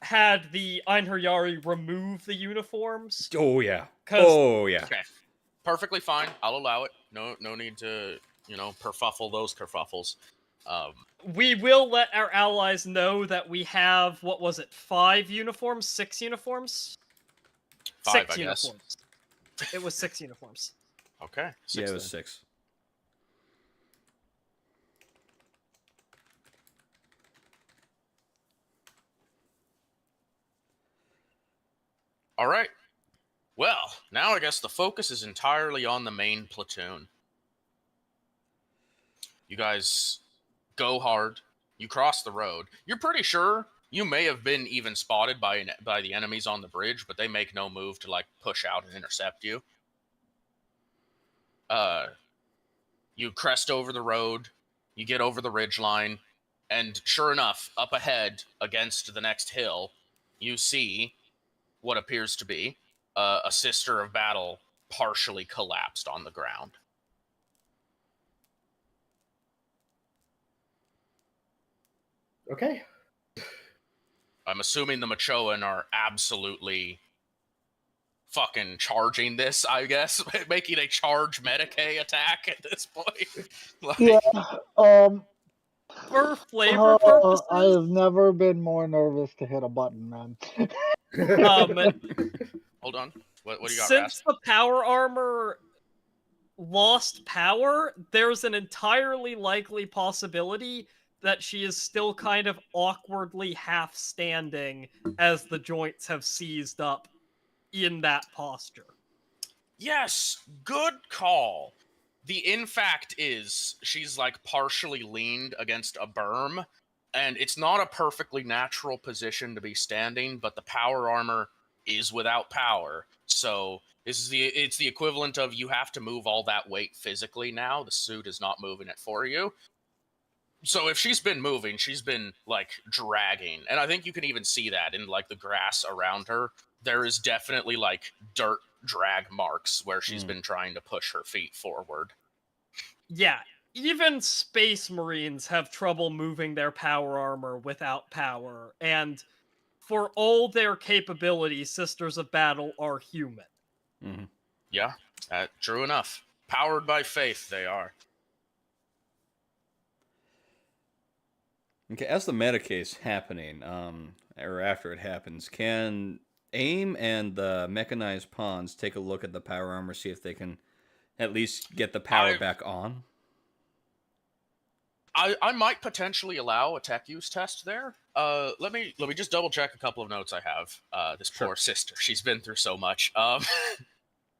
had the Einherjari remove the uniforms. Oh yeah. 'Cause- Oh yeah. Okay. Perfectly fine. I'll allow it. No need to, kerfuffle those kerfuffles. We will let our allies know that we have, what was it, 5 uniforms? 6 uniforms? 5, 6 I guess. uniforms. It was 6 uniforms. Okay. 6 Yeah, it was then. 6. All right. Well, now I guess the focus is entirely on the main platoon. You guys go hard. You cross the road. You're pretty sure you may have been even spotted by the enemies on the bridge, but they make no move to push out and intercept you. You crest over the road. You get over the ridgeline, and sure enough, up ahead against the next hill, you see what appears to be a sister of battle partially collapsed on the ground. Okay. I'm assuming the Machoan are absolutely fucking charging this, I guess, making a charge Medicae attack at this point. yeah. For flavor purposes, I have never been more nervous to hit a button, man. Hold on. What do you got, since Rast? the power armor lost power, there's an entirely likely possibility that she is still kind of awkwardly half standing as the joints have seized up in that posture. Yes, good call. The in fact is she's like partially leaned against a berm, and it's not a perfectly natural position to be standing, but the power armor is without power. So it's the equivalent of you have to move all that weight physically now. The suit is not moving it for you. So if she's been moving, she's been like dragging, and I think you can even see that in like the grass around her. There is definitely like dirt drag marks where she's been trying to push her feet forward. Yeah, even Space Marines have trouble moving their power armor without power, and for all their capabilities, Sisters of Battle are human. Mm-hmm. Yeah, true enough. Powered by faith, they are. Okay, as the meta case happening, or after it happens, can AIM and the mechanized pawns take a look at the power armor, see if they can at least get the power back on? I might potentially allow a tech use test there. Let me just double check a couple of notes I have. This poor sister, she's been through so much.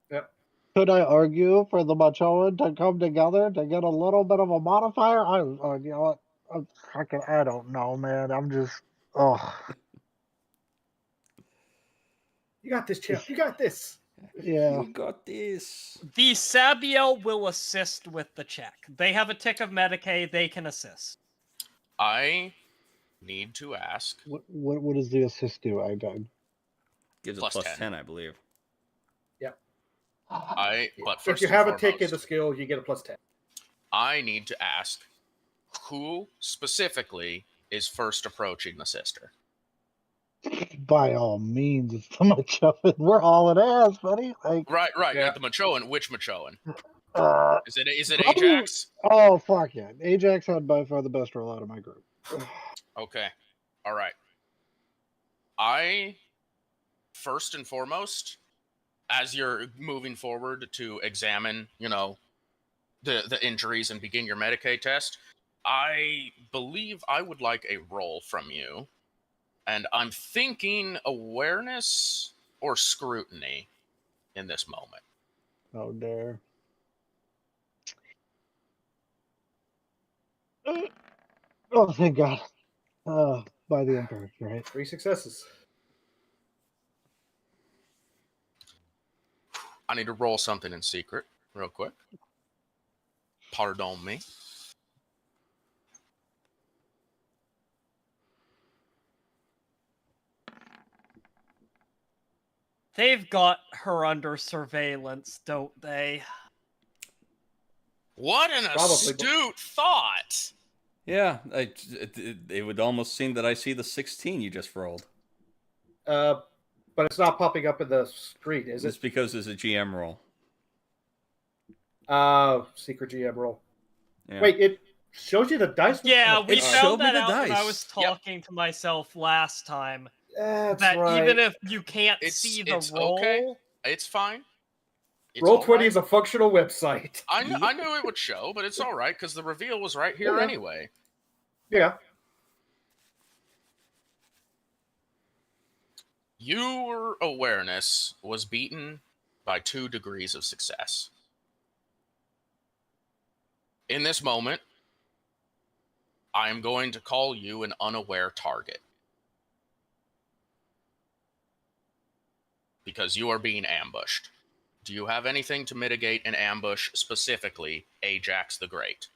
Yep. Could I argue for the Machoan to come together to get a little bit of a modifier? You know what? I don't know, man. I'm just, oh. You got this, champ. You got this. Yeah. You got this. The Sabiel will assist with the check. They have a tick of Medicaid, they can assist. I need to ask. What does the assist do? I got Gives Plus a plus 10. 10, I believe. Yep. But If first you and have a foremost, tick in the skill, you get a plus 10. I need to ask who specifically is first approaching the sister. by all means, it's the Machoan. We're all an ass, buddy. Like, Right. Yeah. The Machoan. Which Machoan? Is it probably- Ajax? Oh fuck yeah! Ajax had by far the best roll out of my group. Okay. All right. I first and foremost, as you're moving forward to examine, the injuries and begin your Medicaid test, I believe I would like a roll from you. And I'm thinking awareness or scrutiny in this moment. Oh dare! Oh thank God! By the Emperor, right? 3 successes. I need to roll something in secret real quick. Pardon me. They've got her under surveillance, don't they? What an Probably. astute thought! Yeah, it would almost seem that I see the 16 you just rolled. But it's not popping up in the screen, is It's it? because it's a GM roll. Secret GM roll. Yeah. Wait, it shows you the dice? Yeah, we It showed found me that the out when I dice. was talking to myself last time. That's That right. even if you can't It's- see the it's roll, okay. It's fine. It's Roll20 all right. is a functional website. I knew it would show, but it's all right because the reveal was right here Yeah. anyway. Yeah. Your awareness was beaten by 2 degrees of success. In this moment, I am going to call you an unaware target. Because you are being ambushed. Do you have anything to mitigate an ambush, specifically Ajax the Great?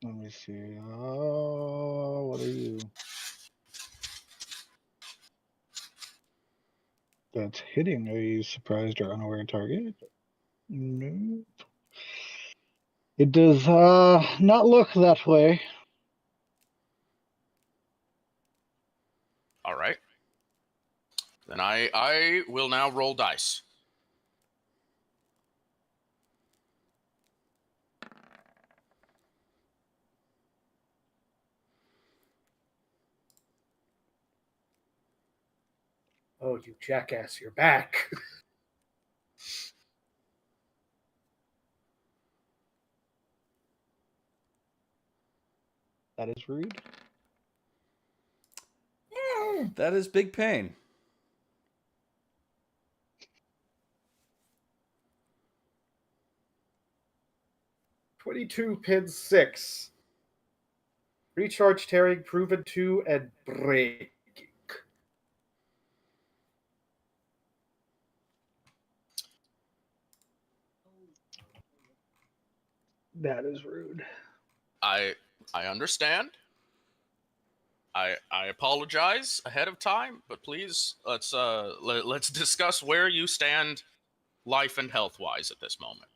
Let me see. Oh, what are you? That's hitting a surprised or unaware target. No. It does not look that way. All right. Then I will now roll dice. Oh, you jackass, you're back. That is rude. That is big pain. $22.6. Recharge tearing, proven 2, and breaking. That is rude. I understand. I apologize ahead of time, but please let's discuss where you stand life and health wise at this moment.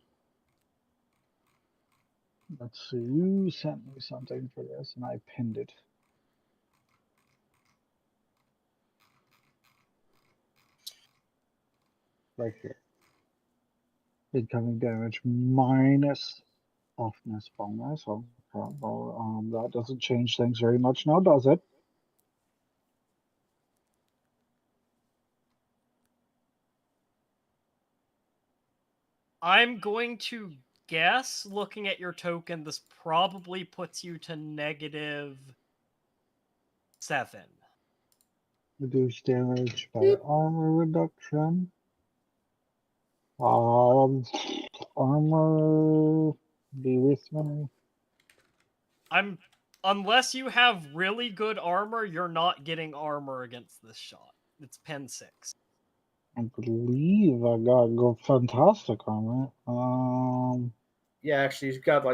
Let's see. You sent me something for this, and I pinned it. Right here. Incoming damage minus toughness bonus. That doesn't change things very much now, does it? I'm going to guess, looking at your token, this probably puts you to -7. Reduce damage by armor reduction. Armor be with me. Unless you have really good armor, you're not getting armor against this shot. It's pen 6. I believe I got fantastic armor. Yeah, actually, he's got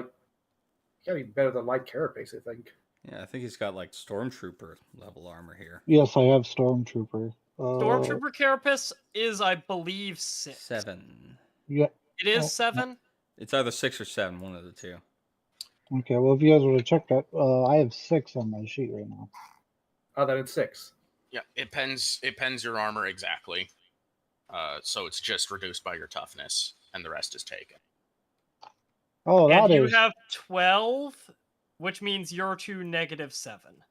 even better than light carapace, I think. Yeah, I think he's got like stormtrooper level armor here. Yes, I have stormtrooper. Stormtrooper carapace is, I believe, 6. 7. Yeah. It is 7? It's either 6 or 7, one of the two. Okay, well, if you guys want to check that, I have 6 on my sheet right now. Oh, then it's 6. Yeah, it pens your armor exactly. So it's just reduced by your toughness, and the rest is taken. Oh, And that you is. have 12, which means you're to -7.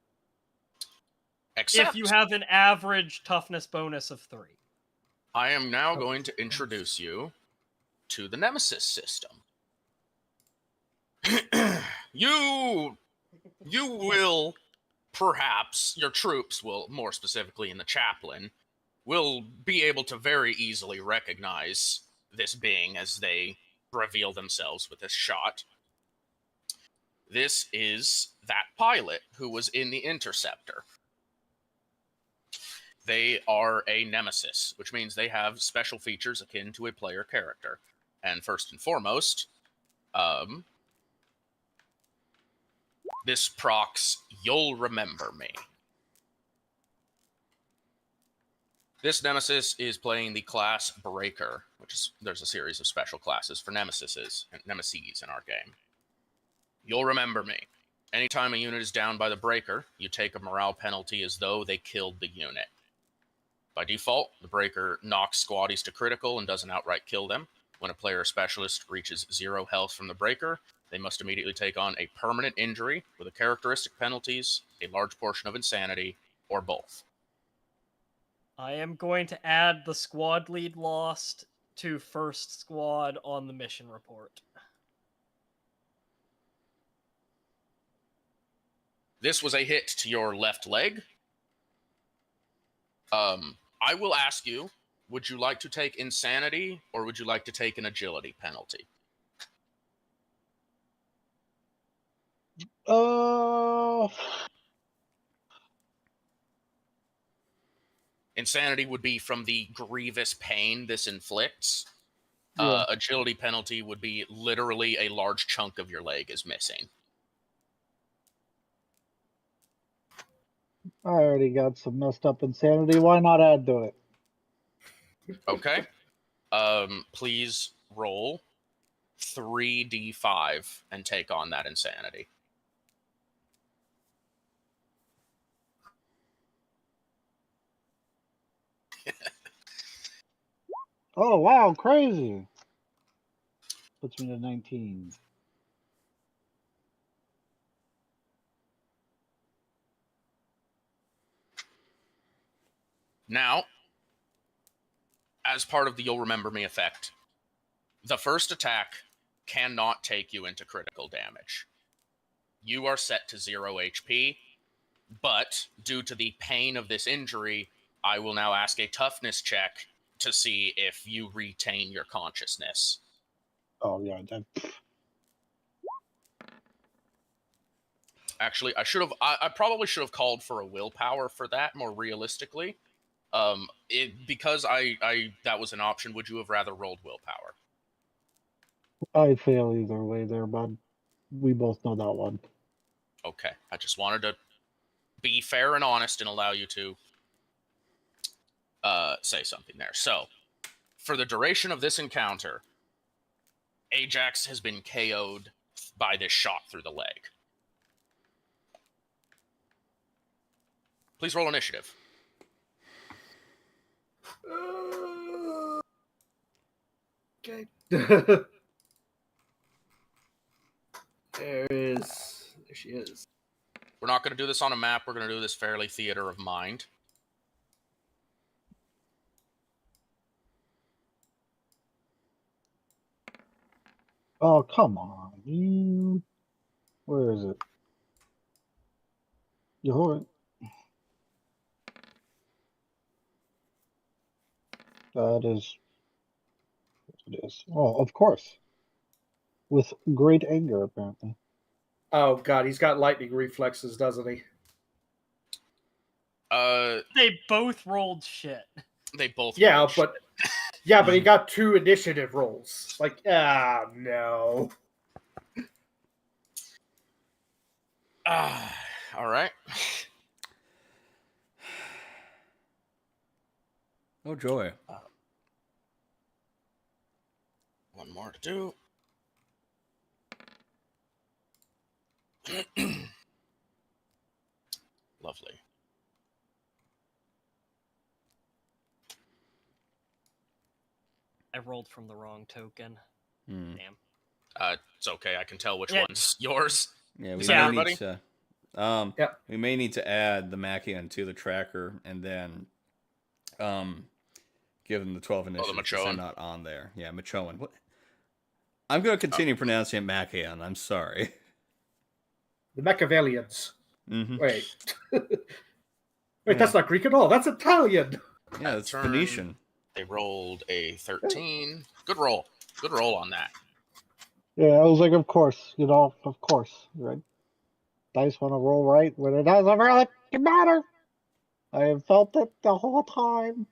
Except If you have an average toughness bonus of 3. I am now going to introduce you to the Nemesis system. you will perhaps, your troops will, more specifically in the chaplain, will be able to very easily recognize this being as they reveal themselves with this shot. This is that pilot who was in the Interceptor. They are a nemesis, which means they have special features akin to a player character. And first and foremost, this procs You'll Remember Me. This nemesis is playing the class Breaker, which is, there's a series of special classes for nemeses in our game. You'll remember me. Anytime a unit is down by the Breaker, you take a morale penalty as though they killed the unit. By default, the Breaker knocks squaddies to critical and doesn't outright kill them. When a player or specialist reaches 0 health from the Breaker, they must immediately take on a permanent injury with the characteristic penalties, a large portion of insanity, or both. I am going to add the squad lead lost to first squad on the mission report. This was a hit to your left leg. I will ask you, would you like to take insanity or would you like to take an agility penalty? Insanity would be from the grievous pain this inflicts. Yeah. Agility penalty would be literally a large chunk of your leg is missing. I already got some messed up insanity. Why not add to it? Okay. Please roll 3d5 and take on that insanity. Oh, wow, crazy. Puts me to 19. Now, as part of the You'll Remember Me effect, the first attack cannot take you into critical damage. You are set to 0 HP, but due to the pain of this injury, I will now ask a toughness check to see if you retain your consciousness. Oh yeah, that. Actually, I probably should have called for a willpower for that more realistically. Because that was an option, would you have rather rolled willpower? I fail either way there, bud. We both know that one. Okay, I just wanted to be fair and honest and allow you to say something there. So, for the duration of this encounter, Ajax has been KO'd by this shot through the leg. Please roll initiative. Okay. There she is. We're not going to do this on a map. We're going to do this fairly theater of mind. Oh, come on. Where is it? You hold it. That is what it is. Oh, of course. With great anger, apparently. Oh god, he's got lightning reflexes, doesn't he? They both rolled shit. They both. Yeah, but he got 2 initiative rolls. Like, no. All right. Oh joy. One more to do. Lovely. I rolled from the wrong token. Hmm. Damn. It's okay. I can tell which Yeah. one's yours. Yeah, we Is may that need everybody? to. Yep. We may need to add the Machian to the tracker, and then, give them the 12 initiatives. They're Machoan. not on there. Yeah, Machoan. What? I'm going to continue pronouncing it Machian. I'm sorry. The Machiavellians. Mm-hmm. Wait. Wait, Yeah. that's not Greek at all. That's Italian. Yeah, it's Turn. Phoenician. They rolled a 13. Good roll. Good roll on that. Yeah, I was like, of course. Of course. Right? Dice want to roll right when it doesn't really matter. I have felt it the whole time.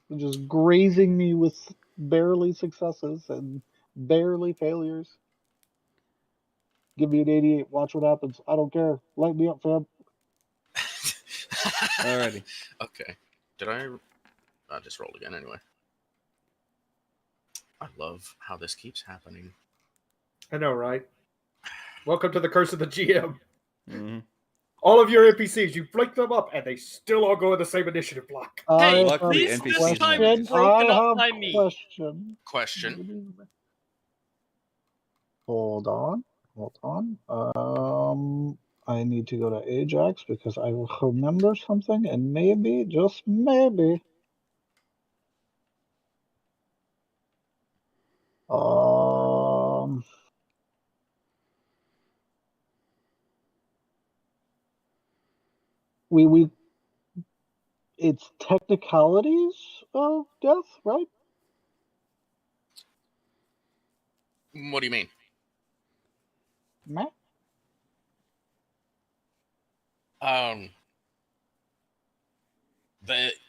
They're just grazing me with barely successes and barely failures. Give me an 88. Watch what happens. I don't care. Light me up, fam. Alrighty. Okay. Did I just rolled again anyway. I love how this keeps happening. I know, right? Welcome to the curse of the GM. Mm-hmm. All of your NPCs, you break them up, and they still all go in the same initiative block. Hey, luckily, at least NPCs this time never it's do. broken I up have by me. Question. Hold on. I need to go to Ajax because I will remember something, and maybe, just maybe, we it's technicalities of death, right? What do you mean? Meh.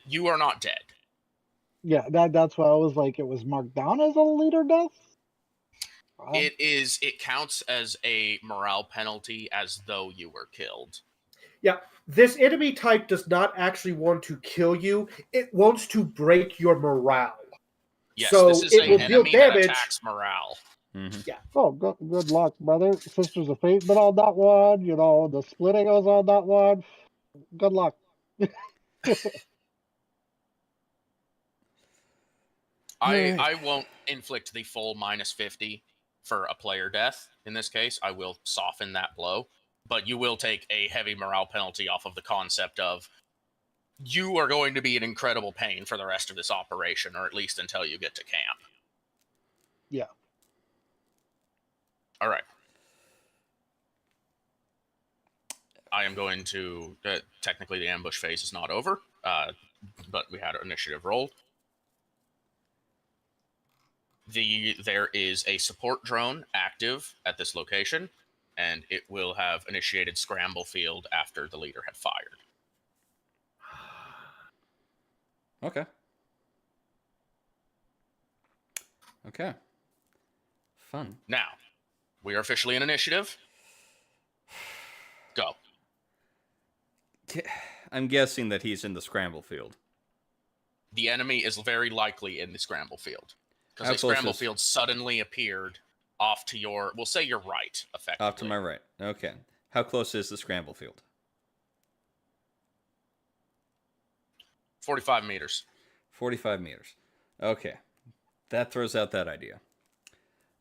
You are not dead. Yeah, that's why I was like, it was marked down as a leader death. It counts as a morale penalty as though you were killed. Yeah, this enemy type does not actually want to kill you. It wants to break your morale. Yes, so this is it an will deal enemy that damage. attacks morale. Mm-hmm. Yeah. Oh, good luck, brother. Sisters of Fate been on that one. The splitting was on that one. Good luck. I won't inflict the full minus 50 for a player death. In this case, I will soften that blow, but you will take a heavy morale penalty off of the concept of you are going to be in incredible pain for the rest of this operation, or at least until you get to camp. Yeah. All right. I am going to... technically, the ambush phase is not over, but we had an initiative roll. There is a support drone active at this location, and it will have initiated scramble field after the leader had fired. Okay. Okay. Fun. Now, we are officially in initiative. Go. I'm guessing that he's in the scramble field. The enemy is very likely in the scramble field. Because How a close scramble is- field suddenly appeared off to your... We'll say your right, effectively. Off to my right. Okay. How close is the scramble field? 45 meters. 45 meters. Okay. That throws out that idea.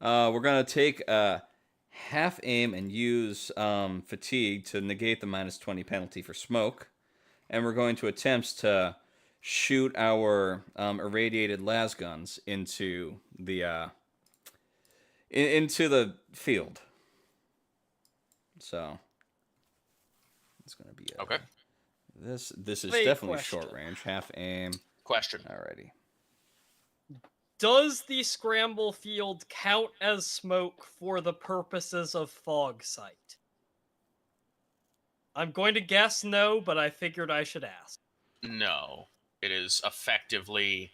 We're going to take a half aim and use fatigue to negate the -20 penalty for smoke. And we're going to attempt to shoot our irradiated las guns into the into the field. So it's going to be Okay. This is Wait, definitely question. short range, half aim. Question. Alrighty. Does the scramble field count as smoke for the purposes of fog sight? I'm going to guess no, but I figured I should ask. No. It is effectively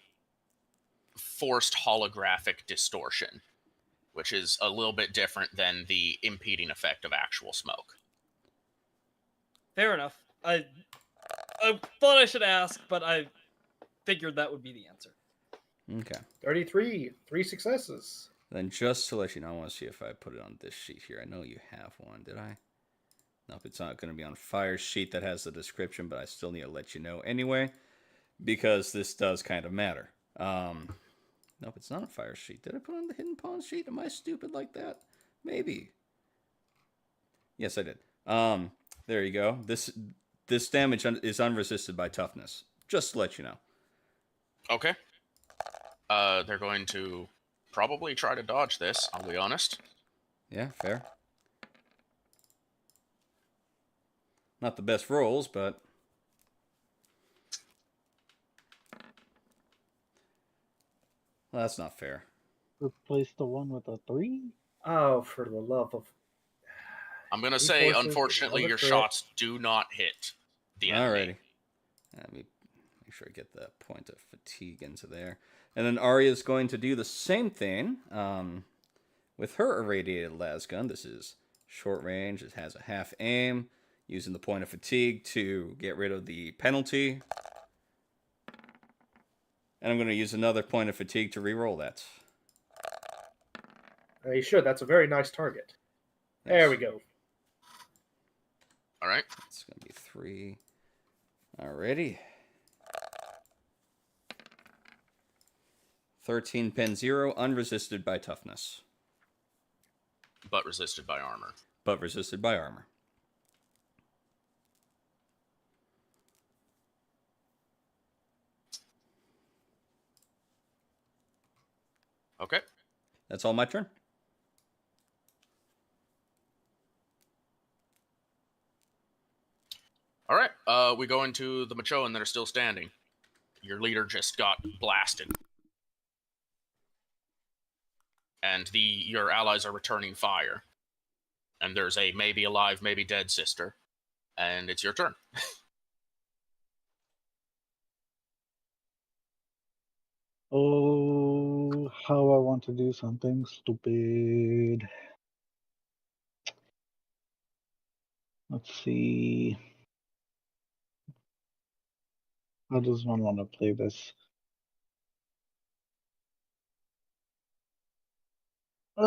forced holographic distortion, which is a little bit different than the impeding effect of actual smoke. Fair enough. I thought I should ask, but I figured that would be the answer. Okay. 33. 3 successes. Then just to let you know, I want to see if I put it on this sheet here. I know you have one. Did I? Nope, it's not going to be on Fire's sheet that has the description, but I still need to let you know anyway, because this does kind of matter. Nope, it's not on Fire's sheet. Did I put it on the Hidden Pawn sheet? Am I stupid like that? Maybe. Yes, I did. There you go. This damage is unresisted by toughness. Just to let you know. Okay. They're going to probably try to dodge this, I'll be honest. Yeah, fair. Not the best rolls, but... Well, that's not fair. Replace the one with a 3? Oh, for the love of... I'm going to say, Forces, unfortunately, another your crit. shots do not hit the enemy. Alrighty. Let me make sure I get that point of fatigue into there. And then Arya's going to do the same thing with her irradiated las gun. This is short range. It has a half aim, using the point of fatigue to get rid of the penalty. And I'm going to use another point of fatigue to re-roll that. You should. That's a very nice target. There we go. All right. It's going to be 3. Alrighty. 13 pen 0, unresisted by toughness. But resisted by armor. But resisted by armor. Okay. That's all my turn. All right. We go into the Machoan that are still standing. Your leader just got blasted. And your allies are returning fire. And there's a maybe alive, maybe dead sister. And it's your turn. Oh, how I want to do something stupid. Let's see. How does one want to play this? Uh,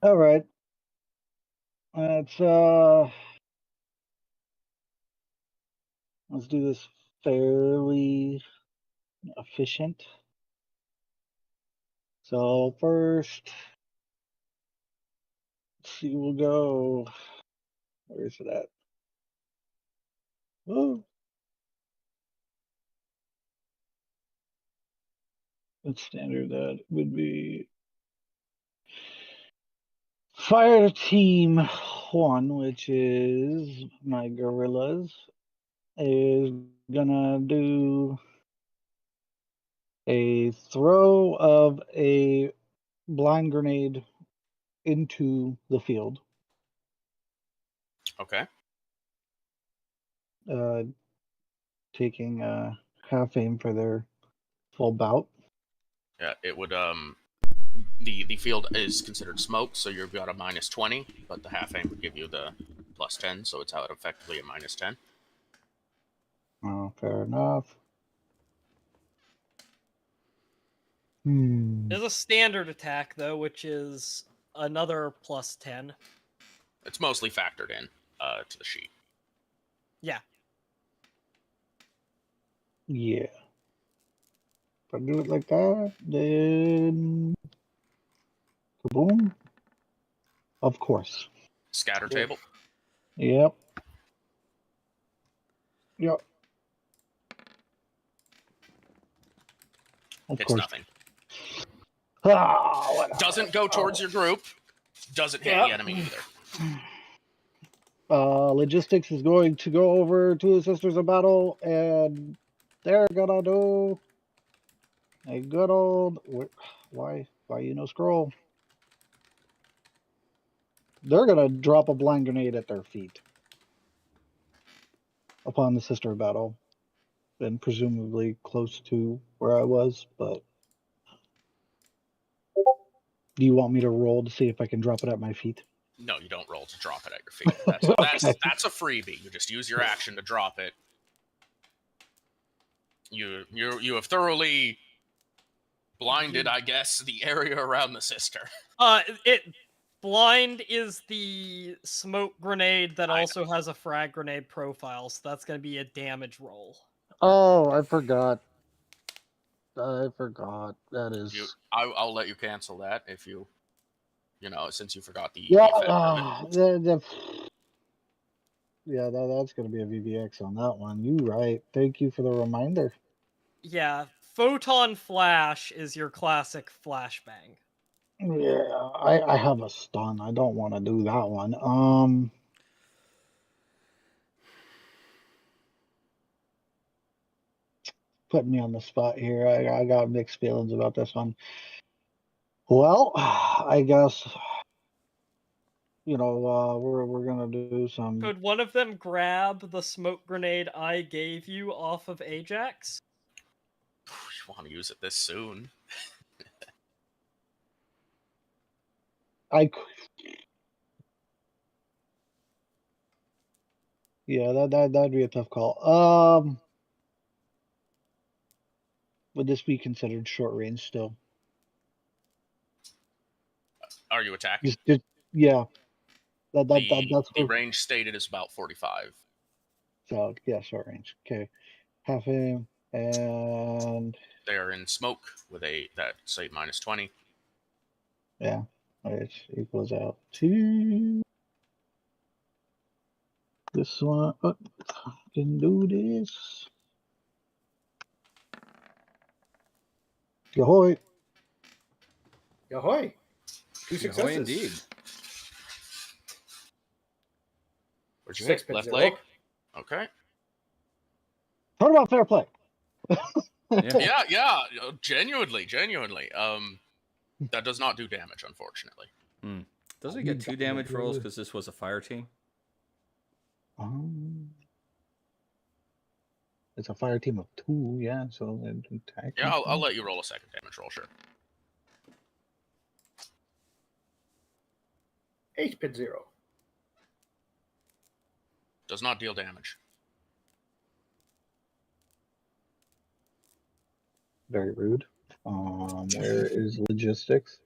all right. Let's do this fairly efficient. So first, she will go. Where is it at? Oh, it's standard. That would be Fire Team 1, which is my gorillas, is gonna do a throw of a blind grenade into the field. Okay. Taking half aim for their full bout. Yeah, it would the field is considered smoke, so you've got a -20, but the half aim would give you the +10, so it's out effectively a -10. Oh, fair enough. Hmm. There's a standard attack though, which is another +10. It's mostly factored in to the sheet. Yeah. Yeah. If I do it like that, then kaboom. Of course. Scatter table. Yep. Yep. Of It's course. nothing. Ah, Doesn't go towards your group. Doesn't hit the enemy either. Logistics is going to go over to the Sisters of Battle, and they're gonna do a good old. Why you no scroll? They're gonna drop a blind grenade at their feet upon the Sister of Battle, and presumably close to where I was. But do you want me to roll to see if I can drop it at my feet? No, you don't roll to drop it at your feet. That's a freebie. You just use your action to drop it. You have thoroughly blinded, I guess, the area around the sister. Blind is the smoke grenade that also has a frag grenade profile, so that's going to be a damage roll. Oh, I forgot. That is. I'll let you cancel that if you since you forgot the Yeah. effect of it. Yeah, that's going to be a VBX on that one. You right. Thank you for the reminder. Yeah, Photon Flash is your classic flashbang. Yeah, I have a stun. I don't want to do that one. Putting me on the spot here. I got mixed feelings about this one. Well, I guess we're gonna do some. Could one of them grab the smoke grenade I gave you off of Ajax? You want to use it this soon? Yeah, that'd be a tough call. Would this be considered short range still? Are you attacking? Yeah. That's the range stated is about 45. So yeah, short range. Okay. Half aim and they are in smoke with that say -20. Yeah. Which equals out to this one. Oh, can do this. Yahoy. Yahoy. 2 successes. Yahoy indeed. Where'd you hit? Left leg? Okay. Talk about fair play. yeah. Genuinely. That does not do damage, unfortunately. Doesn't it get 2 damage rolls because this was a fire team? It's a fire team of 2, yeah. So yeah, I'll let you roll a second damage roll, sure. 8-0. Does not deal damage. Very rude. Where is logistics?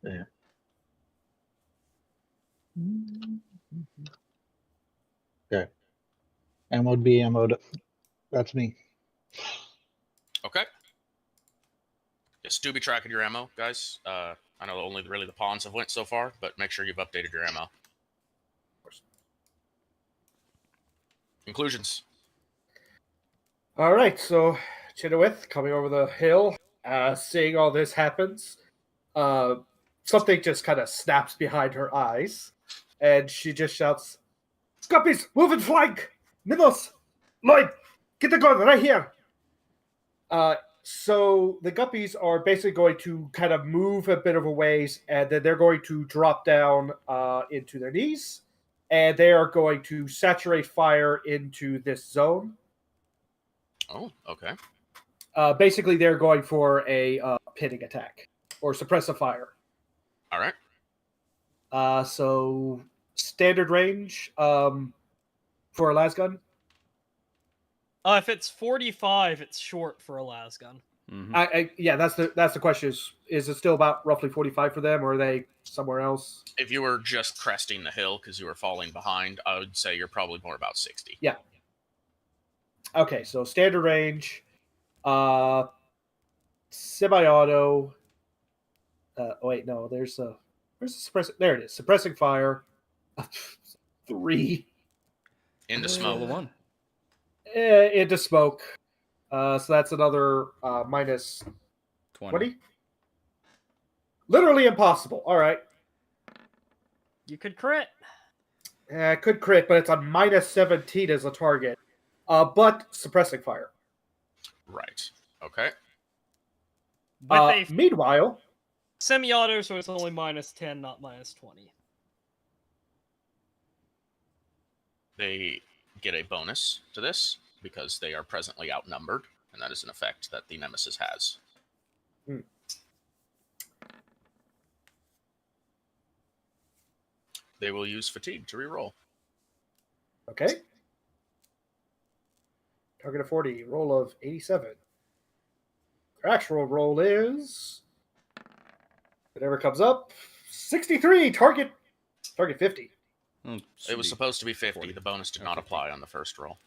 There. Okay. Ammoed B, ammoed. That's me. Okay. Just do be tracking your ammo, guys. I know only really the pawns have went so far, but make sure you've updated your ammo. Conclusions. All right, so Chenoweth coming over the hill, seeing all this happens, something just kind of snaps behind her eyes, and she just shouts, "Guppies, move and flank! Nibbles! Lloyd, get the gun right here!" So the Guppies are basically going to kind of move a bit of a ways, and then they're going to drop down into their knees, and they are going to saturate fire into this zone. Oh, okay. Basically, they're going for a pinning attack or suppressive fire. All right. So standard range for a lasgun. If it's 45, it's short for a lasgun. Mm-hmm. Yeah, that's the question. Is it still about roughly 45 for them, or are they somewhere else? If you were just cresting the hill because you were falling behind, I would say you're probably more about 60. Yeah. Okay, so standard range, semi-auto. Oh wait, no. Where's the suppressing? There it is. Suppressing fire. 3. Into Roll smoke. a 1. Into smoke. So that's another minus 20. Literally impossible. All right. You could crit. Could crit, but it's on minus 17 as a target. But suppressing fire. Right. Okay. With a Meanwhile, semi-auto, so it's only minus 10, not minus 20. They get a bonus to this because they are presently outnumbered, and that is an effect that the Nemesis has. They will use fatigue to reroll. okay. Target of 40, roll of 87. Their actual roll is whatever comes up. 63, target 50. Oh, It was supposed to be 50. 40. The bonus did not apply on the first roll.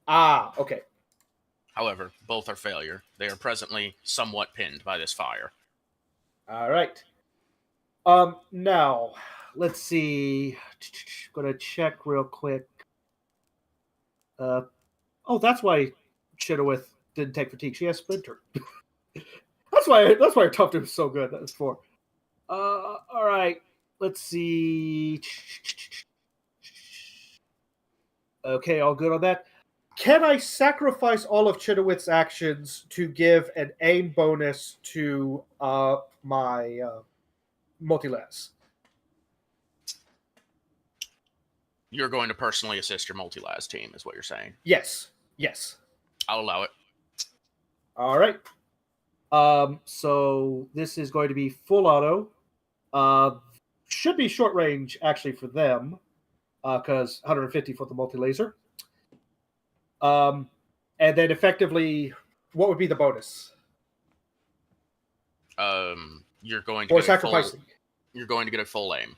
Okay. However, both are failure. They are presently somewhat pinned by this fire. All right. Now, let's see. Gonna check real quick. That's why Chenoweth didn't take fatigue. She has Splinter. that's why her toughness is so good. That's 4. All right. Let's see. Okay, all good on that. Can I sacrifice all of Chenoweth's actions to give an aim bonus to my multi-las? You're going to personally assist your multi-las team, is what you're saying. Yes. I'll allow it. All right. So this is going to be full auto. Should be short range actually for them, because 150 for the multi-laser. And then effectively, what would be the bonus? You're going to Or get sacrificing. You're going to get a full aim.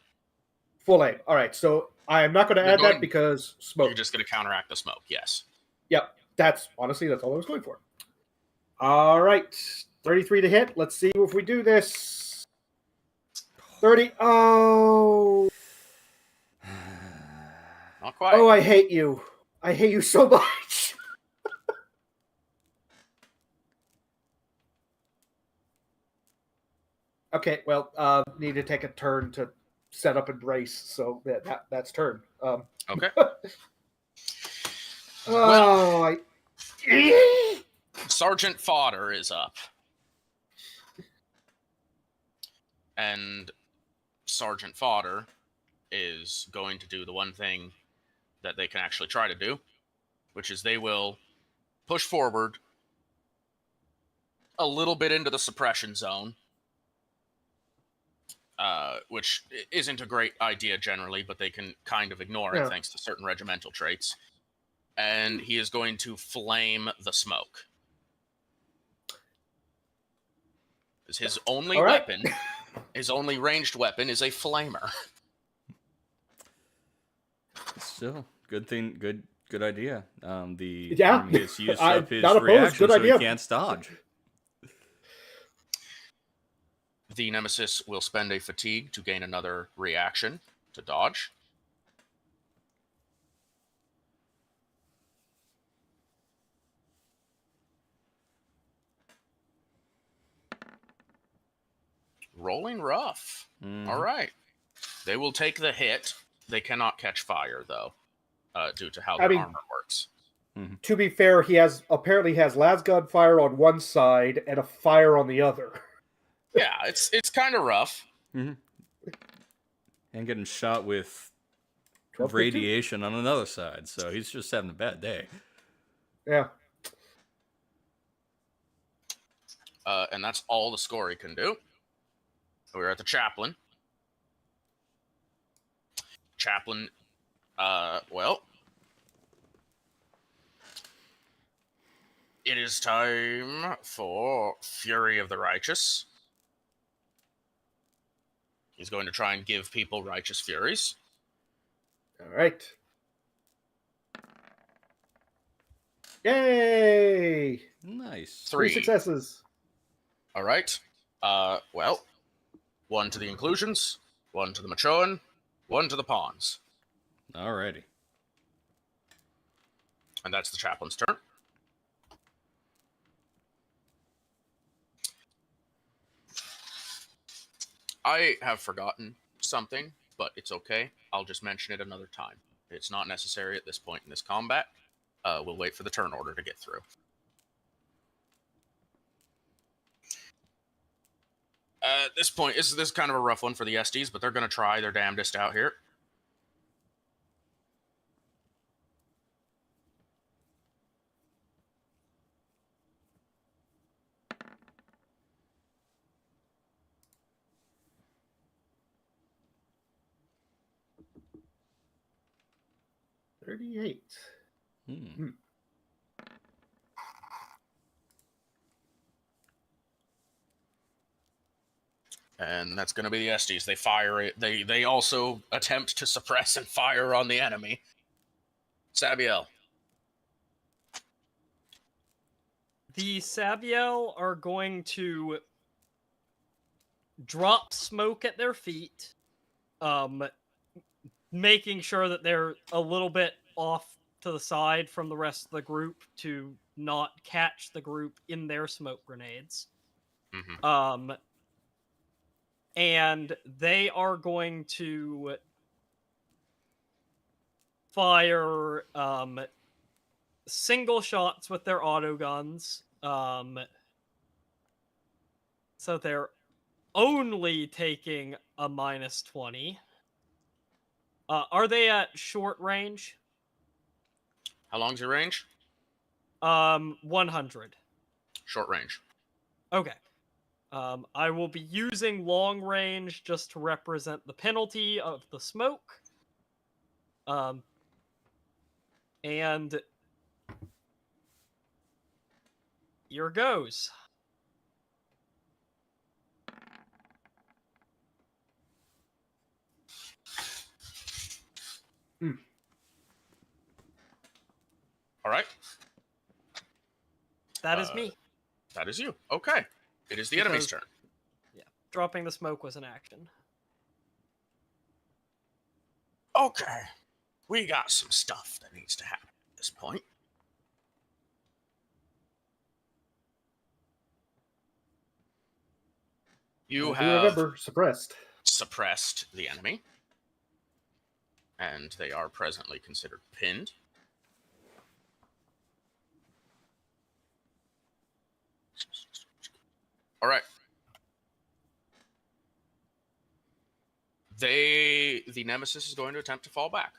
Full aim. All right. So I am not going to add that because smoke. You're just going to counteract the smoke. Yes. Yep. That's all I was going for. All right. 33 to hit. Let's see if we do this. 30. Oh. Not quite. Oh, I hate you. I hate you so much. Okay, well, need to take a turn to set up and brace, so that's turn. Okay. Sergeant Fodder is up. And Sergeant Fodder is going to do the one thing that they can actually try to do, which is they will push forward a little bit into the suppression zone, which isn't a great idea generally, but they can kind of ignore it thanks to certain regimental traits. And he is going to flame the smoke. Because his only weapon, his only ranged weapon is a flamer. Still, good thing, good Good idea. The Yeah. enemy has used I'm up his not opposed. reaction, Good so he idea. can't dodge. The Nemesis will spend a fatigue to gain another reaction to dodge. Rolling rough. All right. They will take the hit. They cannot catch fire, though, due to how their armor works. To be fair, he apparently has lasgun fire on one side and a fire on the other. Yeah, it's kind of rough. And getting shot with 12.2. radiation on another side, so he's just having a bad day. Yeah. And that's all the score he can do. We're at the chaplain. Chaplain, well, it is time for Fury of the Righteous. He's going to try and give people righteous furies. All right. Yay! Nice. 3 successes. All right. Well, 1 to the inclusions, 1 to the Machoan, 1 to the pawns. Alrighty. And that's the chaplain's turn. I have forgotten something, but it's okay. I'll just mention it another time. It's not necessary at this point in this combat. We'll wait for the turn order to get through. At this point, this is kind of a rough one for the SDs, but they're going to try their damnedest out here. $38. And that's going to be the SDs. They fire it. They also attempt to suppress and fire on the enemy. Sabiel. The Sabiel are going to drop smoke at their feet, making sure that they're a little bit off to the side from the rest of the group to not catch the group in their smoke grenades. And they are going to fire single shots with their auto guns. So they're only taking a -20. Are they at short range? How long's your range? 100. Short range. Okay. I will be using long range just to represent the penalty of the smoke. And here goes. All right. That is me. That is you. Okay. It is the enemy's turn. Yeah. Dropping the smoke was an action. Okay. We got some stuff that needs to happen at this point. You have remember, suppressed the enemy. And they are presently considered pinned. All right. The Nemesis is going to attempt to fall back.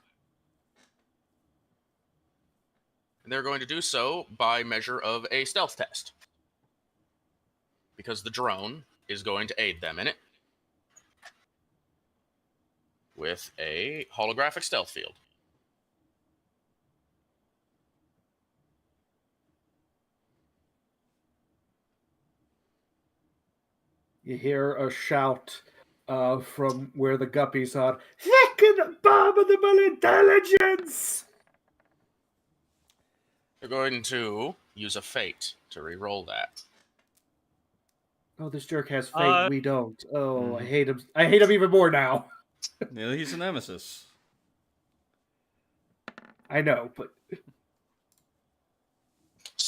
And they're going to do so by measure of a stealth test. Because the drone is going to aid them in it. With a holographic stealth field. You hear a shout from where the guppies are. Second abominable intelligence! You're going to use a fate to re-roll that. Oh, this jerk has fate. We don't. Oh, I Mhm. hate him. I hate him even more now. Yeah, he's a nemesis. I know, but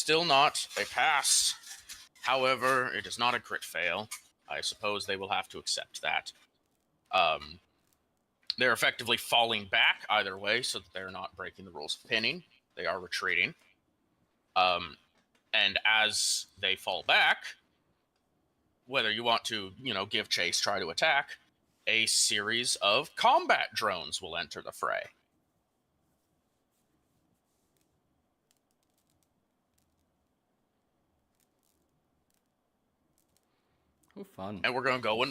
Still not a pass. However, it is not a crit fail. I suppose they will have to accept that. They're effectively falling back either way, so that they're not breaking the rules of pinning. They are retreating. And as they fall back, whether you want to, give chase, try to attack, a series of combat drones will enter the fray. Oh, fun. And we're gonna go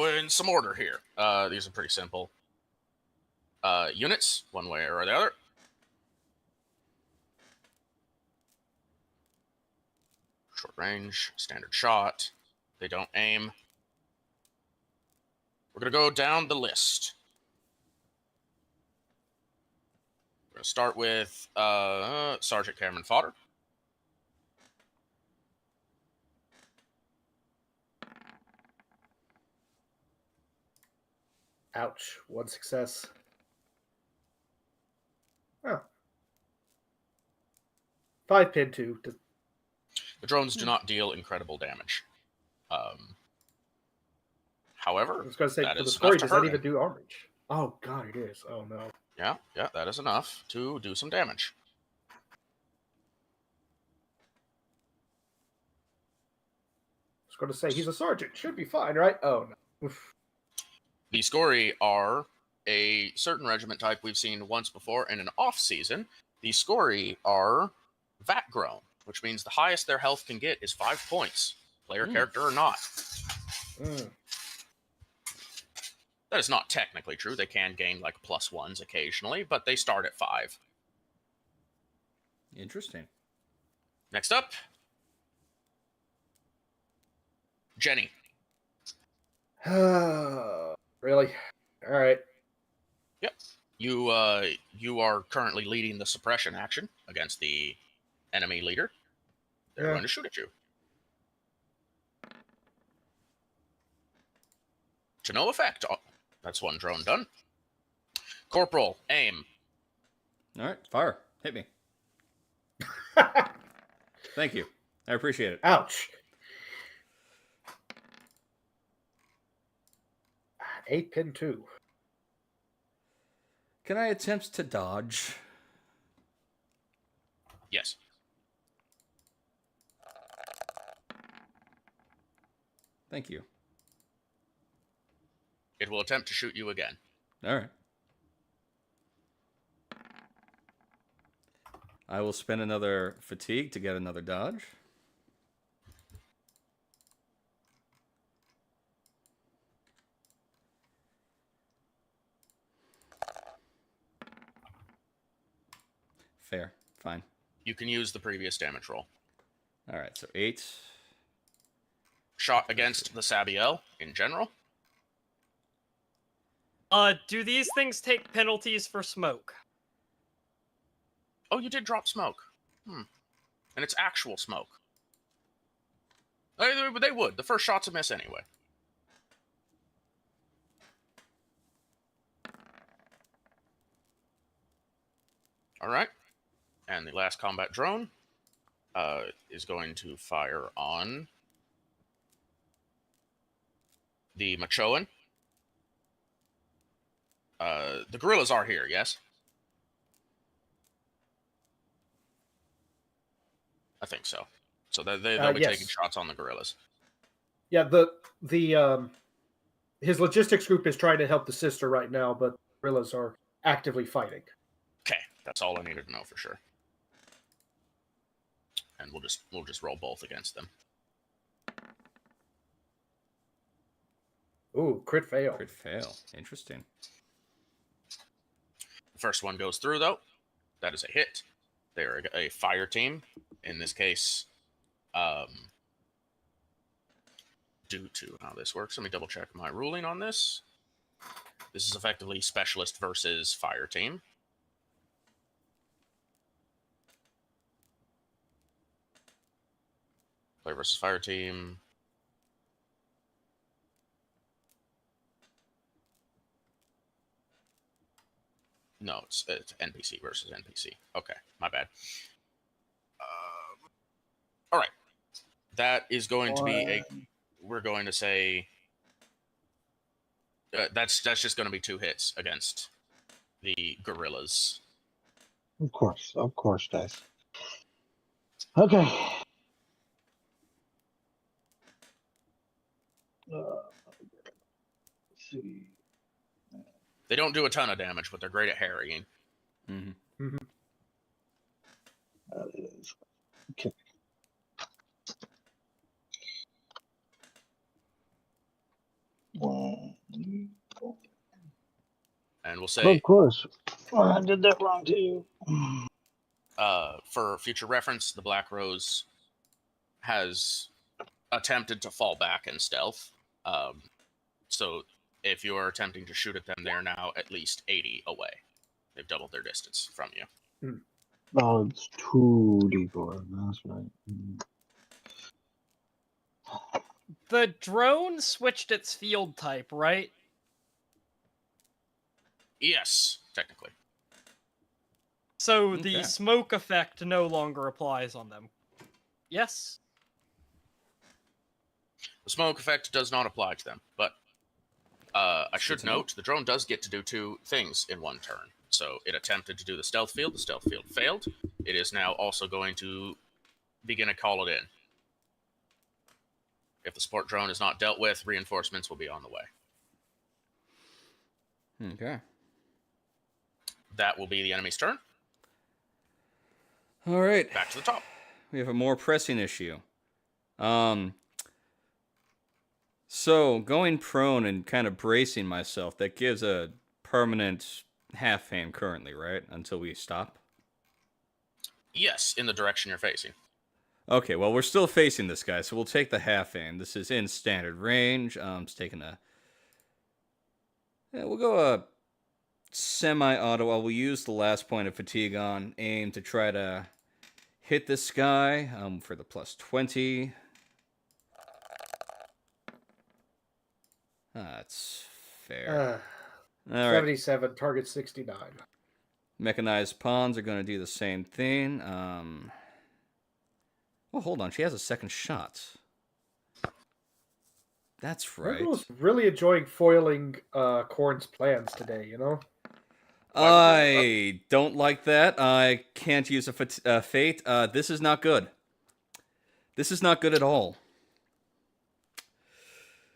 in some order here. These are pretty simple. Units, one way or the other. Short range, standard shot. They don't aim. We're gonna go down the list. We're gonna start with Sergeant Cameron Fodder. ouch. One success. Oh. 5 pin 2. The drones do not deal incredible damage. However, I was going to say, that for the is story, enough to does that hurt even him. do damage? Oh, God, it is. Oh, no. Yeah, that is enough to do some damage. I was going to say, he's a sergeant. Should be fine, right? Oh, no. Oof. The Scori are a certain regiment type we've seen once before in an off-season. The Scori are vat-grown, which means the highest their health can get is 5 points, player character or not. That is not technically true. They can gain like +1s occasionally, but they start at 5. Interesting. Next up, Jenny. Really? All right. Yep. You are currently leading the suppression action against the enemy leader. They're going to shoot at you. To no effect. Oh, that's one drone done. Corporal, aim. All right, fire. Hit me. Thank you. I appreciate it. Ouch. 8 pin 2. Can I attempt to dodge? Yes. Thank you. It will attempt to shoot you again. All right. I will spend another fatigue to get another dodge. Fair. Fine. You can use the previous damage roll. All right, so 8. Shot against the Sabiel in general. Do these things take penalties for smoke? Oh, you did drop smoke. And it's actual smoke. They would. The first shot's a miss anyway. All right. And the last combat drone is going to fire on the Machoan. The guerrillas are here, yes? I think so. So they'll be Yes. taking shots on the guerrillas. Yeah, his logistics group is trying to help the sister right now, but guerrillas are actively fighting. Okay, that's all I needed to know for sure. And we'll just roll both against them. Ooh, crit fail. Crit fail. Interesting. The first one goes through, though. That is a hit. They're a fire team. In this case, due to how this works, let me double check my ruling on this. This is effectively specialist versus fire team. Player versus fire team. No, it's NPC versus NPC. Okay, my bad. All right. That is going to be we're going to say that's just going to be 2 hits against the gorillas. Of course, dice. Okay. Let's see. They don't do a ton of damage, but they're great at harrying. Mm-hmm. Mm-hmm. That is okay. One. And we'll say, Of course. Oh, I did that wrong too. for future reference, the Black Rose has attempted to fall back in stealth. So if you're attempting to shoot at them, they're now at least 80 away. They've doubled their distance from you. Oh, it's 2d4. That's right. The drone switched its field type, right? Yes, technically. So Okay. the smoke effect no longer applies on them. Yes? The smoke effect does not apply to them, but I should note the drone does get to do 2 things in one turn. So it attempted to do the stealth field failed. It is now also going to begin a call it in. If the support drone is not dealt with, reinforcements will be on the way. Okay. That will be the enemy's turn. All right. Back to the top. We have a more pressing issue. So going prone and kind of bracing myself, that gives a permanent half aim currently, right? Until we stop? Yes, in the direction you're facing. Okay, well, we're still facing this guy, so we'll take the half aim. This is in standard range. It's taking a... Yeah, we'll go a semi-auto. I will use the last point of fatigue on aim to try to hit this guy for the plus 20. That's fair. All right. 77, target 69. Mechanized pawns are going to do the same thing. Well, hold on. She has a second shot. That's right. Everyone's really enjoying foiling Korn's plans today, you know? I don't like that. I can't use a fate. This is not good. This is not good at all.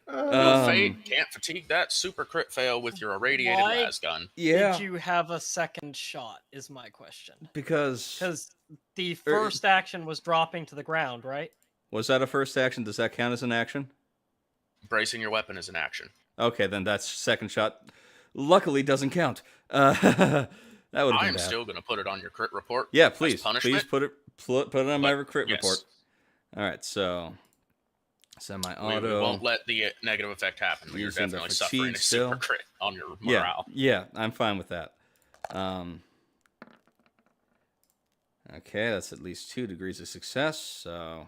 No fate, can't fatigue that super crit fail with your irradiated las gun. Yeah. Did you have a second shot, is my question. Because the first action was dropping to the ground, right? Was that a first action? Does that count as an action? Bracing your weapon is an action. Okay, then that's second shot. Luckily, doesn't count. That would have been bad. I'm still going to put it on your crit report. Yeah, please. Punishment. Please put it on my crit yes. report. All right, so semi-auto. We won't let the negative effect happen. You're definitely suffering a super crit on your morale. Yeah, I'm fine with that. Okay, that's at least 2 degrees of success. So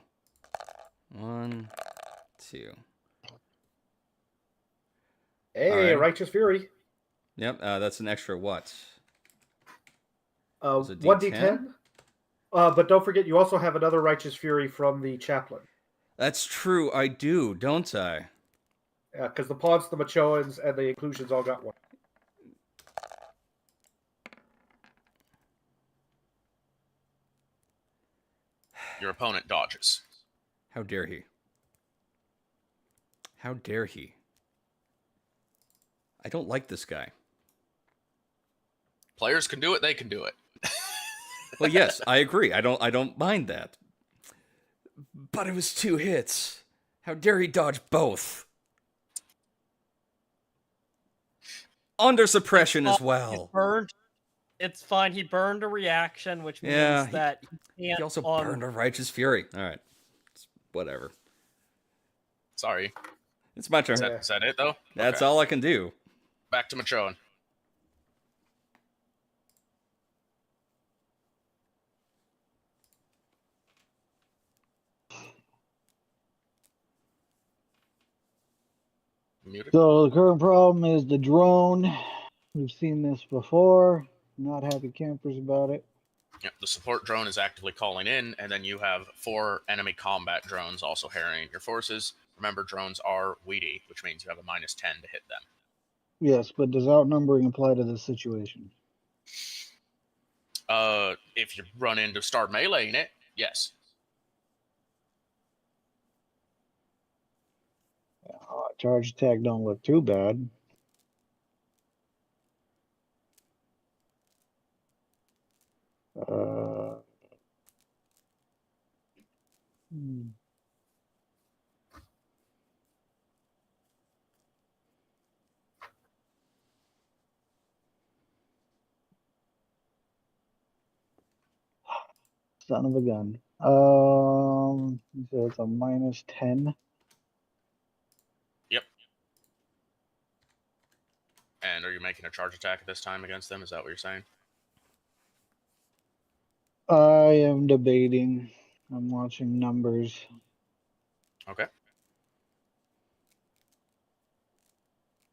1, 2. Hey, right. Righteous Fury. Yep, that's an extra what? 1d10. But don't forget, you also have another Righteous Fury from the Chaplain. That's true, I do, don't I? Yeah, because the Pawns, the Machoans, and the Inclusions all got one. Your opponent dodges. How dare he? How dare he? I don't like this guy. Players can do it, they can do it. Well, yes, I agree. I don't mind that. But it was 2 hits. How dare he dodge both? Under suppression as well. It's fine. He burned a reaction, which means that he can't. He also burned a Righteous Fury. All right. Whatever. Sorry. It's my turn. Is that it, though? That's all I can do. Back to Machoan. muted. So the current problem is the drone. We've seen this before. Not happy campers about it. Yep, the support drone is actively calling in, and then you have 4 enemy combat drones also harrying your forces. Remember, drones are weedy, which means you have a -10 to hit them. Yes, but does outnumbering apply to this situation? If you run in to start meleeing it, yes. Charge attack don't look too bad. Son of a gun. So it's a -10. Yep. And are you making a charge attack at this time against them? Is that what you're saying? I am debating. I'm watching numbers. Okay.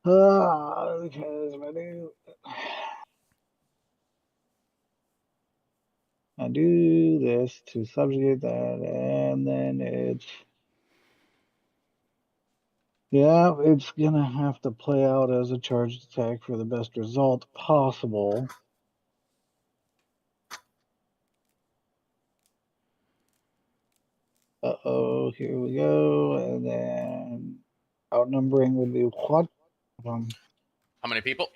Because I do this to subjugate that, and then it's gonna have to play out as a charged attack for the best result possible. Uh-oh, here we go, and then outnumbering would be what? How many people?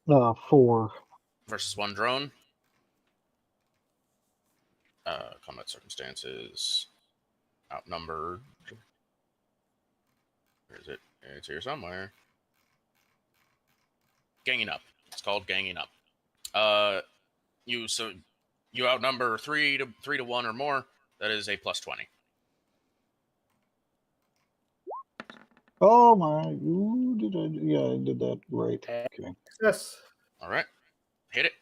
4. Versus 1 drone. Combat circumstances. Outnumbered. Where is it? It's here somewhere. Ganging up. It's called ganging up. You outnumber 3 to 1 or more. That is a +20. Oh my! Ooh, did I? Yeah, I did that right. Okay. Yes. All right, hit it.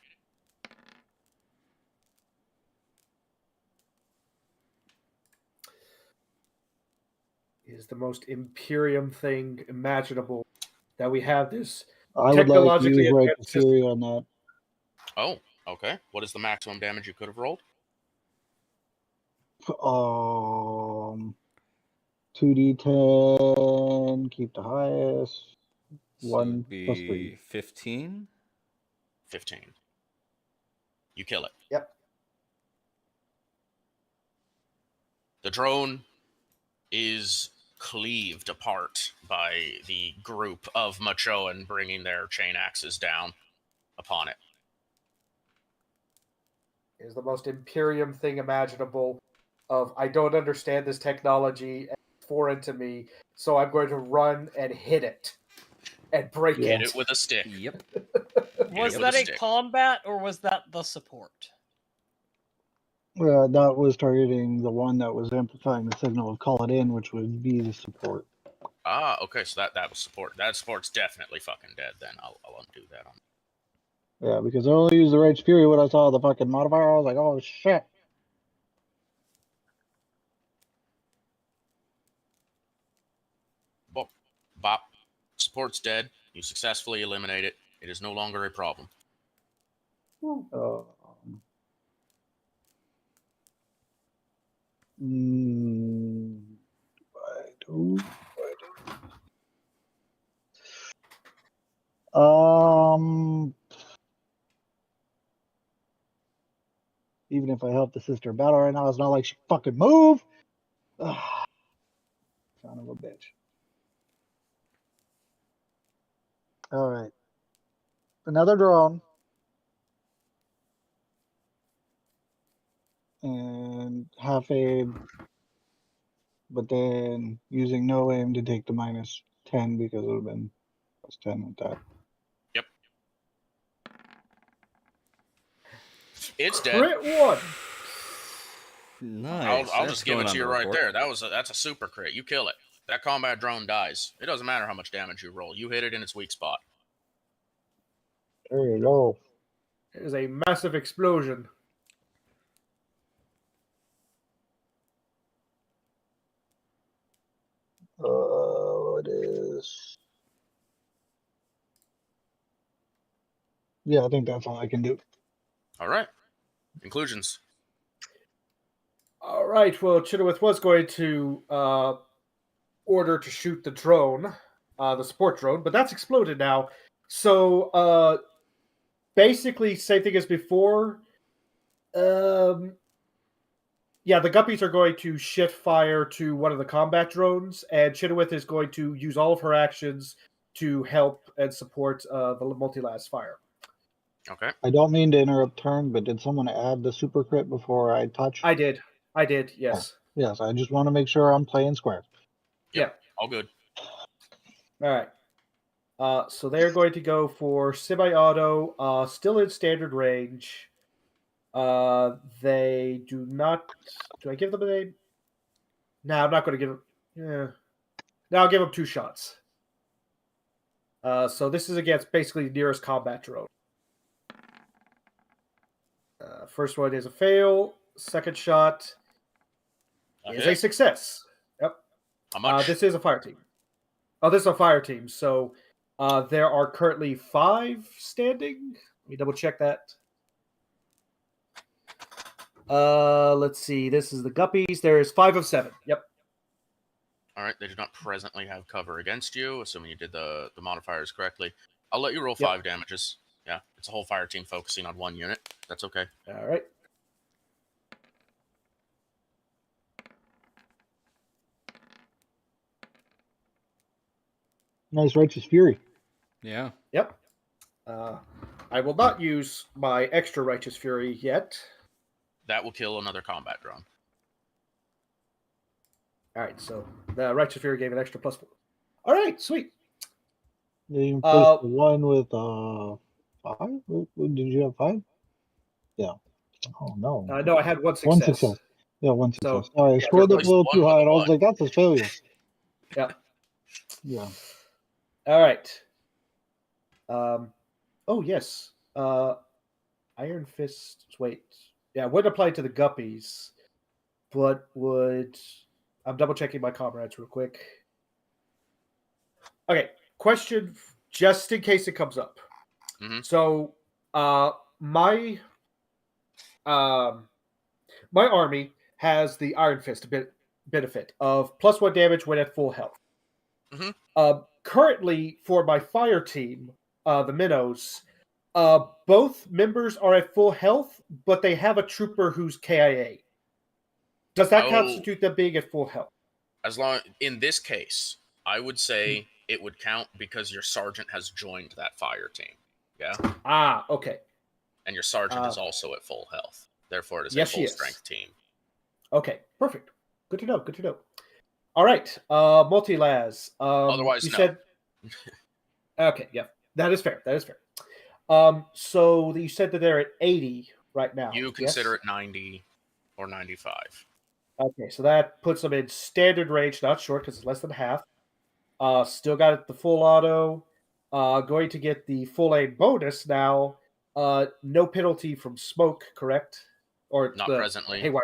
Is the most Imperium thing imaginable that we have this I would like to technologically use right advanced system. theory on that. Oh, okay. What is the maximum damage you could have rolled? 2d10, keep the highest. So 1 it'd plus be 3. 15. 15. You kill it. Yep. The drone is cleaved apart by the group of Machoan bringing their chain axes down upon it. Is the most Imperium thing imaginable of I don't understand this technology and it's foreign to me, so I'm going to run and hit it and break Hit it. it with a stick. Yep. Was with that a a stick. combat or was that the support? That was targeting the one that was amplifying the signal of call it in, which would be the support. Ah, okay, so that was support. That support's definitely fucking dead then. I'll undo that. Yeah, because I only used the right superior when I saw the fucking modifier. I was like, oh shit. Bop. Support's dead. You successfully eliminate it. It is no longer a problem. I do. Even if I help the sister battle right now, it's not like she fucking move. Ugh. Son of a bitch. All right. Another drone. And half aim, but then using no aim to take the -10 because it would have been +10 with that. Yep. It's dead. Crit 1. Nice. I'll just give it going to on you the right report. there. That's a super crit. You kill it. That combat drone dies. It doesn't matter how much damage you roll. You hit it in its weak spot. There you go. It is a massive explosion. that is. Yeah, I think that's all I can do. All right. Conclusions. All right. Well, Chenoweth was going to order to shoot the drone, the support drone, but that's exploded now. So basically, same thing as before. Yeah, the Guppies are going to shift fire to one of the combat drones, and Chenoweth is going to use all of her actions to help and support the multi-las fire. Okay. I don't mean to interrupt turn, but did someone add the super crit before I touch? I did, yes. Yes, I just want to make sure I'm playing square. Yep. All good. All right. So they're going to go for semi-auto, still in standard range. They do not. Do I give them a name? No, I'm not going to give them. Yeah. No, I'll give them 2 shots. So this is against basically the nearest combat drone. First one is a fail. Second shot is a success. Yep. How much? This is a fire team. Oh, this is a fire team. So there are currently 5 standing. Let me double check that. Let's see. This is the Guppies. There is 5 of 7. Yep. All right. They do not presently have cover against you, assuming you did the modifiers correctly. I'll let you roll 5 damages. Yeah, it's a whole fire team focusing on 1 unit. That's okay. All right. Nice Righteous Fury. Yeah. Yep. I will not use my extra Righteous Fury yet. That will kill another combat drone. All right, so the Righteous Fury gave an extra +4. All right, sweet. You placed the one with 5? Did you have 5? Yeah. Oh no. No, I had 1 success. 1 success. Yeah, 1 success. So, Sorry, I scored up a little too high, and I was 1. like, "That's a failure." Yeah. Yeah. All right. Oh yes. Iron Fist. Wait. Yeah, wouldn't apply to the Guppies, but would. I'm double checking my comrades real quick. Okay. Question, just in case it comes up. Mm-hmm. So, my army has the Iron Fist benefit of +1 damage when at full health. Mm-hmm. Currently, for my fire team, the Minnows, both members are at full health, but they have a trooper who's KIA. Does that constitute them being at full health? As long in this case, I would say it would count because your sergeant has joined that fire team. Yeah. Ah, okay. And your sergeant is also at full health. Therefore, it is yes, a full strength team. Okay, perfect. Good to know. Good to know. All right, multi-las. Otherwise, you no. said. Okay, yeah, that is fair. That is fair. So you said that they're at 80 right now. You consider it 90 or 95. Okay, so that puts them in standard range, not short because it's less than half. Still got it the full auto. Going to get the full aim bonus now. No penalty from smoke, correct? Or not presently. Haywire.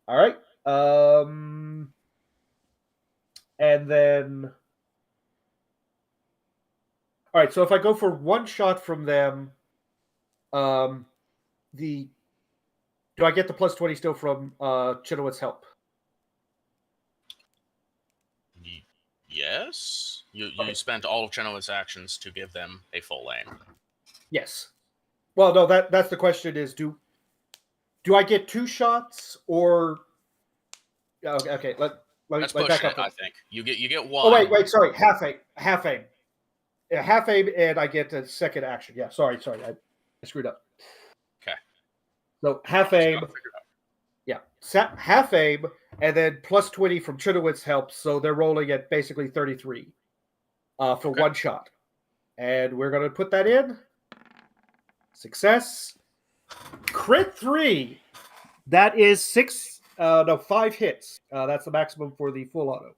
All right. And then. All right, so if I go for 1 shot from them, do I get the +20 still from Chenoweth's help? Yes. You spent all of Chenoweth's actions to give them a full aim. Yes. Well, no, that's the question is do I get 2 shots or okay, That's pushing back up. I think you get 1. Oh wait, sorry, half aim. Yeah, half aim, and I get a second action. Yeah, sorry, I screwed up. Okay. So half aim. Yeah, half aim, and then +20 from Chenoweth's help, so they're rolling at basically 33 for 1 shot. And we're going to put that in. Success. Crit 3. That is 5 hits. That's the maximum for the full auto.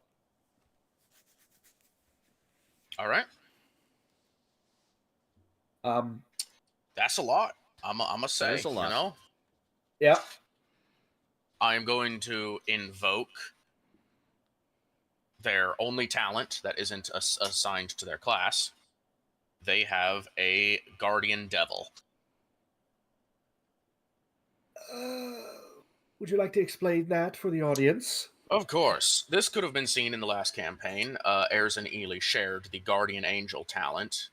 All right. That's a lot. I'm gonna say, That is a lot. you know. Yeah. I am going to invoke their only talent that isn't assigned to their class, they have a Guardian Devil. Would you like to explain that for the audience? Of course. This could have been seen in the last campaign. Ayers and Ely shared the Guardian Angel talent,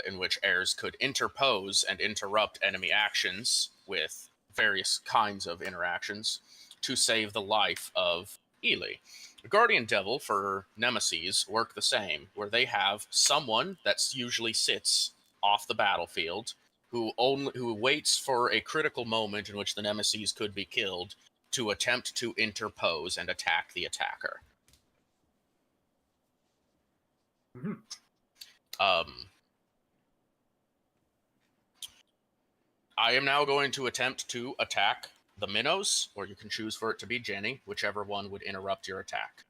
in which Ayers could interpose and interrupt enemy actions with various kinds of interactions to save the life of Ely. The Guardian Devil for Nemesis work the same, where they have someone that usually sits off the battlefield who waits for a critical moment in which the Nemesis could be killed to attempt to interpose and attack the attacker. Mm-hmm. I am now going to attempt to attack the minnows, or you can choose for it to be Jenny, whichever one would interrupt your attack.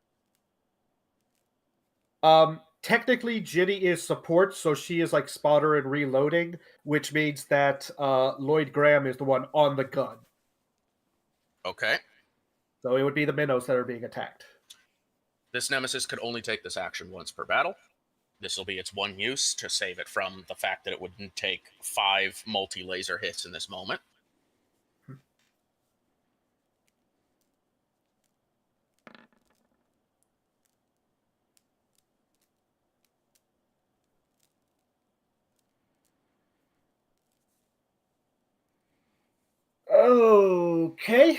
Technically, Ginny is support, so she is like spotter and reloading, which means that Lloyd Graham is the one on the gun. Okay. So it would be the minnows that are being attacked. This nemesis could only take this action once per battle. This will be its one use to save it from the fact that it wouldn't take 5 multi-laser hits in this moment. Okay.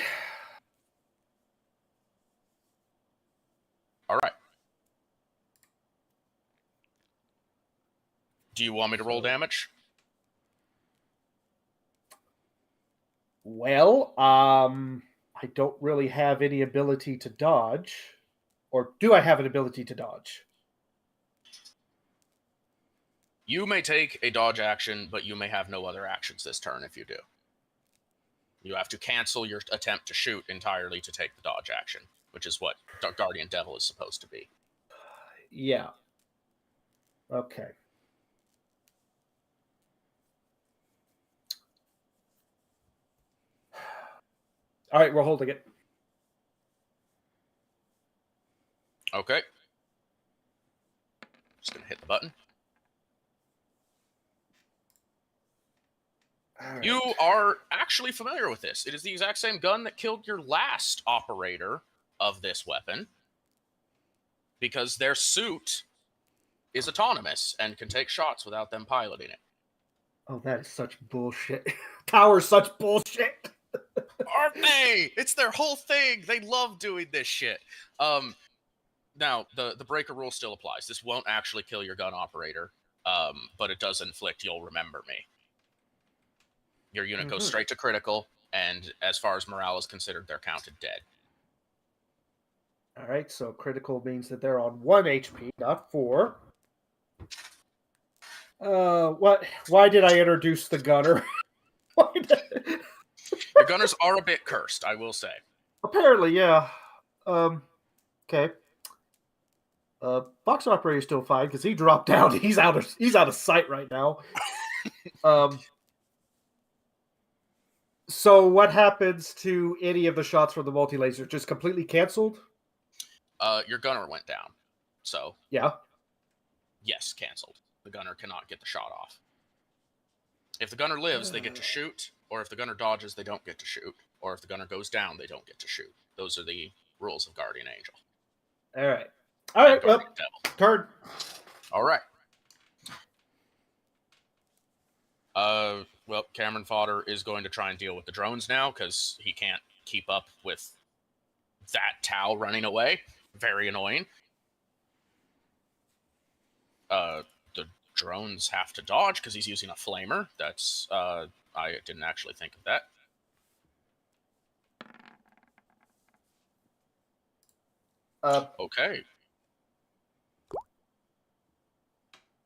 All right. Do you want me to roll damage? Well, I don't really have any ability to dodge. Or do I have an ability to dodge? You may take a dodge action, but you may have no other actions this turn if you do. You have to cancel your attempt to shoot entirely to take the dodge action, which is what Guardian Devil is supposed to be. Yeah. Okay. All right, we're holding it. Okay. Just going to hit the button. Right. You are actually familiar with this. It is the exact same gun that killed your last operator of this weapon, because their suit is autonomous and can take shots without them piloting it. Oh, that is such bullshit. Tower's such bullshit. Aren't they? It's their whole thing. They love doing this shit. Now, the breaker rule still applies. This won't actually kill your gun operator, but it does inflict "you'll remember me." Your unit goes straight to critical, and as far as morale is considered, they're counted dead. All right, so critical means that they're on 1 HP, not 4. What? Why did I introduce the gunner? Your gunners are a bit cursed, I will say. Apparently, yeah. Okay. Box operator is still fine because he dropped down. He's out of sight right now. So what happens to any of the shots from the multi-laser? Just completely canceled? Your gunner went down. So, yeah. Yes, canceled. The gunner cannot get the shot off. If the gunner lives, they get to shoot, or if the gunner dodges, they don't get to shoot, or if the gunner goes down, they don't get to shoot. Those are the rules of Guardian Angel. All right. Well, turn. All right. Well, Cameron Fodder is going to try and deal with the drones now because he can't keep up with that Tau running away. Very annoying. The drones have to dodge because he's using a flamer. That's, I didn't actually think of that. Okay.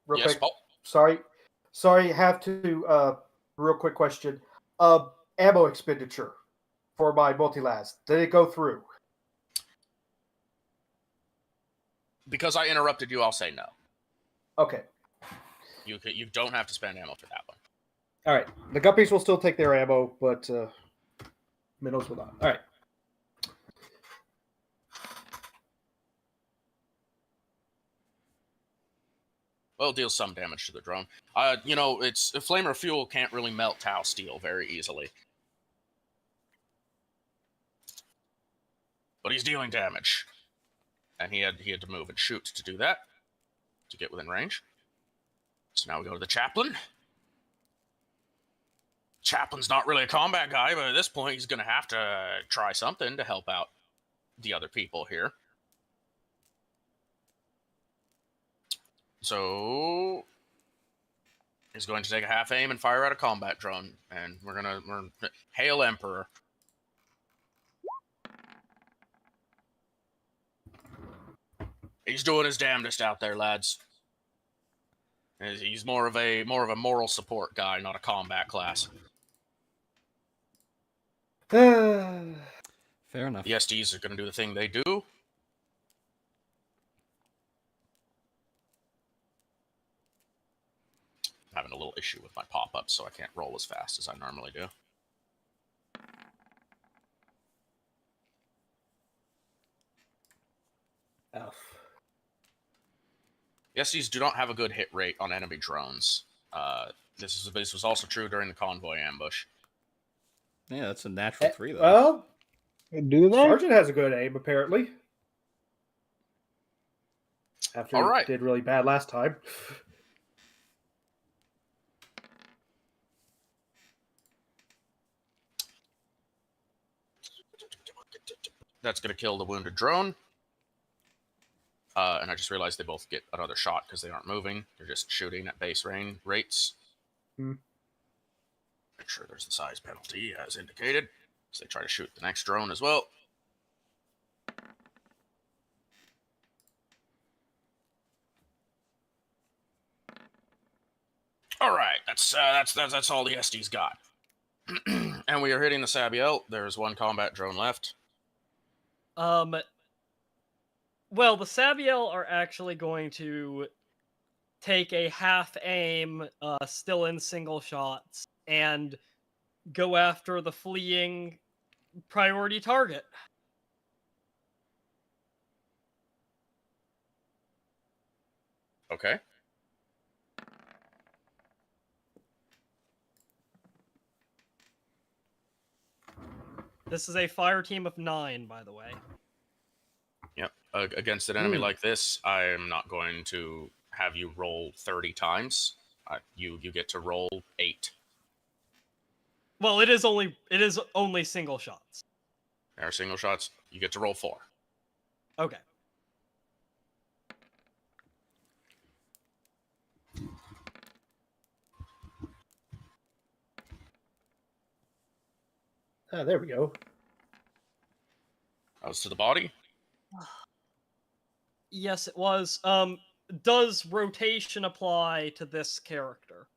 Real Yes, quick. Paul? Sorry, have to, real quick question. Ammo expenditure for my multi-las. Did it go through? Because I interrupted you, I'll say no. Okay. You don't have to spend ammo for that one. All right. The guppies will still take their ammo, but minnows will not. All right. Well, it deals some damage to the drone. It's flamer fuel can't really melt Tau steel very easily. But he's dealing damage. And he had to move and shoot to do that. To get within range. So now we go to the chaplain. Chaplain's not really a combat guy, but at this point he's going to have to try something to help out the other people here. So he's going to take a half aim and fire at a combat drone, and we're Hail Emperor. He's doing his damnedest out there, lads. He's more of a moral support guy, not a combat class. Fair enough. The SDs are going to do the thing they do. I'm having a little issue with my pop-ups, so I can't roll as fast as I normally do. F. The SDs do not have a good hit rate on enemy drones. This was also true during the convoy ambush. Yeah, that's a natural 3, though. Well, Do they? Sergeant has a good aim, apparently. After All right. he did really bad last time. That's going to kill the wounded drone. And I just realized they both get another shot because they aren't moving. They're just shooting at base range rates. Make sure there's the size penalty as indicated. So they try to shoot the next drone as well. All right, that's all the SD's got. And we are hitting the Sabiel. There's one combat drone left. Well, the Sabiel are actually going to take a half aim, still in single shots, and go after the fleeing priority target. Okay. This is a fire team of 9, by the way. Yep. Against an enemy like this, I am not going to have you roll 30 times. You get to roll 8. Well, it is only single shots. There are single shots. You get to roll 4. Okay. Ah, there we go. That was to the body. Yes, it was. Does rotation apply to this character?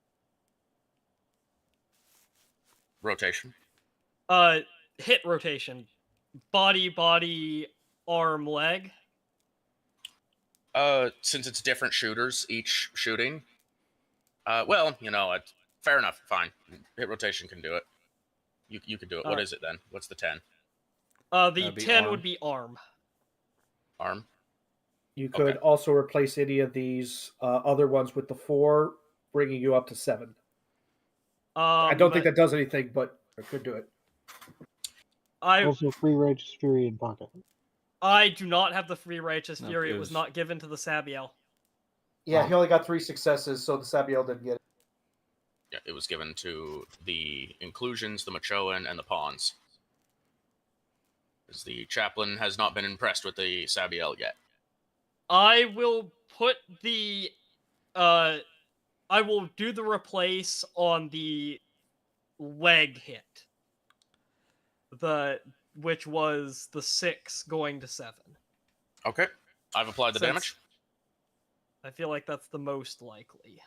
Rotation. Hit rotation. Body, arm, leg. Since it's different shooters each shooting. Fair enough. Fine. Hit rotation can do it. You can do it. What is it then? What's the 10? The 10 would be arm. Arm. You could also replace any of these other ones with the 4, bringing you up to 7. I don't think that does anything, but I could do it. Also, free righteous fury in pocket. I do not have the free righteous fury. It was not given to the Sabiel. Yeah, he only got 3 successes, so the Sabiel didn't get it. Yeah, it was given to the inclusions, the Machoan, and the pawns. Because the chaplain has not been impressed with the Sabiel yet. I will put the I will do the replace on the leg hit. Which was the 6 going to 7. Okay. I've applied the damage. I feel like that's the most likely.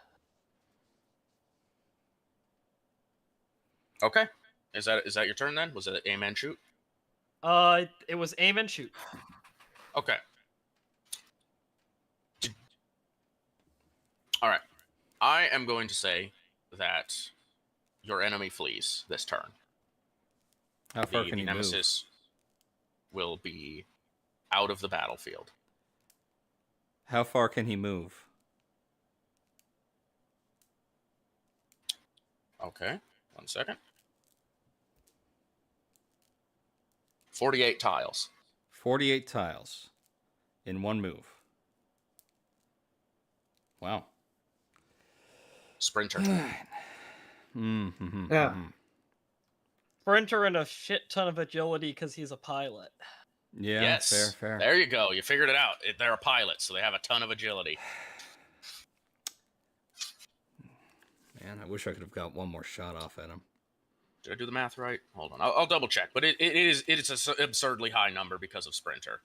Okay. Is that your turn then? Was it aim and shoot? It was aim and shoot. Okay. All right. I am going to say that your enemy flees this turn. How far can the he Nemesis will be out of the battlefield. How far can he move? Okay, 1 second. 48 tiles. 48 tiles in one move. Wow. Sprinter. Yeah. Sprinter and a shit ton of agility because he's a pilot. Yeah, Yes. fair. There you go. You figured it out. They're a pilot, so they have a ton of agility. Man, I wish I could have got one more shot off at him. Did I do the math right? Hold on. I'll double check. But it is an absurdly high number because of Sprinter.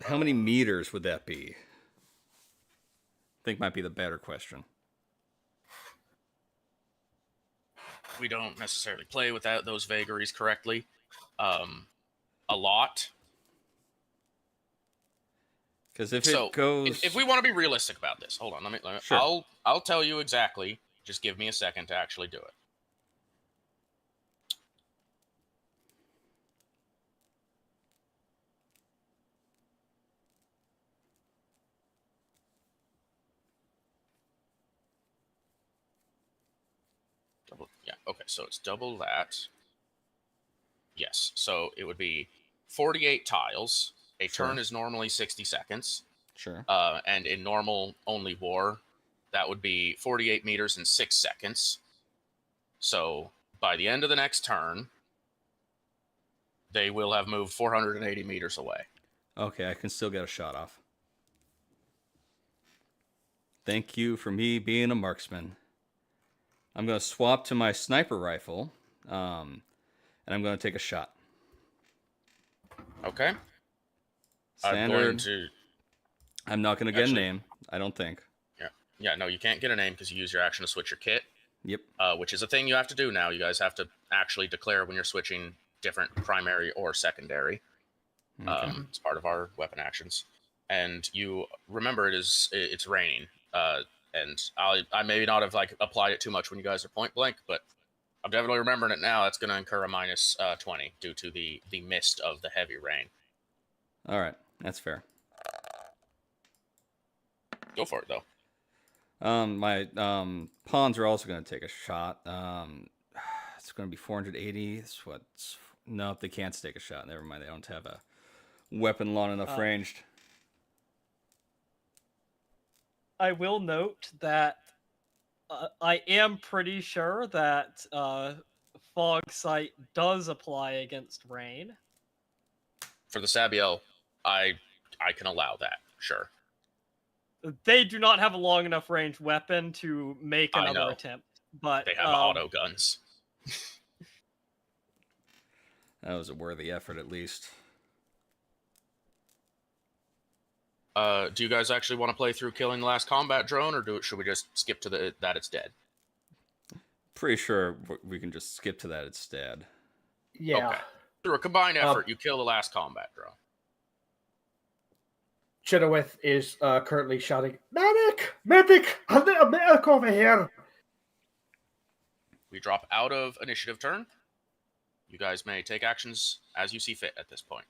How many meters would that be? I think might be the better question. We don't necessarily play without those vagaries correctly. A lot. Because if it goes... If we want to be realistic about this, hold on. Let me Sure. I'll tell you exactly. Just give me a second to actually do it. Okay, so it's double that. Yes, so it would be 48 tiles. A turn is normally 60 seconds. Sure. And in normal only war, that would be 48 meters in 6 seconds. So by the end of the next turn, they will have moved 480 meters away. Okay, I can still get a shot off. Thank you for me being a marksman. I'm going to swap to my sniper rifle, and I'm going to take a shot. Okay. Standard. I'm not going to get a name, I don't think. Yeah, no, you can't get a name because you use your action to switch your kit. Yep. Which is a thing you have to do now. You guys have to actually declare when you're switching different primary or secondary. Okay. It's part of our weapon actions. And you remember it's raining. And I maybe not have applied it too much when you guys are point blank, but I'm definitely remembering it now. That's going to incur a minus 20 due to the mist of the heavy rain. All right, that's fair. Go for it though. My pawns are also going to take a shot. It's going to be 480. That's what? Nope, they can't take a shot. Never mind. They don't have a weapon long enough ranged. I will note that I am pretty sure that fog sight does apply against rain. For the Sabiel, I can allow that. Sure. They do not have a long enough range weapon to make I another know. attempt, but They have auto guns. That was a worthy effort, at least. Do you guys actually want to play through killing the last combat drone, or should we just skip to that it's dead? Pretty sure we can just skip to that instead. Yeah. Okay. Through a combined effort, you kill the last combat drone. Chenoweth is currently shouting, "Medic! Medic! A medic over here!" We drop out of initiative turn. You guys may take actions as you see fit at this point.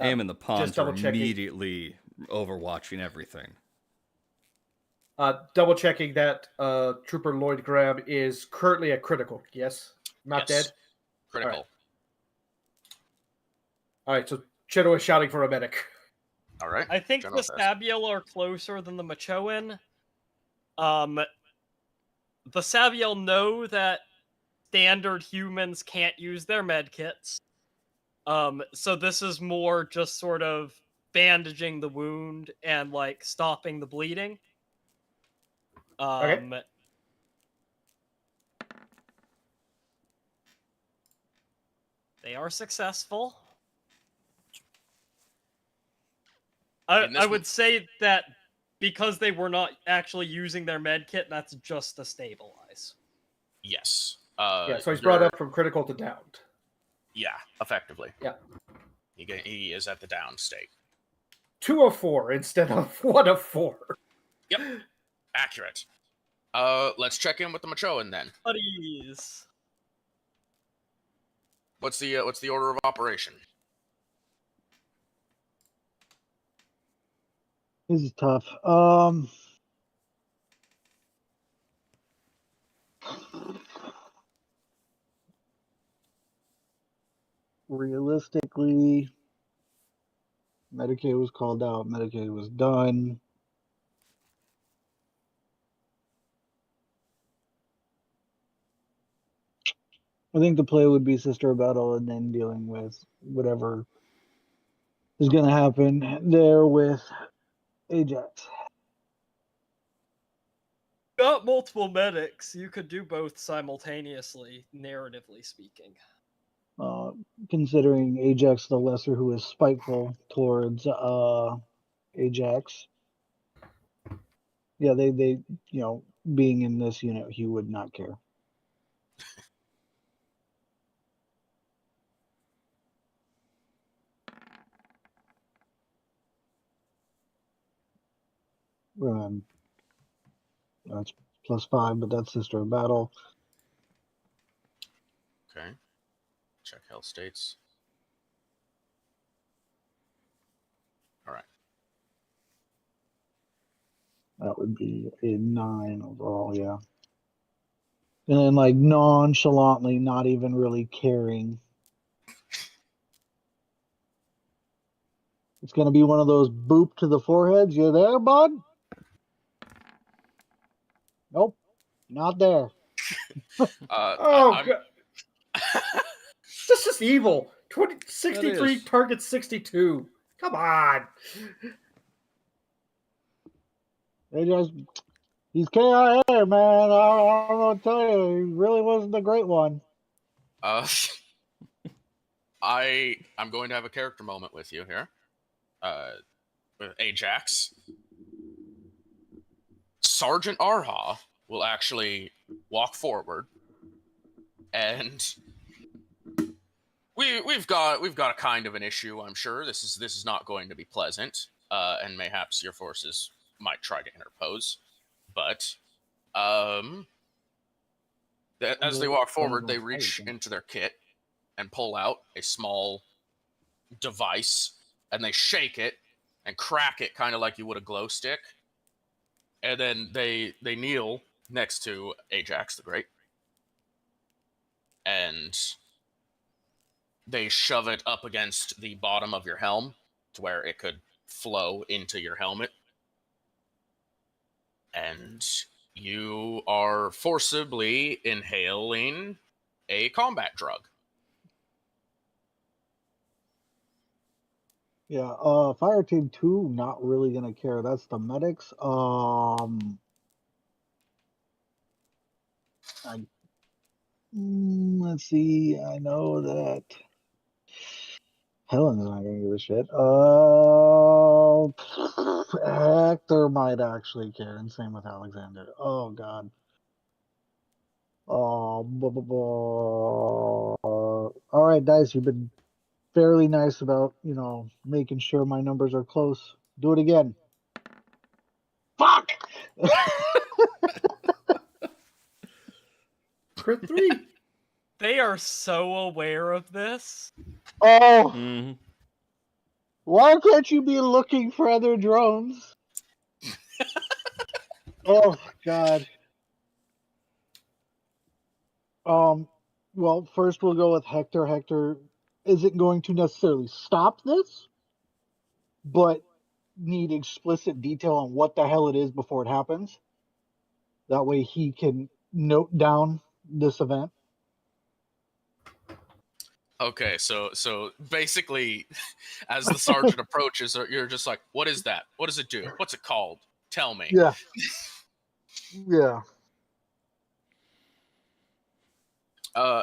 Am and the pawns are double-checking. immediately overwatching everything. Double checking that Trooper Lloyd Graham is currently a critical. Yes? Not dead? Critical. All right, so Chenoweth is shouting for a medic. All right. I think the Sabiel are closer than the Machoan. The Sabiel know that standard humans can't use their medkits. So this is more just sort of bandaging the wound and stopping the bleeding. Okay. They are successful. I would say that because they were not actually using their medkit, that's just to stabilize. Yes. So he's brought up from critical to downed. Yeah, effectively. Yeah. He is at the down state. 2 of 4 instead of 1 of 4. Yep. Accurate. Let's check in with the Machoan then. Buddies. What's the order of operation? This is tough. realistically, Medicaid was called out. Medicaid was done. I think the play would be Sister of Battle and then dealing with whatever is going to happen there with Ajax. Got multiple medics. You could do both simultaneously, narratively speaking. Considering Ajax the Lesser, who is spiteful towards Ajax. Yeah, they being in this unit, he would not care. That's +5, but that's Sister of Battle. Okay. Check health states. All right. That would be a 9 overall, yeah. And then, like, nonchalantly, not even really caring. It's going to be one of those boop to the foreheads. You there, bud? Nope, not there. God. That's just evil. 63 target 62. Come on. He's KIA, man. I don't know what to tell you. He really wasn't a great one. I'm going to have a character moment with you here. With Ajax. Sergeant Arha will actually walk forward, and we've got a kind of an issue. I'm sure this is not going to be pleasant, and mayhaps your forces might try to interpose. But as they walk forward, they reach into their kit and pull out a small device, and they shake it and crack it, kind of like you would a glow stick. And then they kneel next to Ajax the Great, and they shove it up against the bottom of your helm to where it could flow into your helmet. And you are forcibly inhaling a combat drug. Yeah, Fire Team 2, not really going to care. That's the medics. Let's see. I know that Helen's not going to give a shit. Hector might actually care, and same with Alexander. Oh, God. All right, Dice, you've been fairly nice about, making sure my numbers are close. Do it again. Fuck! Crit 3. They are so aware of this. Oh! Mm-hmm. Why can't you be looking for other drones? Oh, God. Well, first we'll go with Hector. Hector isn't going to necessarily stop this, but need explicit detail on what the hell it is before it happens. That way he can note down this event. Okay, so basically, as the sergeant approaches, you're just like, "What is that? What does it do? What's it called? Tell me." Yeah. Yeah.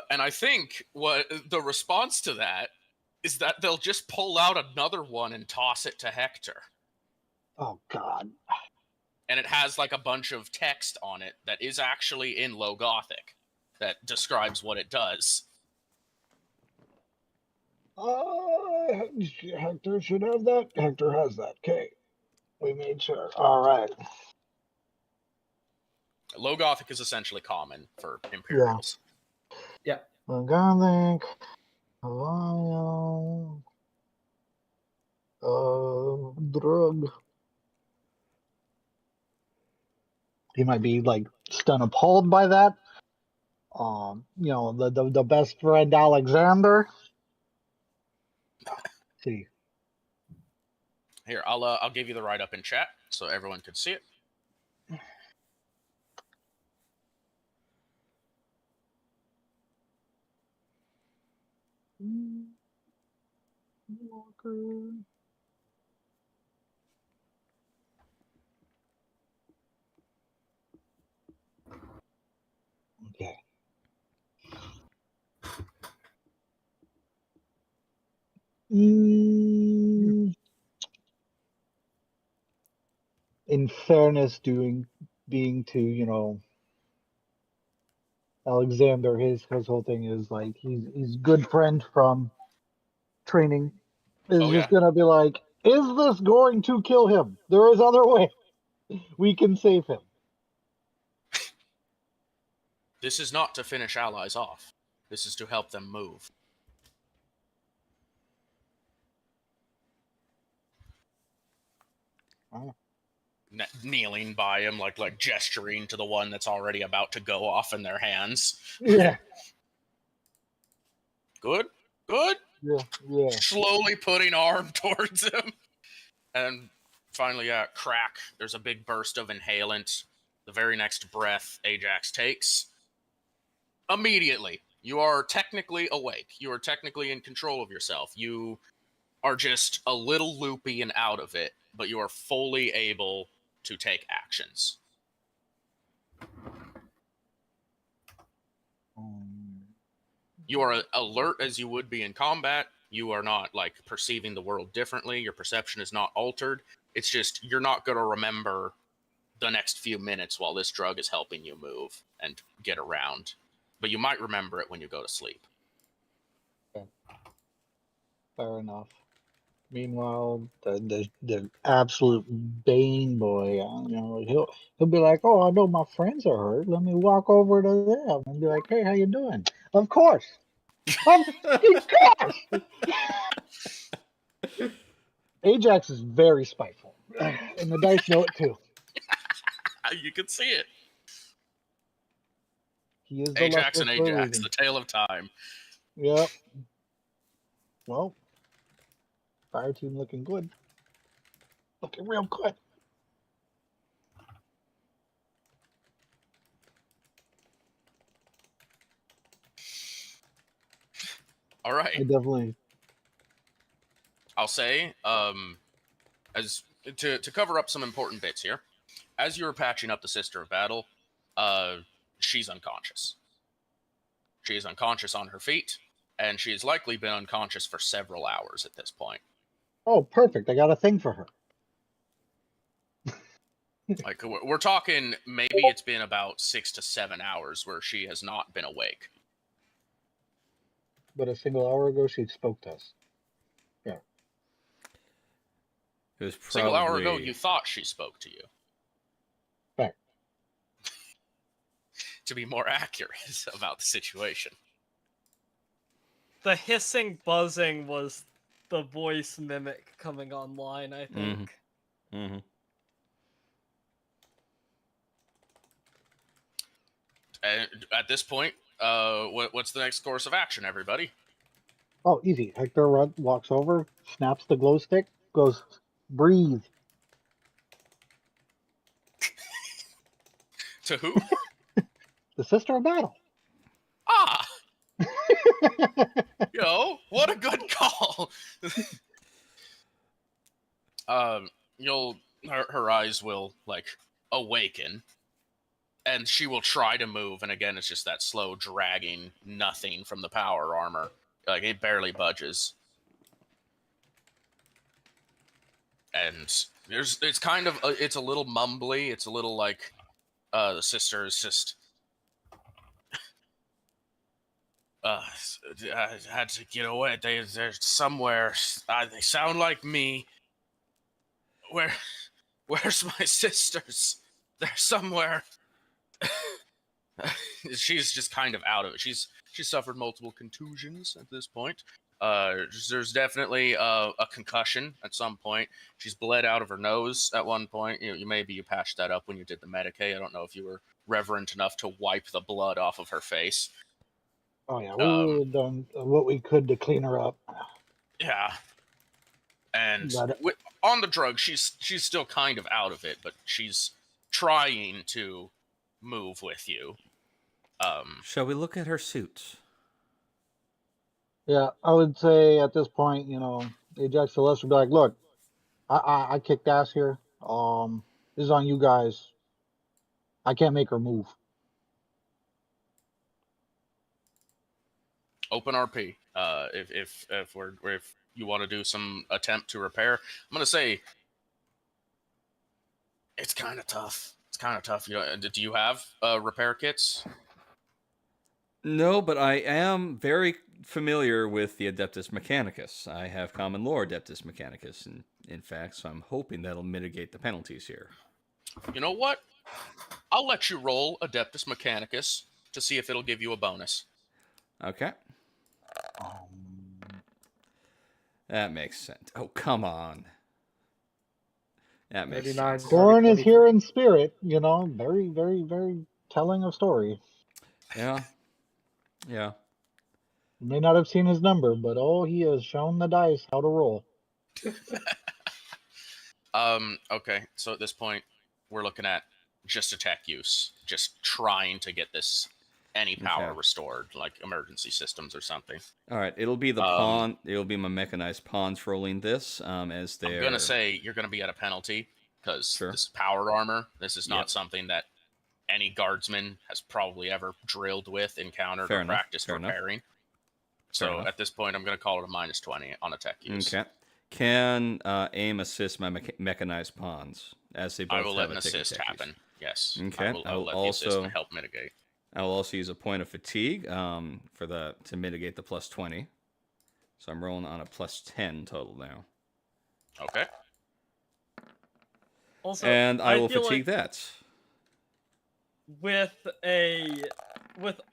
And I think what the response to that is that they'll just pull out another one and toss it to Hector. Oh, God. And it has like a bunch of text on it that is actually in Low Gothic that describes what it does. Hector should have that. Hector has that. Okay. We made sure. All right. Low Gothic is essentially common for Imperials. Yeah. Low Gothic. Ohio. Drug. He might be like stunned appalled by that. The best friend Alexander. see. Here, I'll give you the write-up in chat so everyone can see it. Walker. Okay. In fairness, being to Alexander, his whole thing is like he's good friend from training. Is Oh, just yeah. gonna be like, is this going to kill him? There is other way we can save him. This is not to finish allies off. This is to help them move. Oh. Kneeling by him, like gesturing to the one that's already about to go off in their hands. Yeah. Good? Good? Yeah. Slowly putting arm towards him. And finally, crack. There's a big burst of inhalant. The very next breath Ajax takes. Immediately, you are technically awake. You are technically in control of yourself. You are just a little loopy and out of it, but you are fully able to take actions. You are alert as you would be in combat. You are not perceiving the world differently. Your perception is not altered. It's just you're not going to remember the next few minutes while this drug is helping you move and get around. But you might remember it when you go to sleep. Okay. Fair enough. Meanwhile, the absolute Bane boy, he'll be like, "Oh, I know my friends are hurt. Let me walk over to them and be like, hey, how you doing?" Of course, of course. Ajax is very spiteful, and the dice know it too. You can see it. He is Ajax and for a Ajax, reason. the tale of time. Yep. Well, fire team looking good. Looking real good. All right. I definitely. I'll say, as to cover up some important bits here, as you were patching up the Sister of Battle, she's unconscious. She is unconscious on her feet, and she has likely been unconscious for several hours at this point. Oh, perfect! I got a thing for her. We're talking maybe it's been about 6 to 7 hours where she has not been awake. But a single hour ago, she spoke to us. Yeah. It was probably... Single hour ago, you thought she spoke to you. Right. To be more accurate about the situation. The hissing buzzing was the voice mimic coming online, I think. Mm-hmm. And at this point, what's the next course of action, everybody? Oh, easy. Hector walks over, snaps the glow stick, goes, breathe. To who? The Sister of Battle. Ah! What a good call. Her eyes will awaken, and she will try to move, and again, it's just that slow dragging nothing from the power armor. It barely budges. And it's kind of, it's a little mumbly. It's a little the sister is just, I had to get away. They're somewhere. They sound like me. Where's my sisters? They're somewhere. She's just kind of out of it. She's suffered multiple contusions at this point. There's definitely a concussion at some point. She's bled out of her nose at one point. You patched that up when you did the Medicaid. I don't know if you were reverent enough to wipe the blood off of her face. Oh yeah, we would have done what we could to clean her up. Yeah. And Got it. on the drug, she's still kind of out of it, but she's trying to move with you. Shall we look at her suit? Yeah, I would say at this point, Ajax Celeste would be like, "Look, I kicked ass here. This is on you guys. I can't make her move." Open RP. If you want to do some attempt to repair, I'm gonna say it's kind of tough. It's kind of tough. Do you have repair kits? No, but I am very familiar with the Adeptus Mechanicus. I have common lore Adeptus Mechanicus, in fact, so I'm hoping that'll mitigate the penalties here. You know what? I'll let you roll Adeptus Mechanicus to see if it'll give you a bonus. Okay. That makes sense. Oh, come on. That makes 39. sense. Corn is here in spirit, very, very, very telling of story. Yeah. Yeah. You may not have seen his number, but he has shown the dice how to roll. Okay, so at this point, we're looking at just attack use, just trying to get any power restored, like emergency systems or something. All right, it'll be the pawn. It'll be my mechanized pawns rolling this as they're. I'm gonna say you're gonna be at a penalty because this is power armor. This is not something that any guardsman has probably ever drilled with, encountered, or practiced repairing. So at this point, I'm gonna call it a -20 on attack use. Okay. Can aim assist my mechanized pawns as they both have I will let an a assist happen. Yes. Okay. I will let the assist help mitigate. I will also use a point of fatigue to mitigate the +20. So I'm rolling on a +10 total now. Okay. Also, and I will fatigue that. With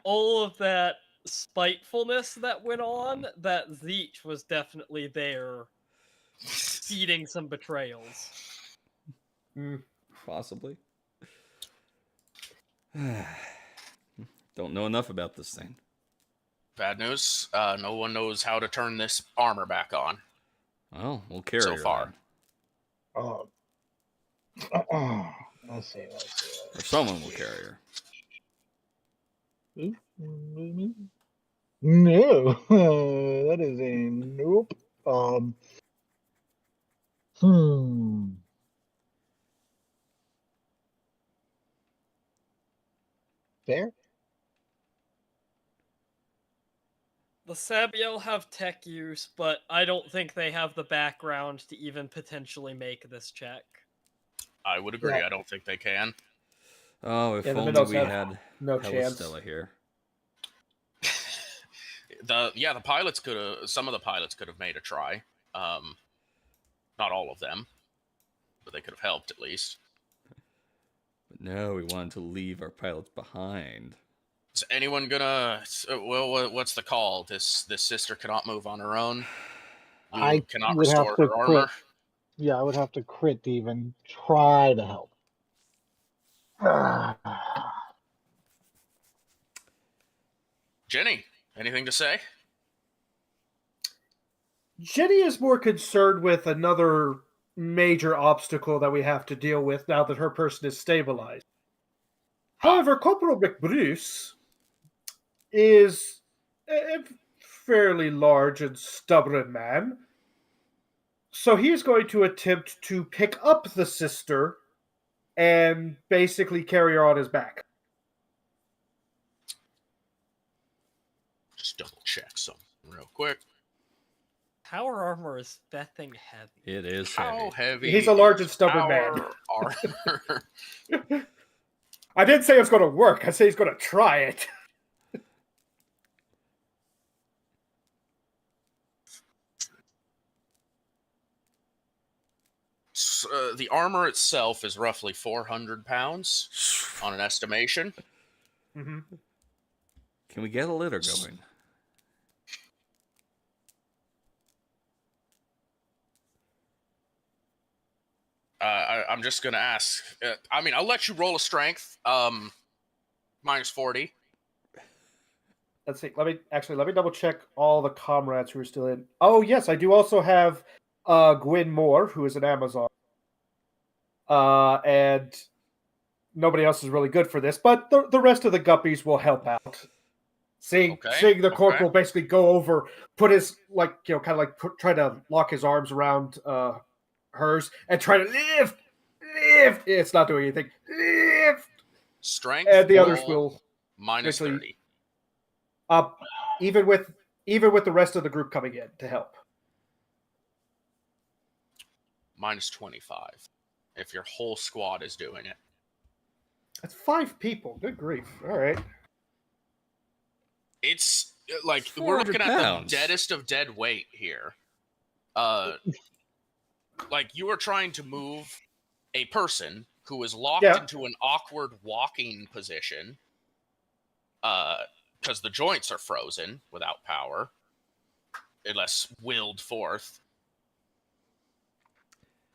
all of that spitefulness that went on, that Zeech was definitely there feeding some betrayals. Possibly. Don't know enough about this thing. Bad news. No one knows how to turn this armor back on. Well, we'll carry so her far. Let's see. Or someone will carry her. No, that is a nope. Fair. The Sabiel have tech use, but I don't think they have the background to even potentially make this check. I would agree. I don't think they can. Oh, if only we had no chance. Stella here. The pilots could have. Some of the pilots could have made a try. Not all of them, but they could have helped at least. But no, we wanted to leave our pilots behind. Is anyone gonna? Well, what's the call? This sister cannot move on her own. I cannot would restore have to her crit. armor. Yeah, I would have to crit to even try to help. Jenny, anything to say? Jenny is more concerned with another major obstacle that we have to deal with now that her person is stabilized. However, Corporal McBruce is a fairly large and stubborn man. So he's going to attempt to pick up the sister and basically carry her on his back. Just double check something real quick. Power armor is effing heavy. It is How heavy? He's a large and stubborn man. Armor. I didn't say it was going to work. I say he's going to try it. The armor itself is roughly 400 pounds on an estimation. Mm-hmm. Can we get a litter going? I'm just going to ask. I'll let you roll a strength. -40. Let's see. Let me double check all the comrades who are still in. Oh, yes, I do also have Gwyn Moore, who is an Amazon. And nobody else is really good for this, but the rest of the guppies will help out. Seeing the corporal basically go over, put his try to lock his arms around hers and try to lift. It's not doing anything. Lift. Strength. And the others will minus 30. Even with the rest of the group coming in to help. Minus 25. If your whole squad is doing it. That's 5 people. Good grief. All right. It's like we're looking at the deadest of dead weight here. Like you are trying to move a person who is locked into an awkward walking position because the joints are frozen without power unless willed forth.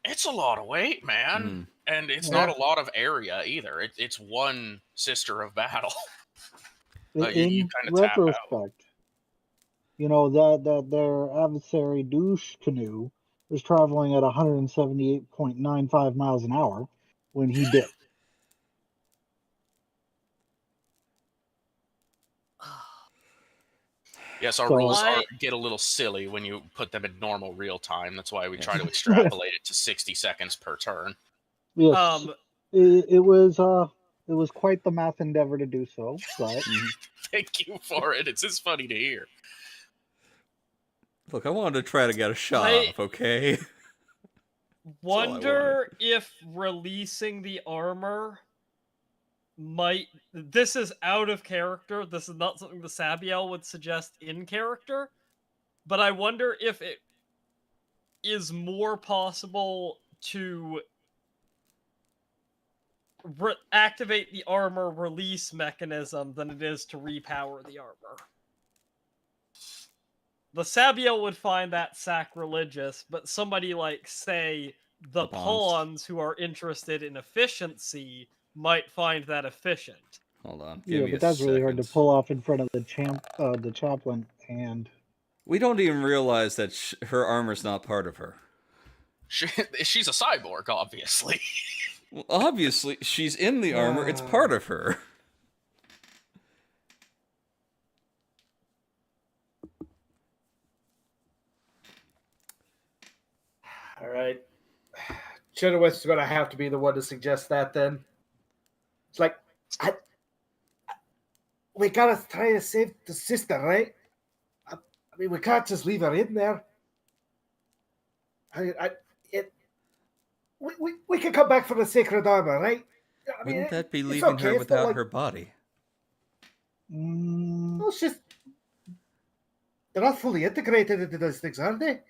It's a lot of weight, man. And it's not a lot of area either. It's one sister of battle. In retrospect, that their adversary douche canoe was traveling at 178.95 miles an hour when he dipped. Yes, our rules get a little silly when you put them in normal real time. That's why we try to extrapolate it to 60 seconds per turn. Yes, it was quite the math endeavor to do so. But thank you for it. It's just funny to hear. Look, I wanted to try to get a shot off. Okay. Wonder if releasing the armor might. This is out of character. This is not something the Sabiel would suggest in character. But I wonder if it is more possible to activate the armor release mechanism than it is to repower the armor. The Sabiel would find that sacrilegious, but somebody like, say, the pawns who are interested in efficiency might find that efficient. Hold on. But that's really hard to pull off in front of the chaplain, and we don't even realize that her armor's not part of her. She's a cyborg, obviously. Well, obviously, she's in the armor. It's part of her. All right. Chenoweth's going to have to be the one to suggest that then. It's like, we got to try to save the sister, right? I mean, we can't just leave her in there. We can come back for the sacred armor, right? Wouldn't that be leaving her without her body? Well, it's just... They're not fully integrated into those things, are they?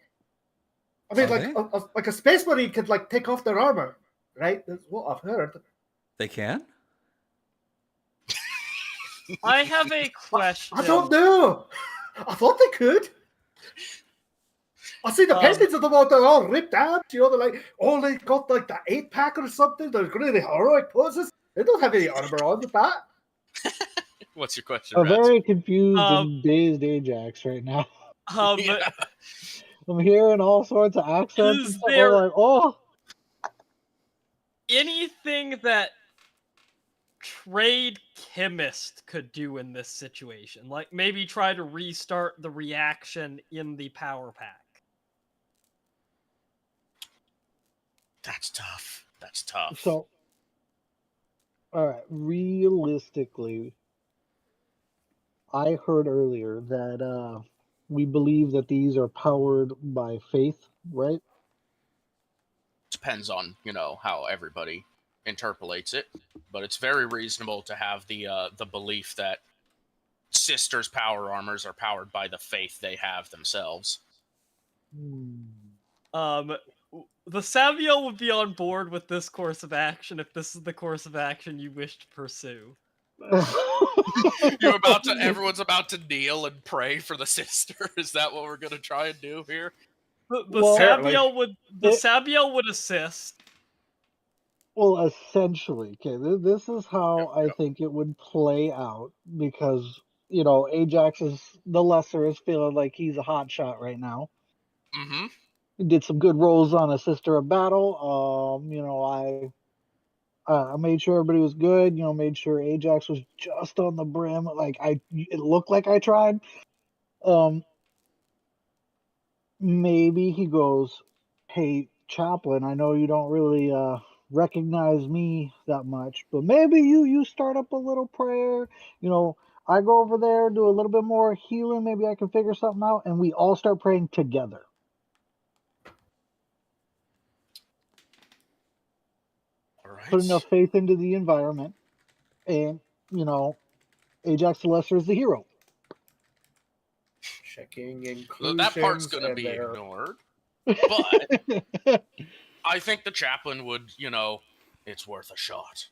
I mean, like a space marine could take off their armor, right? That's what I've heard. They can? I have a question. I don't know. I thought they could. I see the paintings of them all, they're all ripped out. They're like, they got the 8-pack or something. They're really heroic poses. They don't have any armor on with that. What's your question, A very confused and dazed Ajax right now. I'm hearing all sorts of accents. Is there like, anything that Trade Chemist could do in this situation? Like maybe try to restart the reaction in the power pack. That's tough. So, all right, realistically, I heard earlier that we believe that these are powered by faith, right? Depends on, how everybody interpolates it, but it's very reasonable to have the belief that sisters' power armors are powered by the faith they have themselves. The Sabiel would be on board with this course of action if this is the course of action you wish to pursue. Everyone's about to kneel and pray for the sister. Is that what we're gonna try and do here? The Sabiel would assist. Well, essentially, okay. This is how I think it would play out because Ajax the lesser is feeling like he's a hot shot right now. Mm-hmm. did some good rolls on a Sister of Battle. I made sure everybody was good. Made sure Ajax was just on the brim. Like it looked like I tried. Maybe he goes, "Hey, Chaplain, I know you don't really recognize me that much, but maybe you start up a little prayer. I go over there, do a little bit more healing. Maybe I can figure something out, and we all start praying together." All right. Put enough faith into the environment, and Ajax the Lesser is the hero. Checking inclusions. That part's going to be ignored. But I think the chaplain would, it's worth a shot.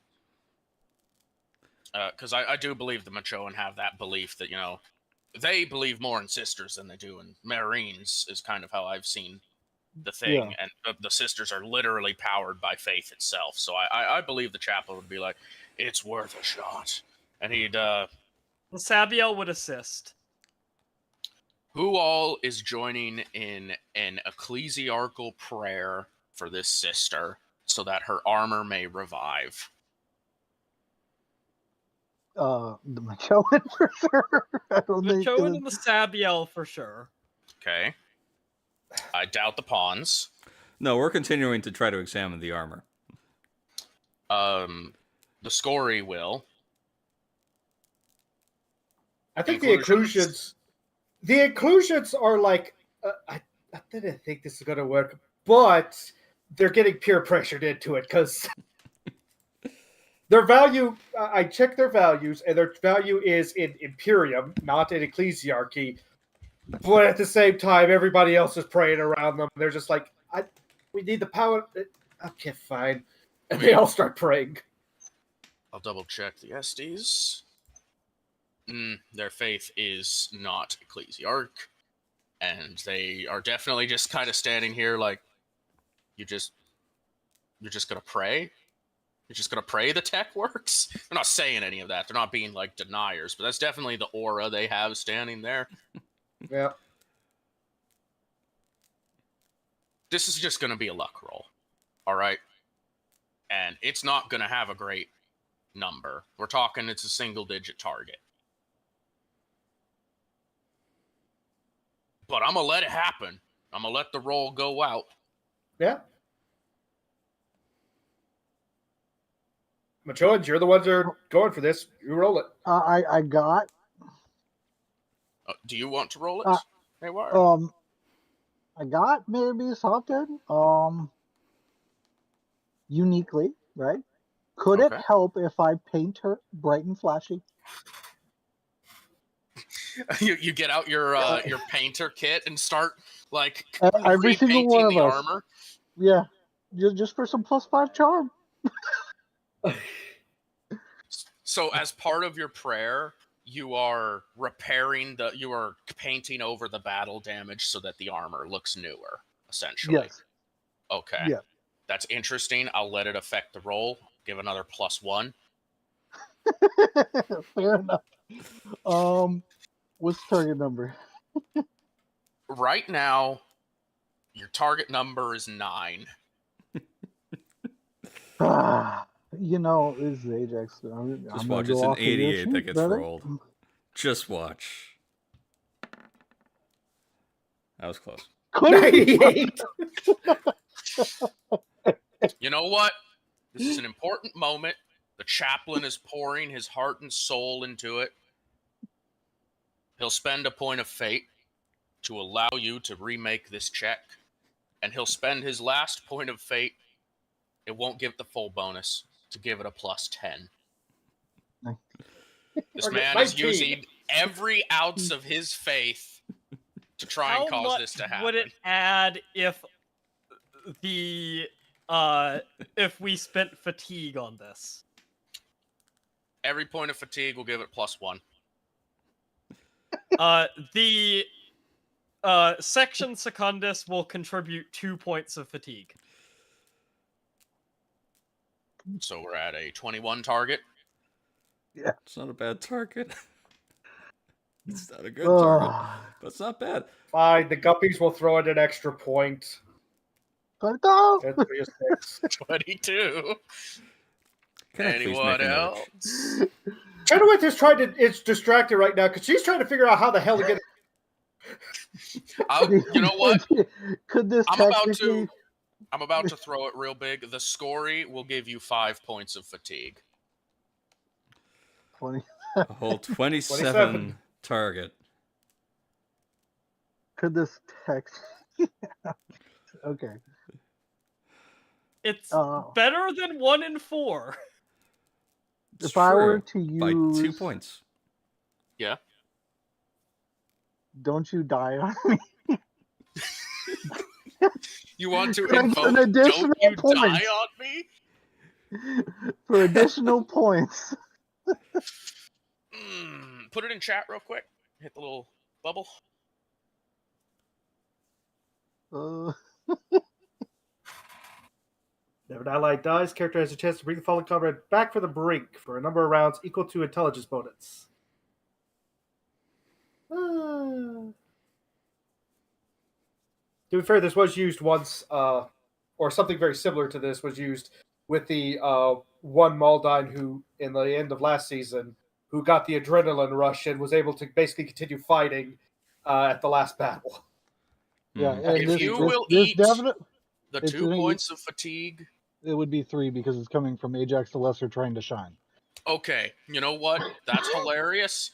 Because I do believe the Machoan have that belief that, they believe more in sisters than they do in Marines, is kind of how I've seen the thing. Yeah. And the sisters are literally powered by faith itself. So I believe the chaplain would be like, it's worth a shot. And he'd... Sabiel would assist. Who all is joining in an ecclesiarchal prayer for this sister so that her armor may revive? The Machoan for sure. The Machoan and the Sabiel for sure. Okay. I doubt the pawns. No, we're continuing to try to examine the armor. The Scory will. I think the inclusions are like, I didn't think this is going to work, but they're getting peer pressured into it because their value, I checked their values, and their value is in Imperium, not in Ecclesiarchy. But at the same time, everybody else is praying around them. They're just like, we need the power. Okay, fine. And they all start praying. I'll double check the SDs. Their faith is not ecclesiarch, and they are definitely just kind of standing here like, you're just gonna pray? You're just gonna pray the tech works? They're not saying any of that. They're not being like deniers, but that's definitely the aura they have standing there. Yeah. This is just gonna be a luck roll. All right? And it's not gonna have a great number. We're talking it's a single-digit target. But I'm going to let it happen. I'm going to let the roll go out. Yeah. Machoans, you're the ones that are going for this. You roll it. I got. Do you want to roll it? Hey, why? I got maybe something. Uniquely, right? Could it help if I paint her bright and flashy? You get out your painter kit and start like every single one of the us. Armor. Yeah, just for some +5 charm. So as part of your prayer, you are you are painting over the battle damage so that the armor looks newer, essentially. Yes. Okay. Yeah. That's interesting. I'll let it affect the roll. Give another +1. Fair enough. What's the target number? Right now, your target number is 9. This is Ajax. Just watch. It's an 88 that gets rolled. Just watch. That was close. 98. You know what? This is an important moment. The chaplain is pouring his heart and soul into it. He'll spend a point of fate to allow you to remake this check, and he'll spend his last point of fate. It won't give the full bonus to give it a +10. This man is using every ounce of his faith to try and cause this to happen. How much would it add if we spent fatigue on this? Every point of fatigue will give it +1. The section secundus will contribute 2 points of fatigue. So we're at a 21 target. Yeah. It's not a bad target. It's not a good target, but it's not bad. Fine, the Guppies will throw in an extra point. Let's go! 10, 3, or 6. 22. Can I please Anyone make a note? else? Chenoweth is distracted right now because she's trying to figure out how the hell to get. You know what? Could this I'm technically... about to throw it real big. The Scory will give you 5 points of fatigue. 20. A whole 27 target. Could this text... Okay. It's better than 1 in 4. It's If I were true. to By 2 use... points. Yeah. Don't you die on me. You want to Can I get invoke an additional "Don't you point? die on me"? For additional points. Put it in chat real quick. Hit the little bubble. If an ally dies, character has a chance to bring the fallen comrade back from the brink for a number of rounds equal to intelligence bonus. To be fair, this was used once, or something very similar to this was used with the one Maldine who, in the end of last season, who got the adrenaline rush and was able to basically continue fighting at the last battle. Yeah, and If this, you this, will this eat definite, the it's 2 gonna- points of fatigue. it would be 3 because it's coming from Ajax the Lesser trying to shine. Okay, you know what? That's hilarious.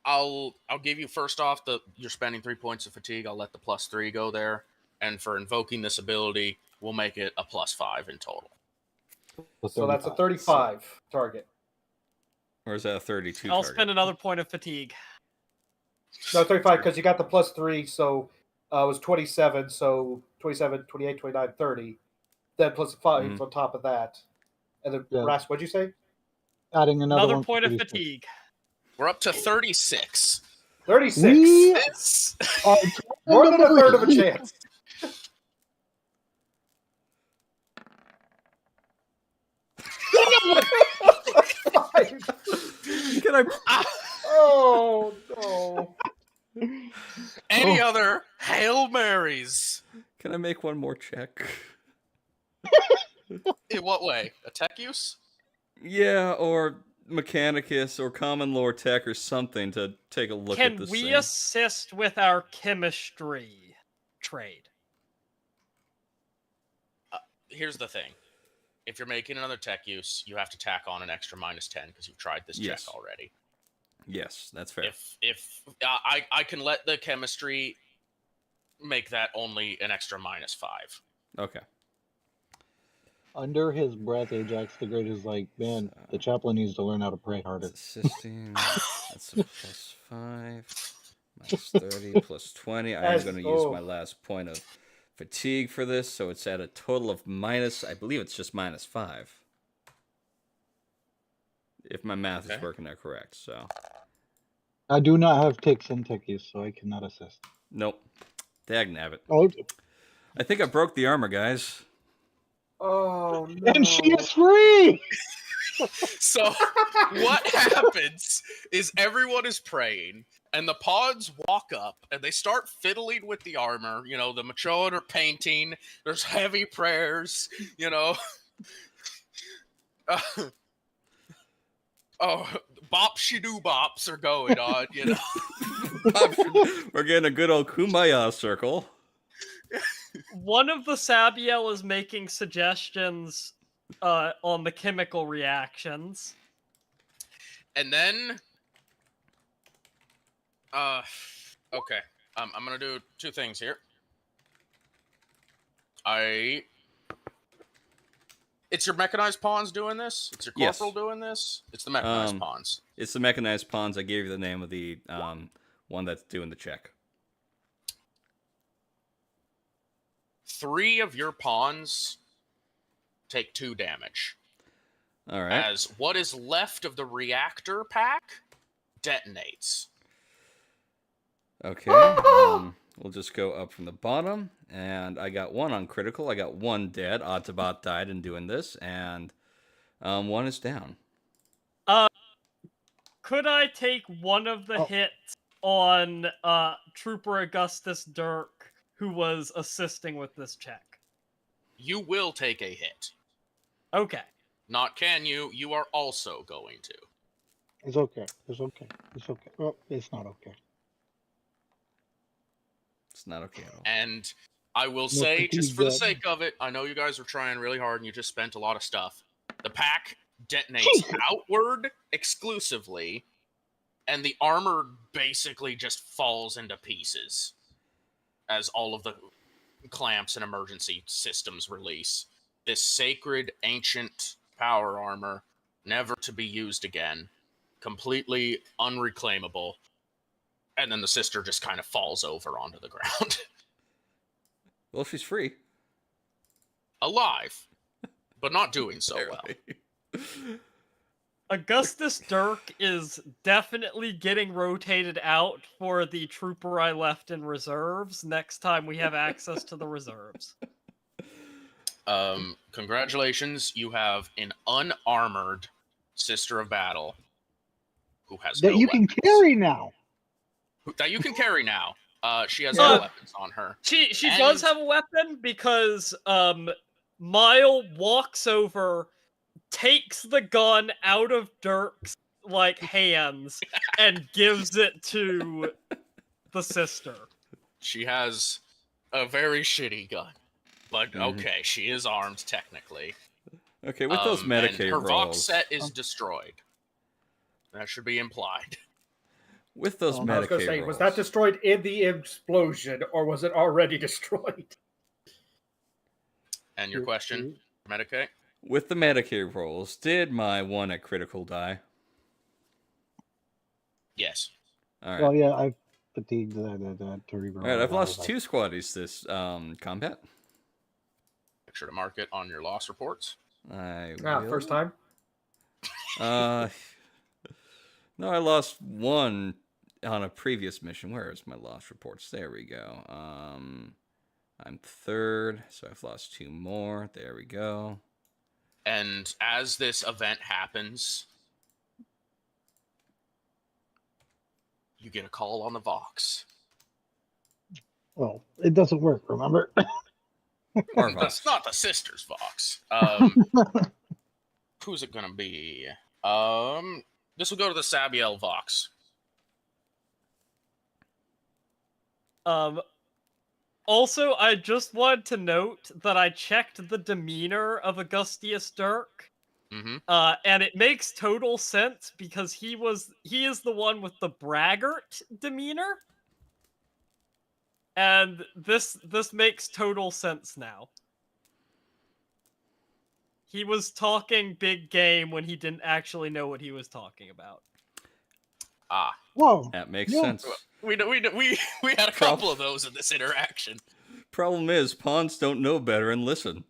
I'll give you first off you're spending 3 points of fatigue. I'll let the +3 go there, and for invoking this ability, we'll make it a +5 in total. So that's a 35 target. Or is that a 32 I'll target? spend another point of fatigue. No, 35 because you got the +3, so it was 27. So 27, 28, 29, 30. Then plus 5 on top of that. And then, Ras, what'd you say? Adding another one point of 36. fatigue. We're up to 36. 36. We are more than a third of a chance. Can I? Oh no! Any other Hail Marys? Can I make one more check? In what way? A tech use? Yeah, or Mechanicus, or Common Lore Tech, or something to take a look at this Can we thing. assist with our chemistry trade? Here's the thing. If you're making another tech use, you have to tack on an extra -10 because you've tried this check already. Yes, that's fair. If I can let the chemistry make that only an extra -5. Okay. Under his breath, Ajax the Great is like, man, the chaplain needs to learn how to pray harder. Assisting. That's a +5. -30, +20. I am going to use my last point of fatigue for this, so it's at a total of I believe it's just -5. If my math is working out correct, so. I do not have ticks and tech use, so I cannot assist. Nope. Dagnabbit. Oh. I think I broke the armor, guys. Oh no! And she is free! So, what happens is everyone is praying, and the pods walk up, and they start fiddling with the armor. You know, the Machoan are painting. There's heavy prayers, you know. Bop-shi-doo-bops are going on, you know. We're getting a good old kumbaya circle. One of the Sabiel is making suggestions on the chemical reactions. And then, okay, I'm gonna do 2 things here. It's your mechanized pawns doing this? It's your corporal doing this? It's the mechanized pawns. It's the mechanized pawns. I gave you the name of the one that's doing the check. 3 of your pawns take 2 damage. All right. As what is left of the reactor pack detonates. Okay. We'll just go up from the bottom, and I got 1 on critical. I got 1 dead. Autobot died in doing this, and 1 is down. Could I take one of the hits on Trooper Augustus Dirk, who was assisting with this check? you will take a hit. Okay. Not can you are also going to. It's okay. It's okay. It's okay. Well, it's not okay. It's not okay at all. And I will No say, just fatigue for the yet. sake of it, I know you guys are trying really hard and you just spent a lot of stuff. The pack detonates Jesus. outward exclusively, and the armor basically just falls into pieces as all of the clamps and emergency systems release. This sacred, ancient power armor, never to be used again, completely unreclaimable, and then the sister just kind of falls over onto the ground. Well, she's free. Alive, but not doing so well. Barely. Augustus Dirk is definitely getting rotated out for the trooper I left in reserves next time we have access to the reserves. Congratulations, you have an unarmored sister of battle who has That no you can weapons. carry now. That you can carry now. She has Yeah. no weapons on her. She And- does have a weapon because Mile walks over, takes the gun out of Dirk's hands, and gives it to the sister. She has a very shitty gun. But okay, she is armed technically. Okay, with those And Medicaid her Vox rolls, set is destroyed. That should be implied. with those I was going to Medicaid say, rolls, was that destroyed in the explosion, or was it already destroyed? And your question, Medicaid? with the Medicaid rolls, did my one at critical die? Yes. All right. Well, yeah, I fatigued that to reroll. All right, I've lost 2 squaddies this combat. Make sure to mark it on your loss reports. I will. First time. No, I lost 1 on a previous mission. Where is my loss reports? There we go. I'm 3rd, so I've lost 2 more. There we go. And as this event happens, you get a call on the Vox. Well, it doesn't work, remember? Our Vox. That's not the sister's Vox. Who's it gonna be? This will go to the Sabiel Vox. Also, I just wanted to note that I checked the demeanor of Augustus Dirk, Mm-hmm. and it makes total sense because he is the one with the braggart demeanor, and this makes total sense now. He was talking big game when he didn't actually know what he was talking about. Ah, Whoa. That makes Yeah. sense. we had a couple of those in this interaction. Problem is, pawns don't know better and listen.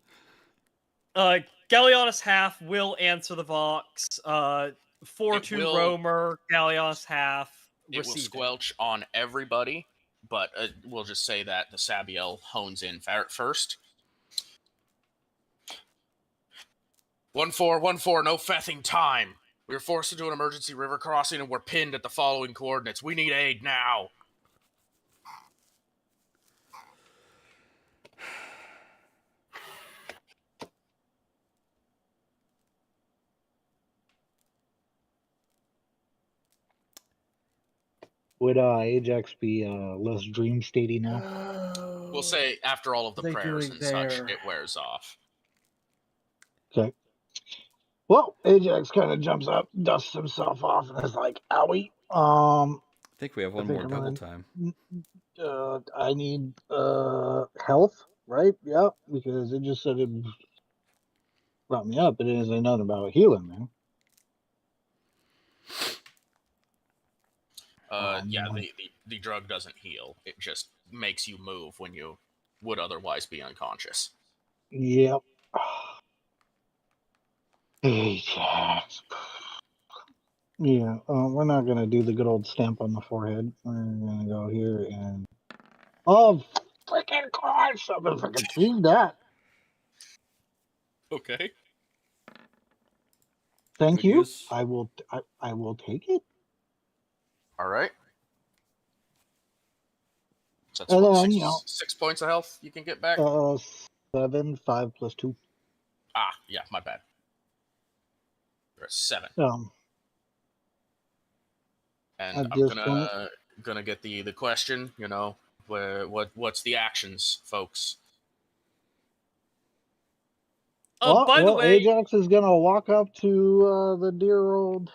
Gallianus half will answer the Vox. 4-2 will- roamer, Gallianus half. It will squelch on everybody, but we'll just say that the Sabiel hones in first. 1-4, no fething time. We were forced into an emergency river crossing and we're pinned at the following coordinates. We need aid now. Would Ajax be less dream statey now? We'll say after all of the What are they prayers doing and such, there? it wears off. Okay. Well, Ajax kind of jumps up, dusts himself off, and is like, "Owie." I think we have one think more I'm double gonna- time. I need health, right? Yeah, because it just said it brought me up. It didn't say nothing about healing, man. Yeah, the drug doesn't heal. It just makes you move when you would otherwise be unconscious. Yep. Ajax. Yeah, we're not gonna do the good old stamp on the forehead. We're gonna go here and freaking Christ! I've been freaking seeing that. Okay. Thank Good you. use. I will take it. All right. So that's And what, then, 6 points of health you can get back. 7, 5 plus 2. Ah, yeah, my bad. You're a 7. And At I'm this point, gonna get the question, what's the actions, folks? By the way, Ajax is gonna walk up to the dear old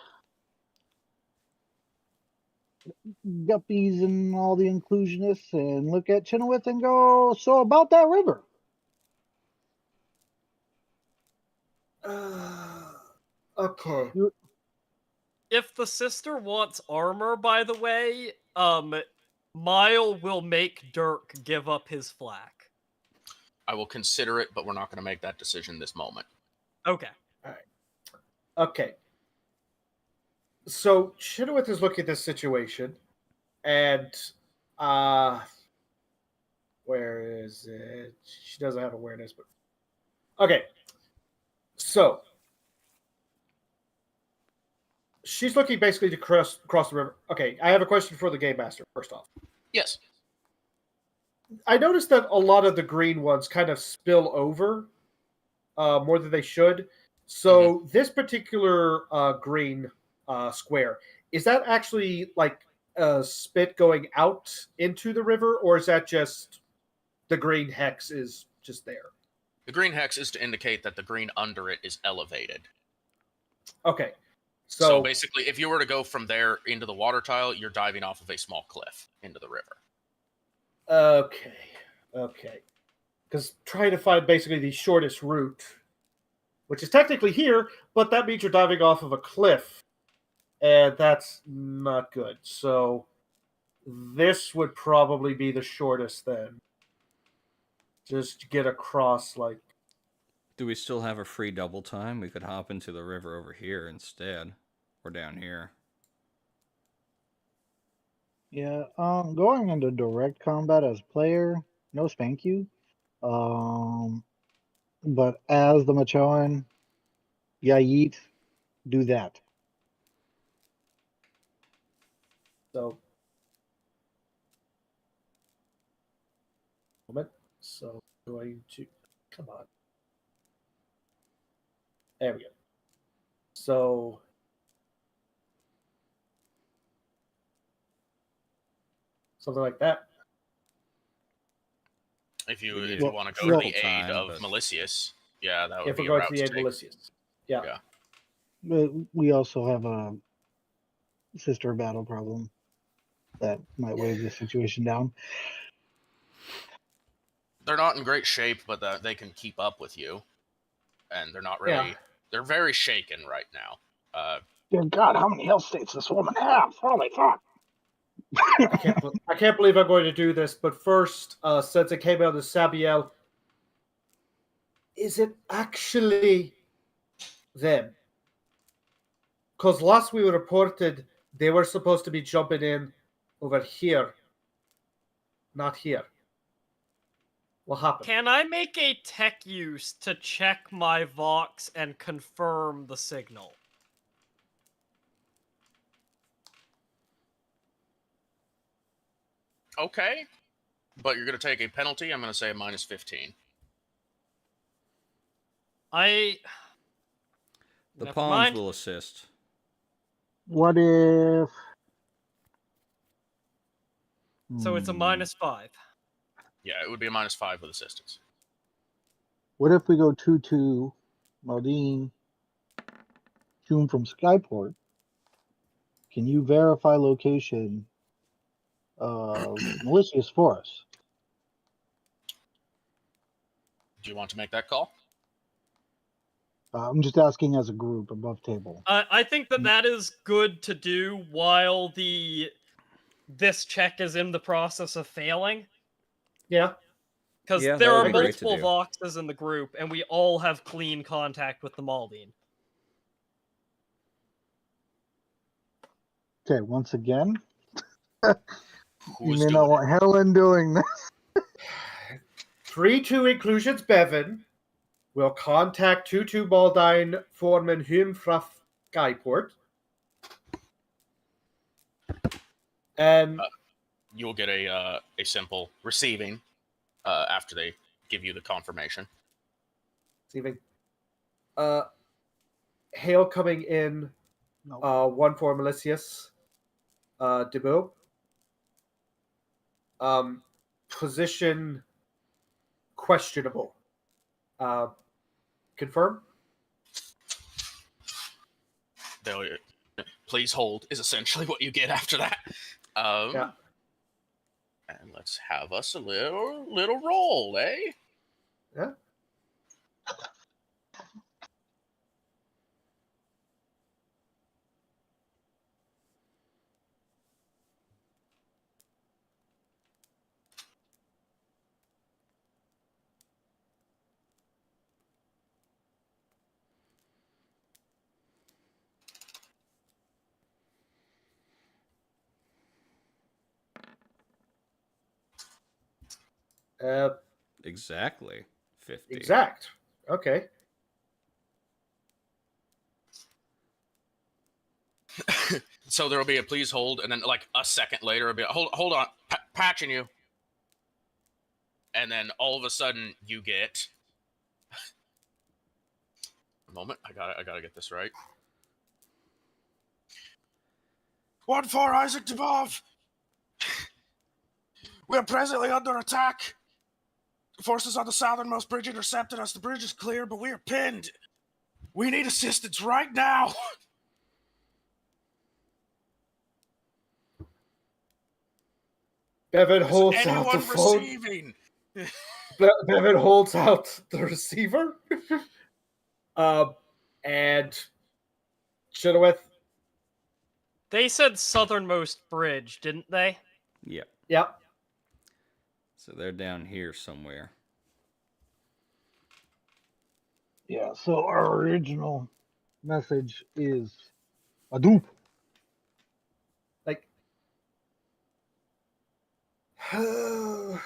guppies and all the inclusionists and look at Chenoweth and go, so about that river. Okay. if the sister wants armor, by the way, Mile will make Dirk give up his flak. I will consider it, but we're not going to make that decision this moment. Okay. All right. Okay. So Chenoweth is looking at this situation, and where is it? She doesn't have awareness, but okay. So she's looking basically to cross the river. Okay, I have a question for the game master. First off, Yes. I noticed that a lot of the green ones kind of spill over more than they should. So this particular green square, is that actually like a spit going out into the river, or is that just the green hex is just there? The green hex is to indicate that the green under it is elevated. Okay. So basically, if you were to go from there into the water tile, you're diving off of a small cliff into the river. Okay. Because trying to find basically the shortest route, which is technically here, but that means you're diving off of a cliff, and that's not good. So this would probably be the shortest then. Just get across, like... Do we still have a free double time? We could hop into the river over here instead. Or down here. Yeah, going into direct combat as player, no spank you. But as the Machoan, yeet, do that. So... moment. So going to... Come on. There we go. So... something like that. If you Well, want to go to the time, aid of but- Malicious, yeah, that would If be we're a going route to the aid take. Malicious. Yeah. But we also have a sister battle problem that might weigh the situation down. They're not in great shape, but they can keep up with you. And they're not really... Yeah. They're very shaken right now. Dear God, how many health states does this woman have? Holy fuck! I can't believe I'm going to do this, but first, since it came out of Sabiel, is it actually them? Because last we reported they were supposed to be jumping in over here, not here. What happened? Can I make a tech use to check my Vox and confirm the signal? Okay. But you're going to take a penalty. I'm going to say a minus 15. The Never pawns mind. will assist. What if... So it's a minus 5. Yeah, it would be a minus 5 with assistance. What if we go 2-2, Maldine, Hume from Skyport? Can you verify location of Malicious for us? Do you want to make that call? I'm just asking as a group above table. I think that is good to do while this check is in the process of failing. Yeah. Because Yeah, there that would are be great to multiple do. Voxes in the group, and we all have clean contact with the Maldine. Okay, once again, Who's you may doing not it? want Helen doing this. 3-2 inclusions Bevan will contact 2-2 Baldine Foreman Hume from Skyport. And You'll get a simple receiving after they give you the confirmation. Receiving. Hail coming in. No. 1 for Malicious. Debo. Position questionable. Confirm. Please hold is essentially what you get after that. Yeah. And let's have us a little roll, eh? Yeah. Exactly 50. Exact. Okay. So there'll be a please hold, and then like a second later, it'll be hold on, patching you, and then all of a sudden you get a moment. I gotta get this right. 1 for Isaac Dubov. We are presently under attack. Forces on the southernmost bridge intercepted us. The bridge is clear, but we are pinned. We need assistance right now. Bevan Is holds out anyone the phone. receiving? Bevan holds out the receiver. And Chenoweth. They said southernmost bridge, didn't they? Yep. Yep. So they're down here somewhere. Yeah, so our original message is Adoop. Like. It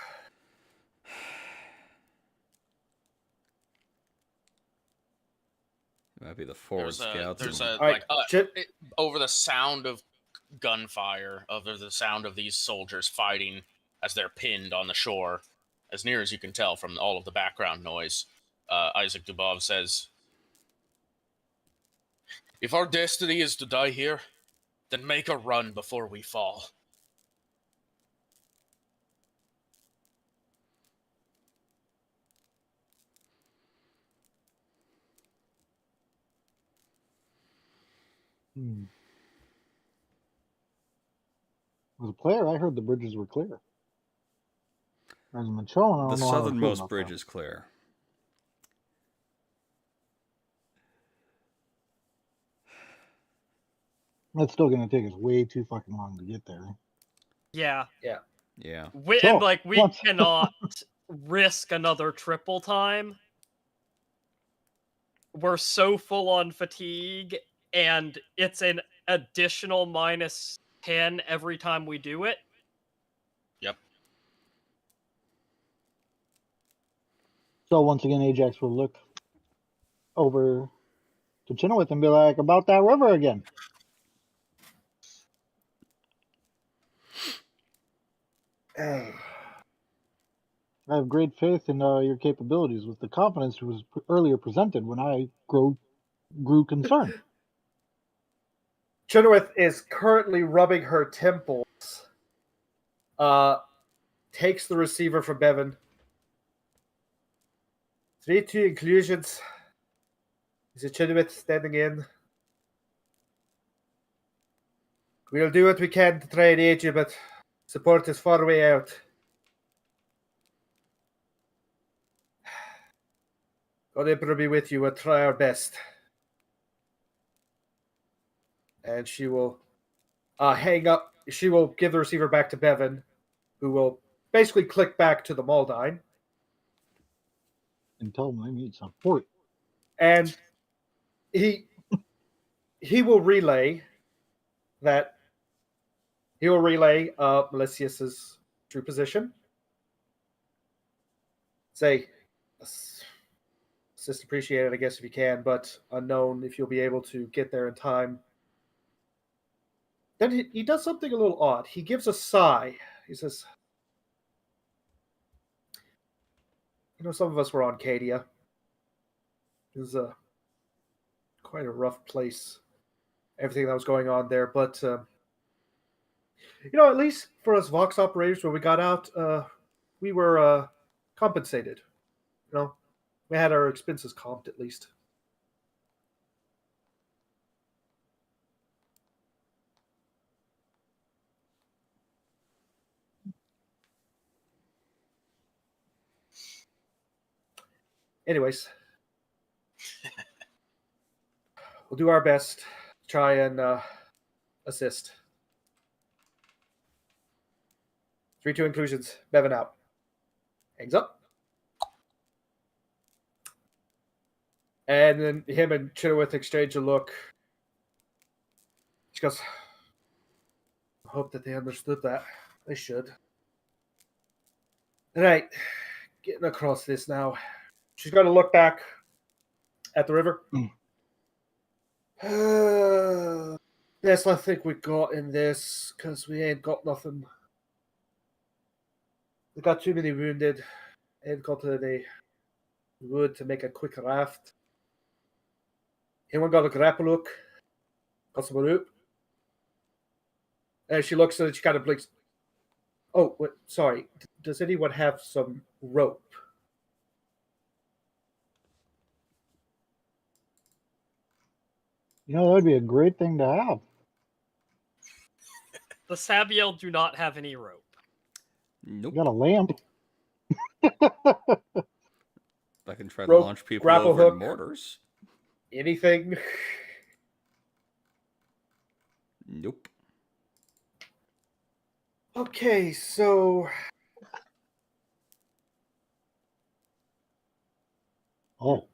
might be the forward scouts. Over the sound of gunfire, over the sound of these soldiers fighting as they're pinned on the shore, as near as you can tell from all of the background noise, Isaac Dubov says, "If our destiny is to die here, then make a run before we fall." As a player, I heard the bridges were clear. As a Machoan, I don't The know how I feel southernmost about bridge that. is clear. It's still going to take us way too fucking long to get there. Yeah. Yeah. Yeah. We cannot risk another triple time. We're so full on fatigue, and it's an additional -10 every time we do it. Yep. So once again, Ajax will look over to Chenoweth and be like, about that river again. Hey. I have great faith in your capabilities with the confidence that was earlier presented when I grew concerned. Chenoweth is currently rubbing her temples. Takes the receiver from Bevan. 3-2 inclusions. Is it Chenoweth standing in? We'll do what we can to try and aid you, but support is far way out. God Emperor be with you. We'll try our best. And she will hang up. She will give the receiver back to Bevan, who will basically click back to the Maldine. And tell them they need support. And he will relay that. He will relay Malicius's true position. Say, assist appreciated, I guess, if you can, but unknown if you'll be able to get there in time. Then he does something a little odd. He gives a sigh. He says, some of us were on Cadia. It was quite a rough place, everything that was going on there. But, at least for us Vox operators, when we got out, we were compensated. We had our expenses comped at least. Anyways, we'll do our best to try and assist. 3-2 inclusions. Bevan out. Hangs up. And then him and Chitterwith exchange a look. She goes, I hope that they understood that. They should. All right. Getting across this now. She's going to look back at the river. Yes, I think we got in this, because we ain't got nothing. We got too many wounded. Ain't got any wood to make a quick raft. Anyone got a grapple hook? Got some rope? And she looks at it, she kind of blinks. Oh, wait, sorry. Does anyone have some rope? That'd be a great thing to have. The Sabiel do not have any rope. Nope. You got a lamp. I can try to Rope, launch people grapple over hook. in mortars. Anything? Nope. Okay, so... Oh.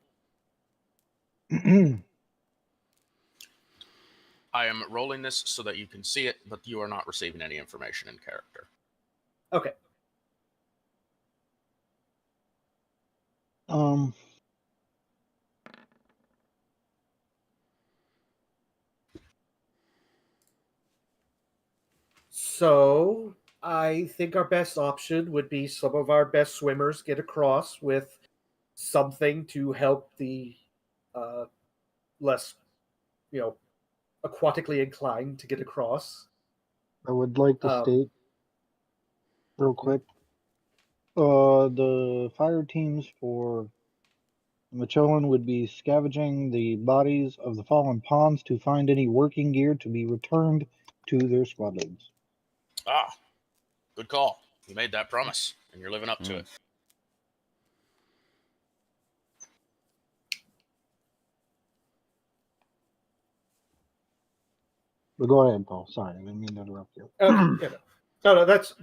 I am rolling this so that you can see it, but you are not receiving any information in character. Okay. So, I think our best option would be some of our best swimmers get across with something to help the less, aquatically inclined to get across. I would like to state real quick. The fire teams for Machoan would be scavenging the bodies of the fallen pawns to find any working gear to be returned to their squadrons. Ah, good call. You made that promise, and you're living up to it. But go ahead, Paul. Sorry, I didn't mean to interrupt you. No, that's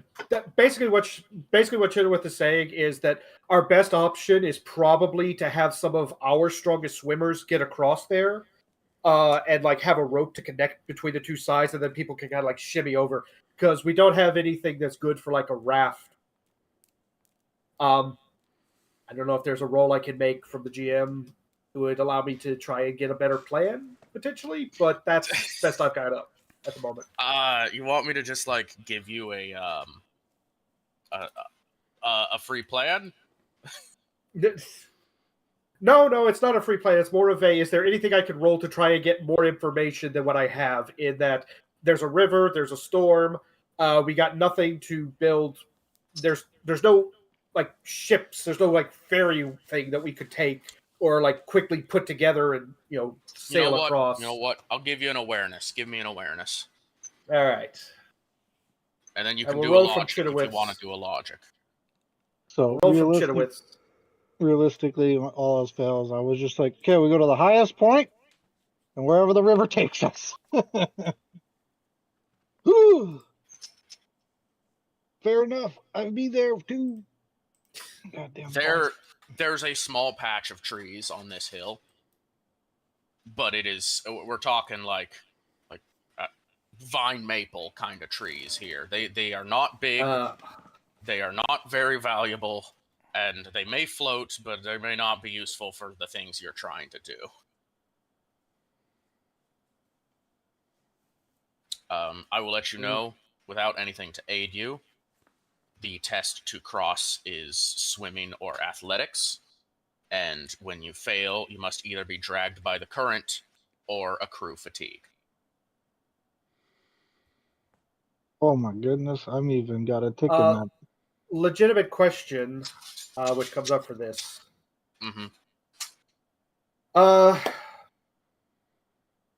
basically what Chitterwith is saying is that our best option is probably to have some of our strongest swimmers get across there, and have a rope to connect between the two sides, and then people can kind of shimmy over, because we don't have anything that's good for a raft. I don't know if there's a roll I can make from the GM who would allow me to try and get a better plan potentially, but that's best I've got up at the moment. You want me to just give you a free plan? No, it's not a free plan. It's more of is there anything I could roll to try and get more information than what I have, in that there's a river, there's a storm, we got nothing to build. There's no ships, there's no ferry thing that we could take or quickly put together and sail across. You know what? I'll give you an awareness. Give me an awareness. All right. And then you can do a logic if you want to do a logic. So roll from Chitterwith. Realistically, all else fails, I was just like, okay, we go to the highest point and wherever the river takes us. Fair enough. I'd be there too. Goddamn. There's a small patch of trees on this hill, but we're talking vine maple kind of trees here. They are not big. They are not very valuable, and they may float, but they may not be useful for the things you're trying to do. I will let you know, without anything to aid you, the test to cross is swimming or athletics. And when you fail, you must either be dragged by the current or accrue fatigue. Oh my goodness, I'm even got a tick in that. Legitimate question, which comes up for this. Mm-hmm.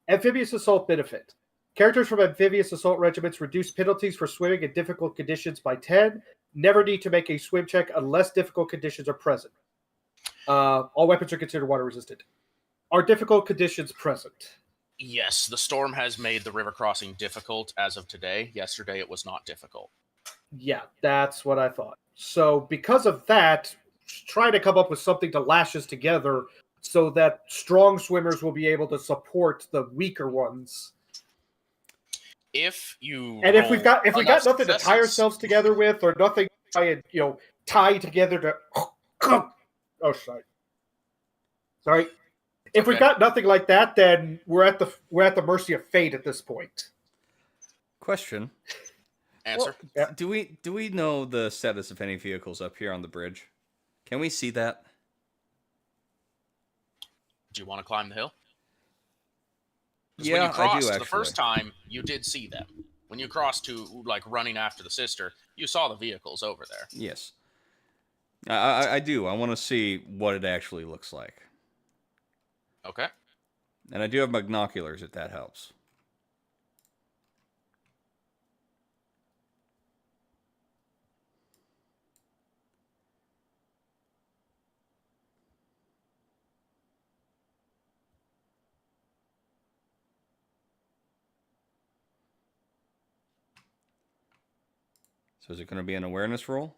Amphibious assault benefit. Characters from amphibious assault regiments reduce penalties for swimming in difficult conditions by 10. Never need to make a swim check unless difficult conditions are present. All weapons are considered water resistant. Are difficult conditions present? Yes, the storm has made the river crossing difficult as of today. Yesterday it was not difficult. Yeah, that's what I thought. So because of that, try to come up with something to lash us together so that strong swimmers will be able to support the weaker ones. If we got nothing to tie ourselves together with, or nothing to try and tie together to oh sorry. If we've got nothing like that, then we're at the mercy of fate at this point. Question. Answer. Well, do we know the status of any vehicles up here on the bridge? Can we see that? Do you want to climb the hill? Yeah, when you crossed I do actually. The first time, you did see them. When you crossed to running after the sister, you saw the vehicles over there. Yes. I do. I want to see what it actually looks like. Okay. And I do have binoculars if that helps. So is it going to be an awareness roll?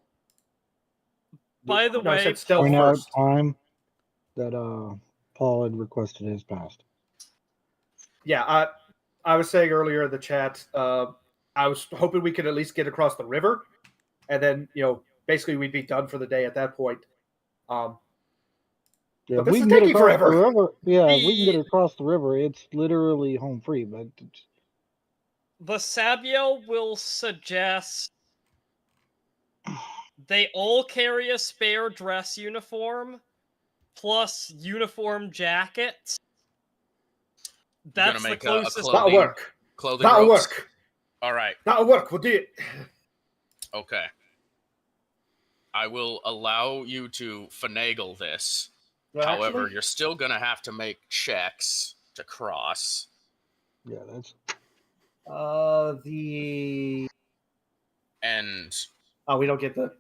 By the way, point out time that Paul had requested his passed. Yeah, I was saying earlier in the chat, I was hoping we could at least get across the river, and then basically we'd be done for the day at that point. Yeah, but this is taking forever. If we can get across the river, it's literally home free. But the Sabiel will suggest they all carry a spare dress uniform plus uniform jackets. That's the closest. That'll work. Clothing That'll ropes? work. All right. That'll work. We'll do it. Okay. I will allow you to finagle this. Well, however, actually, you're still going to have to make checks to cross. Yeah, that's... And... Oh, we don't get the...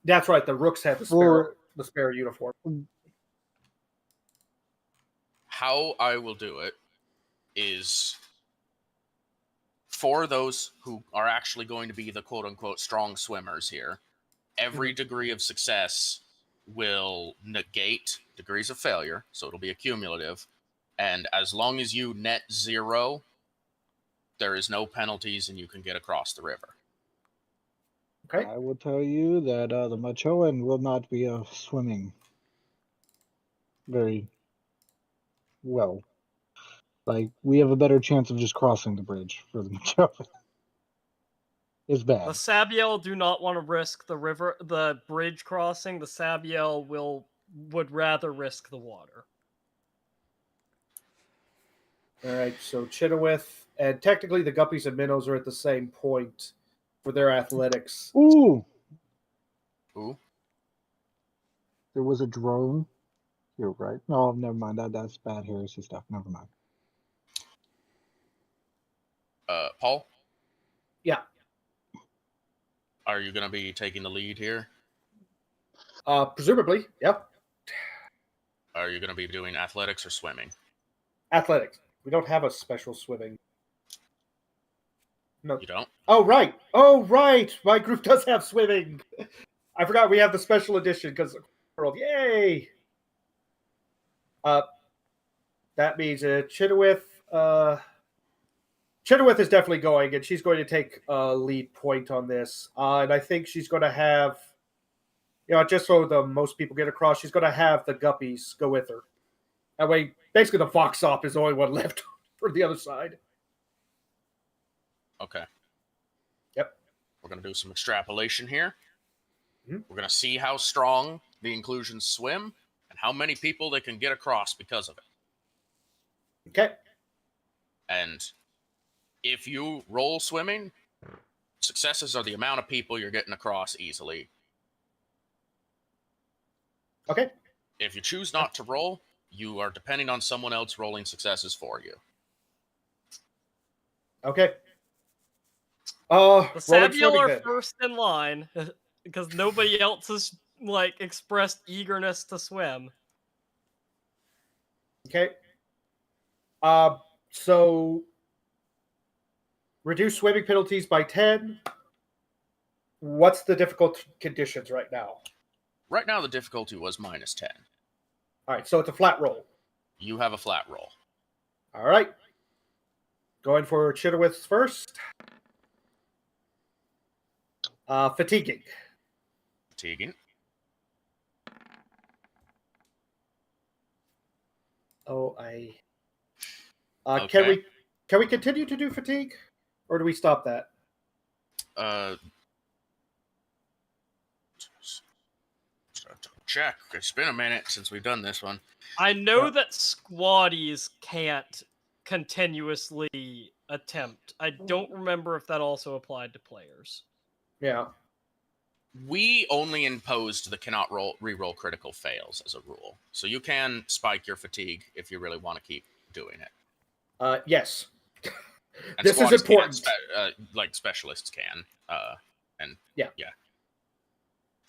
That's right, the Rooks have the spare uniform. How I will do it is... For those who are actually going to be the quote-unquote strong swimmers here, every degree of success will negate degrees of failure, so it'll be accumulative. And as long as you net 0, there is no penalties and you can get across the river. Okay. I will tell you that the Machoan will not be swimming very well. Like, we have a better chance of just crossing the bridge for the Machoan. It's bad. The Sabiel do not want to risk the bridge crossing. The Sabiel would rather risk the water. All right, so Chenoweth, and technically the Guppies and Minnows are at the same point for their athletics. Ooh! Ooh? There was a drone. You're right. No, never mind. That's bad heresy stuff. Never mind. Paul? Yeah. Are you going to be taking the lead here? Presumably, yep. Are you going to be doing athletics or swimming? Athletics. We don't have a special swimming. No. You don't? Oh, right. Oh, right. My group does have swimming. I forgot we have the special edition because world. Yay! That means Chenoweth is definitely going, and she's going to take a lead point on this. And I think she's going to have, just so the most people get across, she's going to have the Guppies go with her. That way, basically the Fox Op is the only one left for the other side. Okay. Yep. We're going to do some extrapolation here. We're going to see how strong the inclusions swim and how many people they can get across because of it. Okay. And if you roll swimming, successes are the amount of people you're getting across easily. Okay. If you choose not to roll, you are depending on someone else rolling successes for you. Okay. The rolling Sabiel swimming are then. first in line because nobody else has like expressed eagerness to swim. Okay. So reduce swimming penalties by 10. What's the difficult conditions right now? Right now, the difficulty was -10. All right, so it's a flat roll. You have a flat roll. All right. Going for Chitterwith's first. Fatiguing. Fatiguing. Oh, Okay. Can we continue to do fatigue, or do we stop that? Check. It's been a minute since we've done this one. I know that squaddies can't continuously attempt. I don't remember if that also applied to players. Yeah. We only imposed the cannot reroll critical fails as a rule. So you can spike your fatigue if you really want to keep doing it. Yes. And This is squaddies important. like specialists can. And yeah.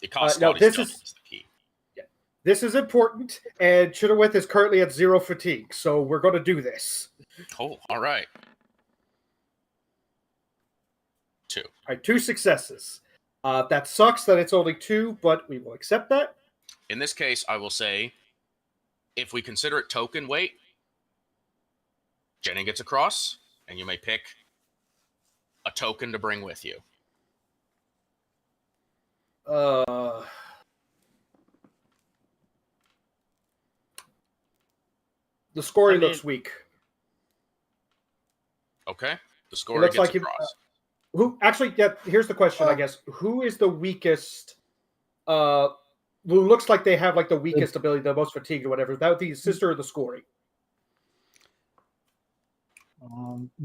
It costs no, squaddies this double is is the key. This is important, and Chitterwith is currently at 0 fatigue, so we're going to do this. Oh, all right. 2. All right, 2 successes. That sucks that it's only 2, but we will accept that. In this case, I will say, if we consider it token weight, Jenny gets across, and you may pick a token to bring with you. The scoring looks weak. Okay. The scoring gets like across. Here's the question, I guess. Who is the weakest? Who looks like they have like the weakest ability, the most fatigued or whatever. That would be the sister or the scoring.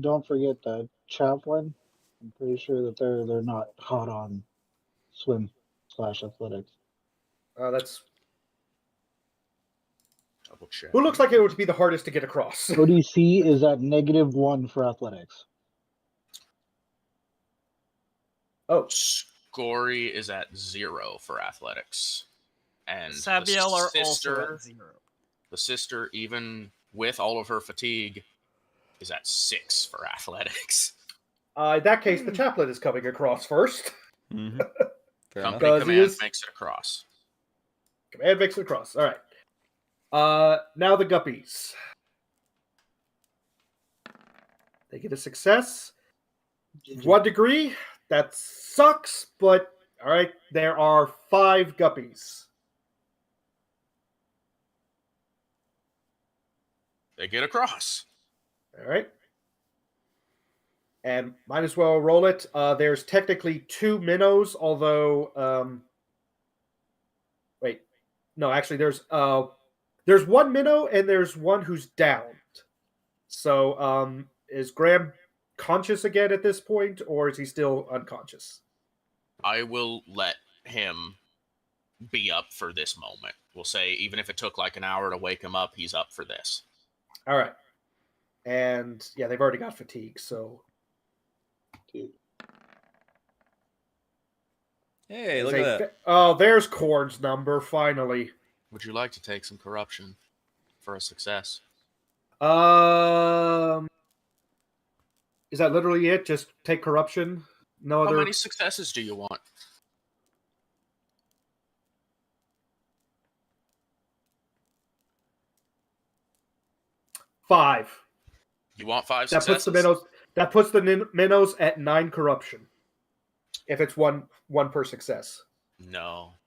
Don't forget the chaplain. I'm pretty sure that they're not hot on swim/athletics. That's double check. Who looks like it would be the hardest to get across? ODC is at -1 for athletics. Oh, Scory is at 0 for athletics, and Sabiel are also at 0. The sister, even with all of her fatigue, is at 6 for athletics. In that case, the chaplain is coming across first. Mm-hmm. Company command makes it across. Command makes it across. All right. Now the guppies. They get a success. 1 degree. That sucks, but all right. There are 5 guppies. They get across. All right. And might as well roll it. There's technically 2 minnows, although wait. No, actually there's 1 minnow and there's one who's downed. So is Graham conscious again at this point, or is he still unconscious? I will let him be up for this moment. We'll say even if it took like an hour to wake him up, he's up for this. All right. And yeah, they've already got fatigue, so hey, look at that. Oh, there's Korn's number, finally. Would you like to take some corruption for a success? Is that literally it? Just take corruption? No other. How many successes do you want? Five. You want 5 successes? That puts the minnows at 9 corruption. If it's one per success. No.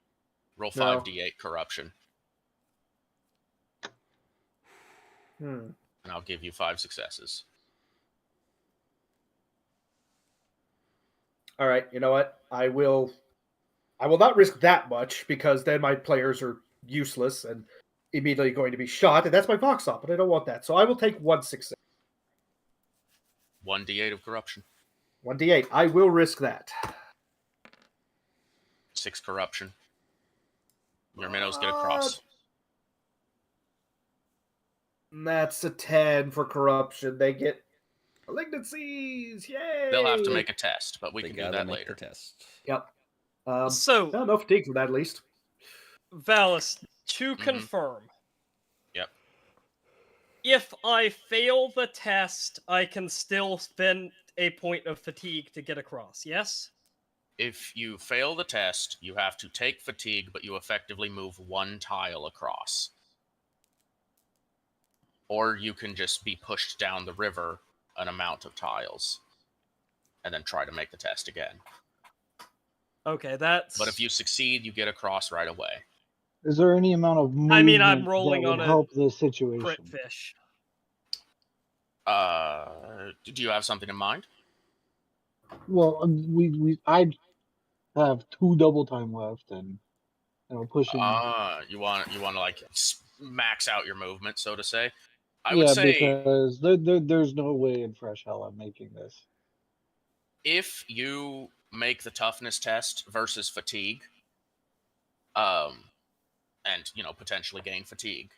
Roll 5d8 corruption. And I'll give you 5 successes. All right, you know what? I will I will not risk that much because then my players are useless and immediately going to be shot, and that's my box op, but I don't want that. So I will take 1 success. 1d8 of corruption. 1d8. I will risk that. 6 corruption. Your minnows get across. That's a 10 for corruption. They get malignancies. Yay! They'll have to make a test, but we They can do gotta that make later. the test. Yep. So, no fatigue for that, at least. Valis, to confirm. Yep. If I fail the test, I can still spend a point of fatigue to get across, yes? If you fail the test, you have to take fatigue, but you effectively move 1 tile across. Or you can just be pushed down the river an amount of tiles and then try to make the test again. Okay, that's... But if you succeed, you get across right away. Is there any amount of movement I mean, I'm rolling that would on a help this crit situation? fish. Do you have something in mind? Well, I have 2 double time left, and pushing. You want to like max out your movement, so to say. I yeah, would say because there's no way in fresh hell I'm making this. if you make the toughness test versus fatigue, and potentially gain fatigue,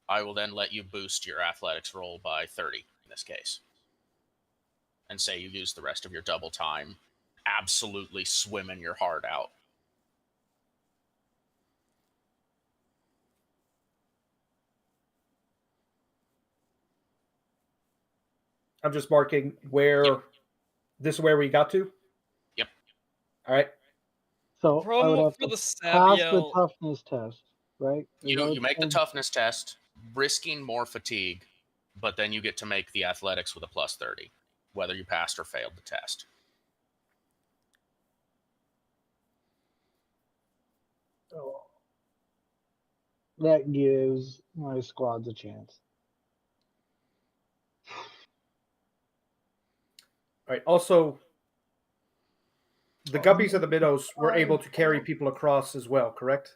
I will then let you boost your athletics roll by 30 in this case, and say you use the rest of your double time, absolutely swimming your heart out. I'm just marking where. Yep. This is where we got to? Yep. All right. So I would have to pass the toughness test, right? You make the toughness test, risking more fatigue, but then you get to make the athletics with a plus 30, whether you passed or failed the test. Oh. That gives my squads a chance. All right. Also, the guppies and the minnows were able to carry people across as well, correct?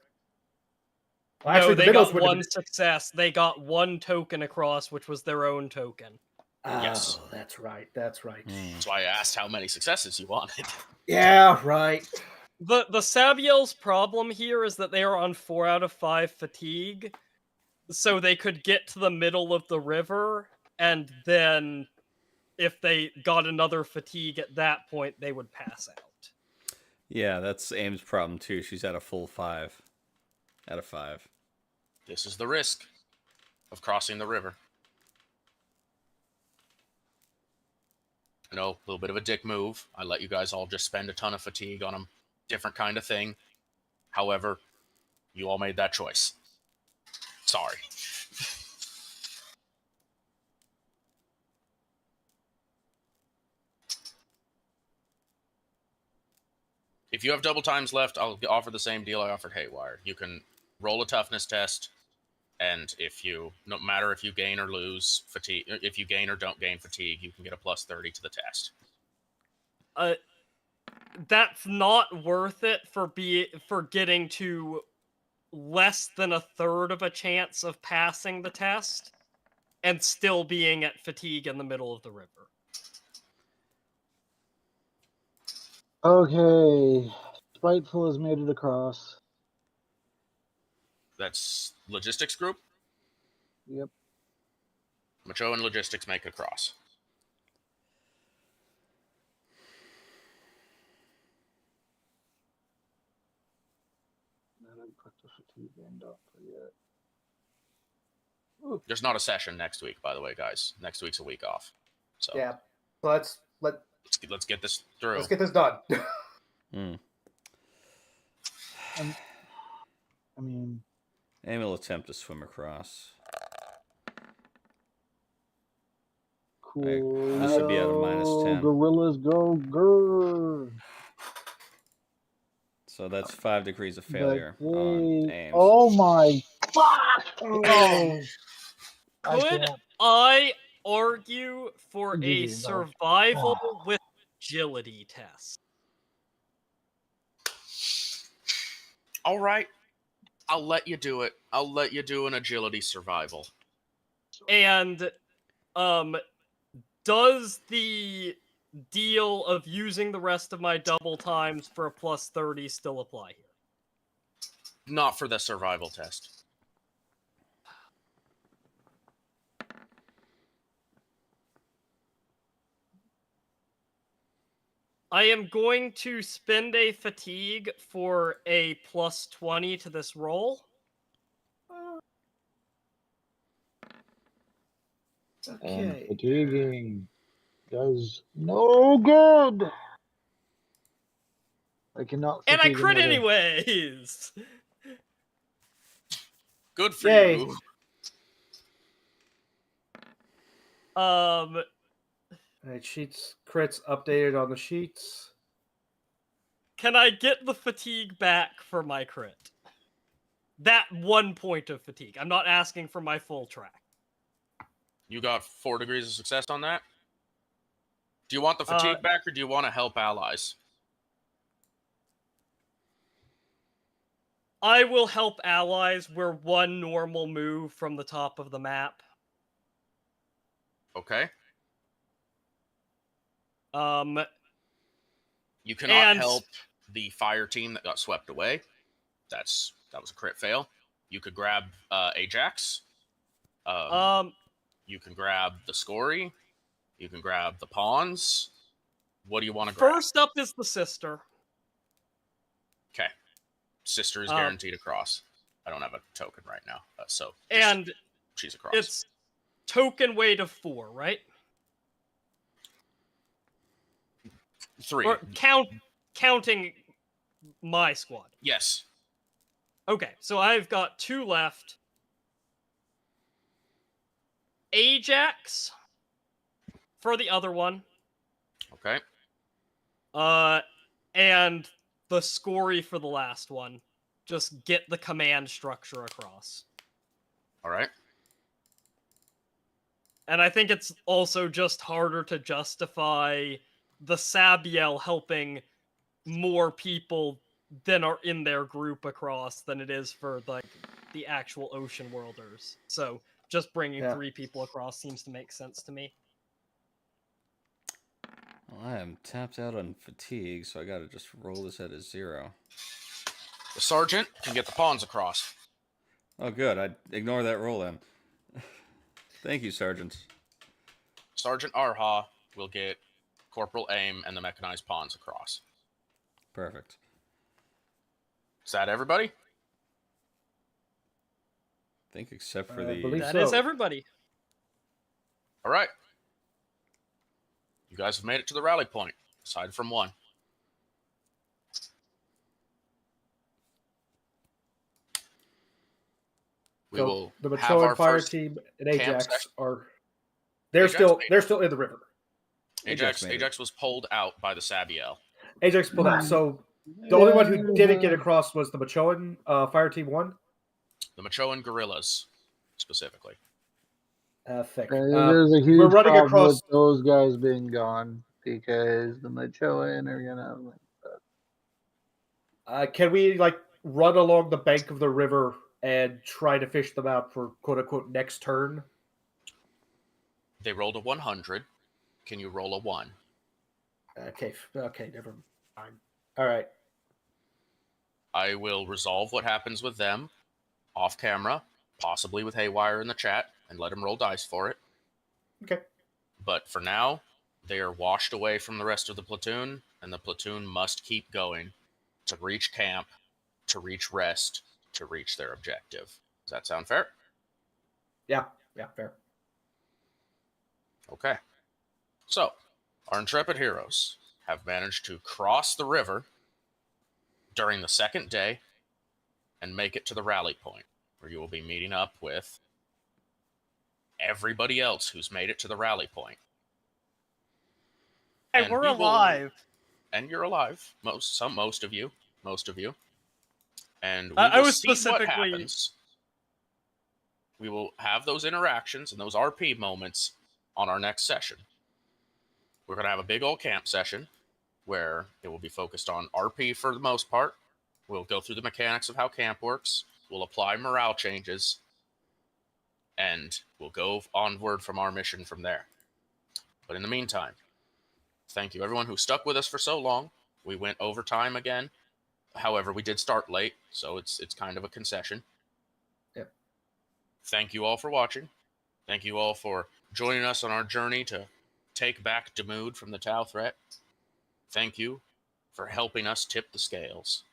Well, actually, no, they got 1 success. They got 1 token across, which was their own token. Yes. Oh, that's right. That's right. That's why I asked how many successes you wanted. Yeah, right. The Sabiel's problem here is that they are on 4 out of 5 fatigue, so they could get to the middle of the river, and then if they got another fatigue at that point, they would pass out. Yeah, that's Aim's problem too. She's at a full 5 out of 5. This is the risk of crossing the river. I know, a little bit of a dick move. I let you guys all just spend a ton of fatigue on a different kind of thing. However, you all made that choice. Sorry. If you have double times left, I'll offer the same deal I offered Haywire. You can roll a toughness test, and no matter if you gain or lose fatigue, if you gain or don't gain fatigue, you can get a plus 30 to the test. That's not worth it for getting to less than a third of a chance of passing the test and still being at fatigue in the middle of the river. Okay, Spiteful has made it across. That's logistics group? Yep. Macho and logistics make a cross. I didn't put the fatigue end up yet. There's not a session next week, by the way, guys. Next week's a week off. So yeah, let's get this through. Let's get this done. I mean, Aim will attempt to swim across. Cool. This should be at a -10. Gorillas go grrr. So that's 5 degrees of failure on Ames. Oh my fuck! Oh. Could I argue for a survival with agility test? All right. I'll let you do it. I'll let you do an agility survival. And, does the deal of using the rest of my double times for a plus 30 still apply here? Not for the survival test. I am going to spend a fatigue for a plus 20 to this roll. And Okay. fatiguing does no good. I cannot And I fatigue crit another. anyways! Good for Yay. you. Alright, sheets crits updated on the sheets. Can I get the fatigue back for my crit? That 1 point of fatigue. I'm not asking for my full track. You got 4 degrees of success on that? Do you want the fatigue back, or do you want to help allies? I will help allies. We're 1 normal move from the top of the map. Okay. You cannot and- help the fire team that got swept away. That was a crit fail. You could grab Ajax. You can grab the Scory. You can grab the pawns. What do you want to grab? First up is the sister. Okay. Sister is guaranteed across. I don't have a token right now, so And she's across. it's token weight of 4, right? 3. Or counting my squad. Yes. Okay, so I've got 2 left. Ajax for the other one. Okay. And the Scory for the last one. Just get the command structure across. All right. And I think it's also just harder to justify the Sabiel helping more people than are in their group across than it is for like the actual Ocean Worlders. So just bringing 3 people across seems to make sense to me. Well, I am tapped out on fatigue, so I gotta just roll this at a 0. The sergeant can get the pawns across. Oh, good. I ignore that roll then. Thank you, Sergeant. Sergeant Arha will get Corporal Aim and the mechanized pawns across. Perfect. Is that everybody? I think except for That is everybody. All right. You guys have made it to the rally point, aside from one. We will the have our Machoan fire first team and Ajax session. they're Ajax still in the river. Ajax was pulled out by the Sabiel. Ajax pulled out. So the only one who didn't get across was the Machoan fire team 1. The Machoan guerrillas, specifically. Thick. There's a huge we're running problem across with those guys being gone because the Machoan are gonna. can we run along the bank of the river and try to fish them out for quote unquote next turn? They rolled a 100. Can you roll a 1? Okay, never mind. All right. I will resolve what happens with them off camera, possibly with Haywire in the chat, and let him roll dice for it. Okay. But for now, they are washed away from the rest of the platoon, and the platoon must keep going to reach camp, to reach rest, to reach their objective. Does that sound fair? Yeah, fair. Okay. So, our intrepid heroes have managed to cross the river during the second day and make it to the rally point, where you will be meeting up with everybody else who's made it to the rally point. Hey, we're alive. And you're alive. Most of you. And we I will was see specifically... what happens. We will have those interactions and those RP moments on our next session. We're going to have a big old camp session where it will be focused on RP for the most part, We'll go through the mechanics of how camp works. We'll apply morale changes. And we'll go onward from our mission from there. But in the meantime, thank you everyone who stuck with us for so long. We went overtime again. However, we did start late, so it's kind of a concession. Yep. Thank you all for watching. Thank you all for joining us on our journey to take back Damood from the Tau threat. Thank you for helping us tip the scales.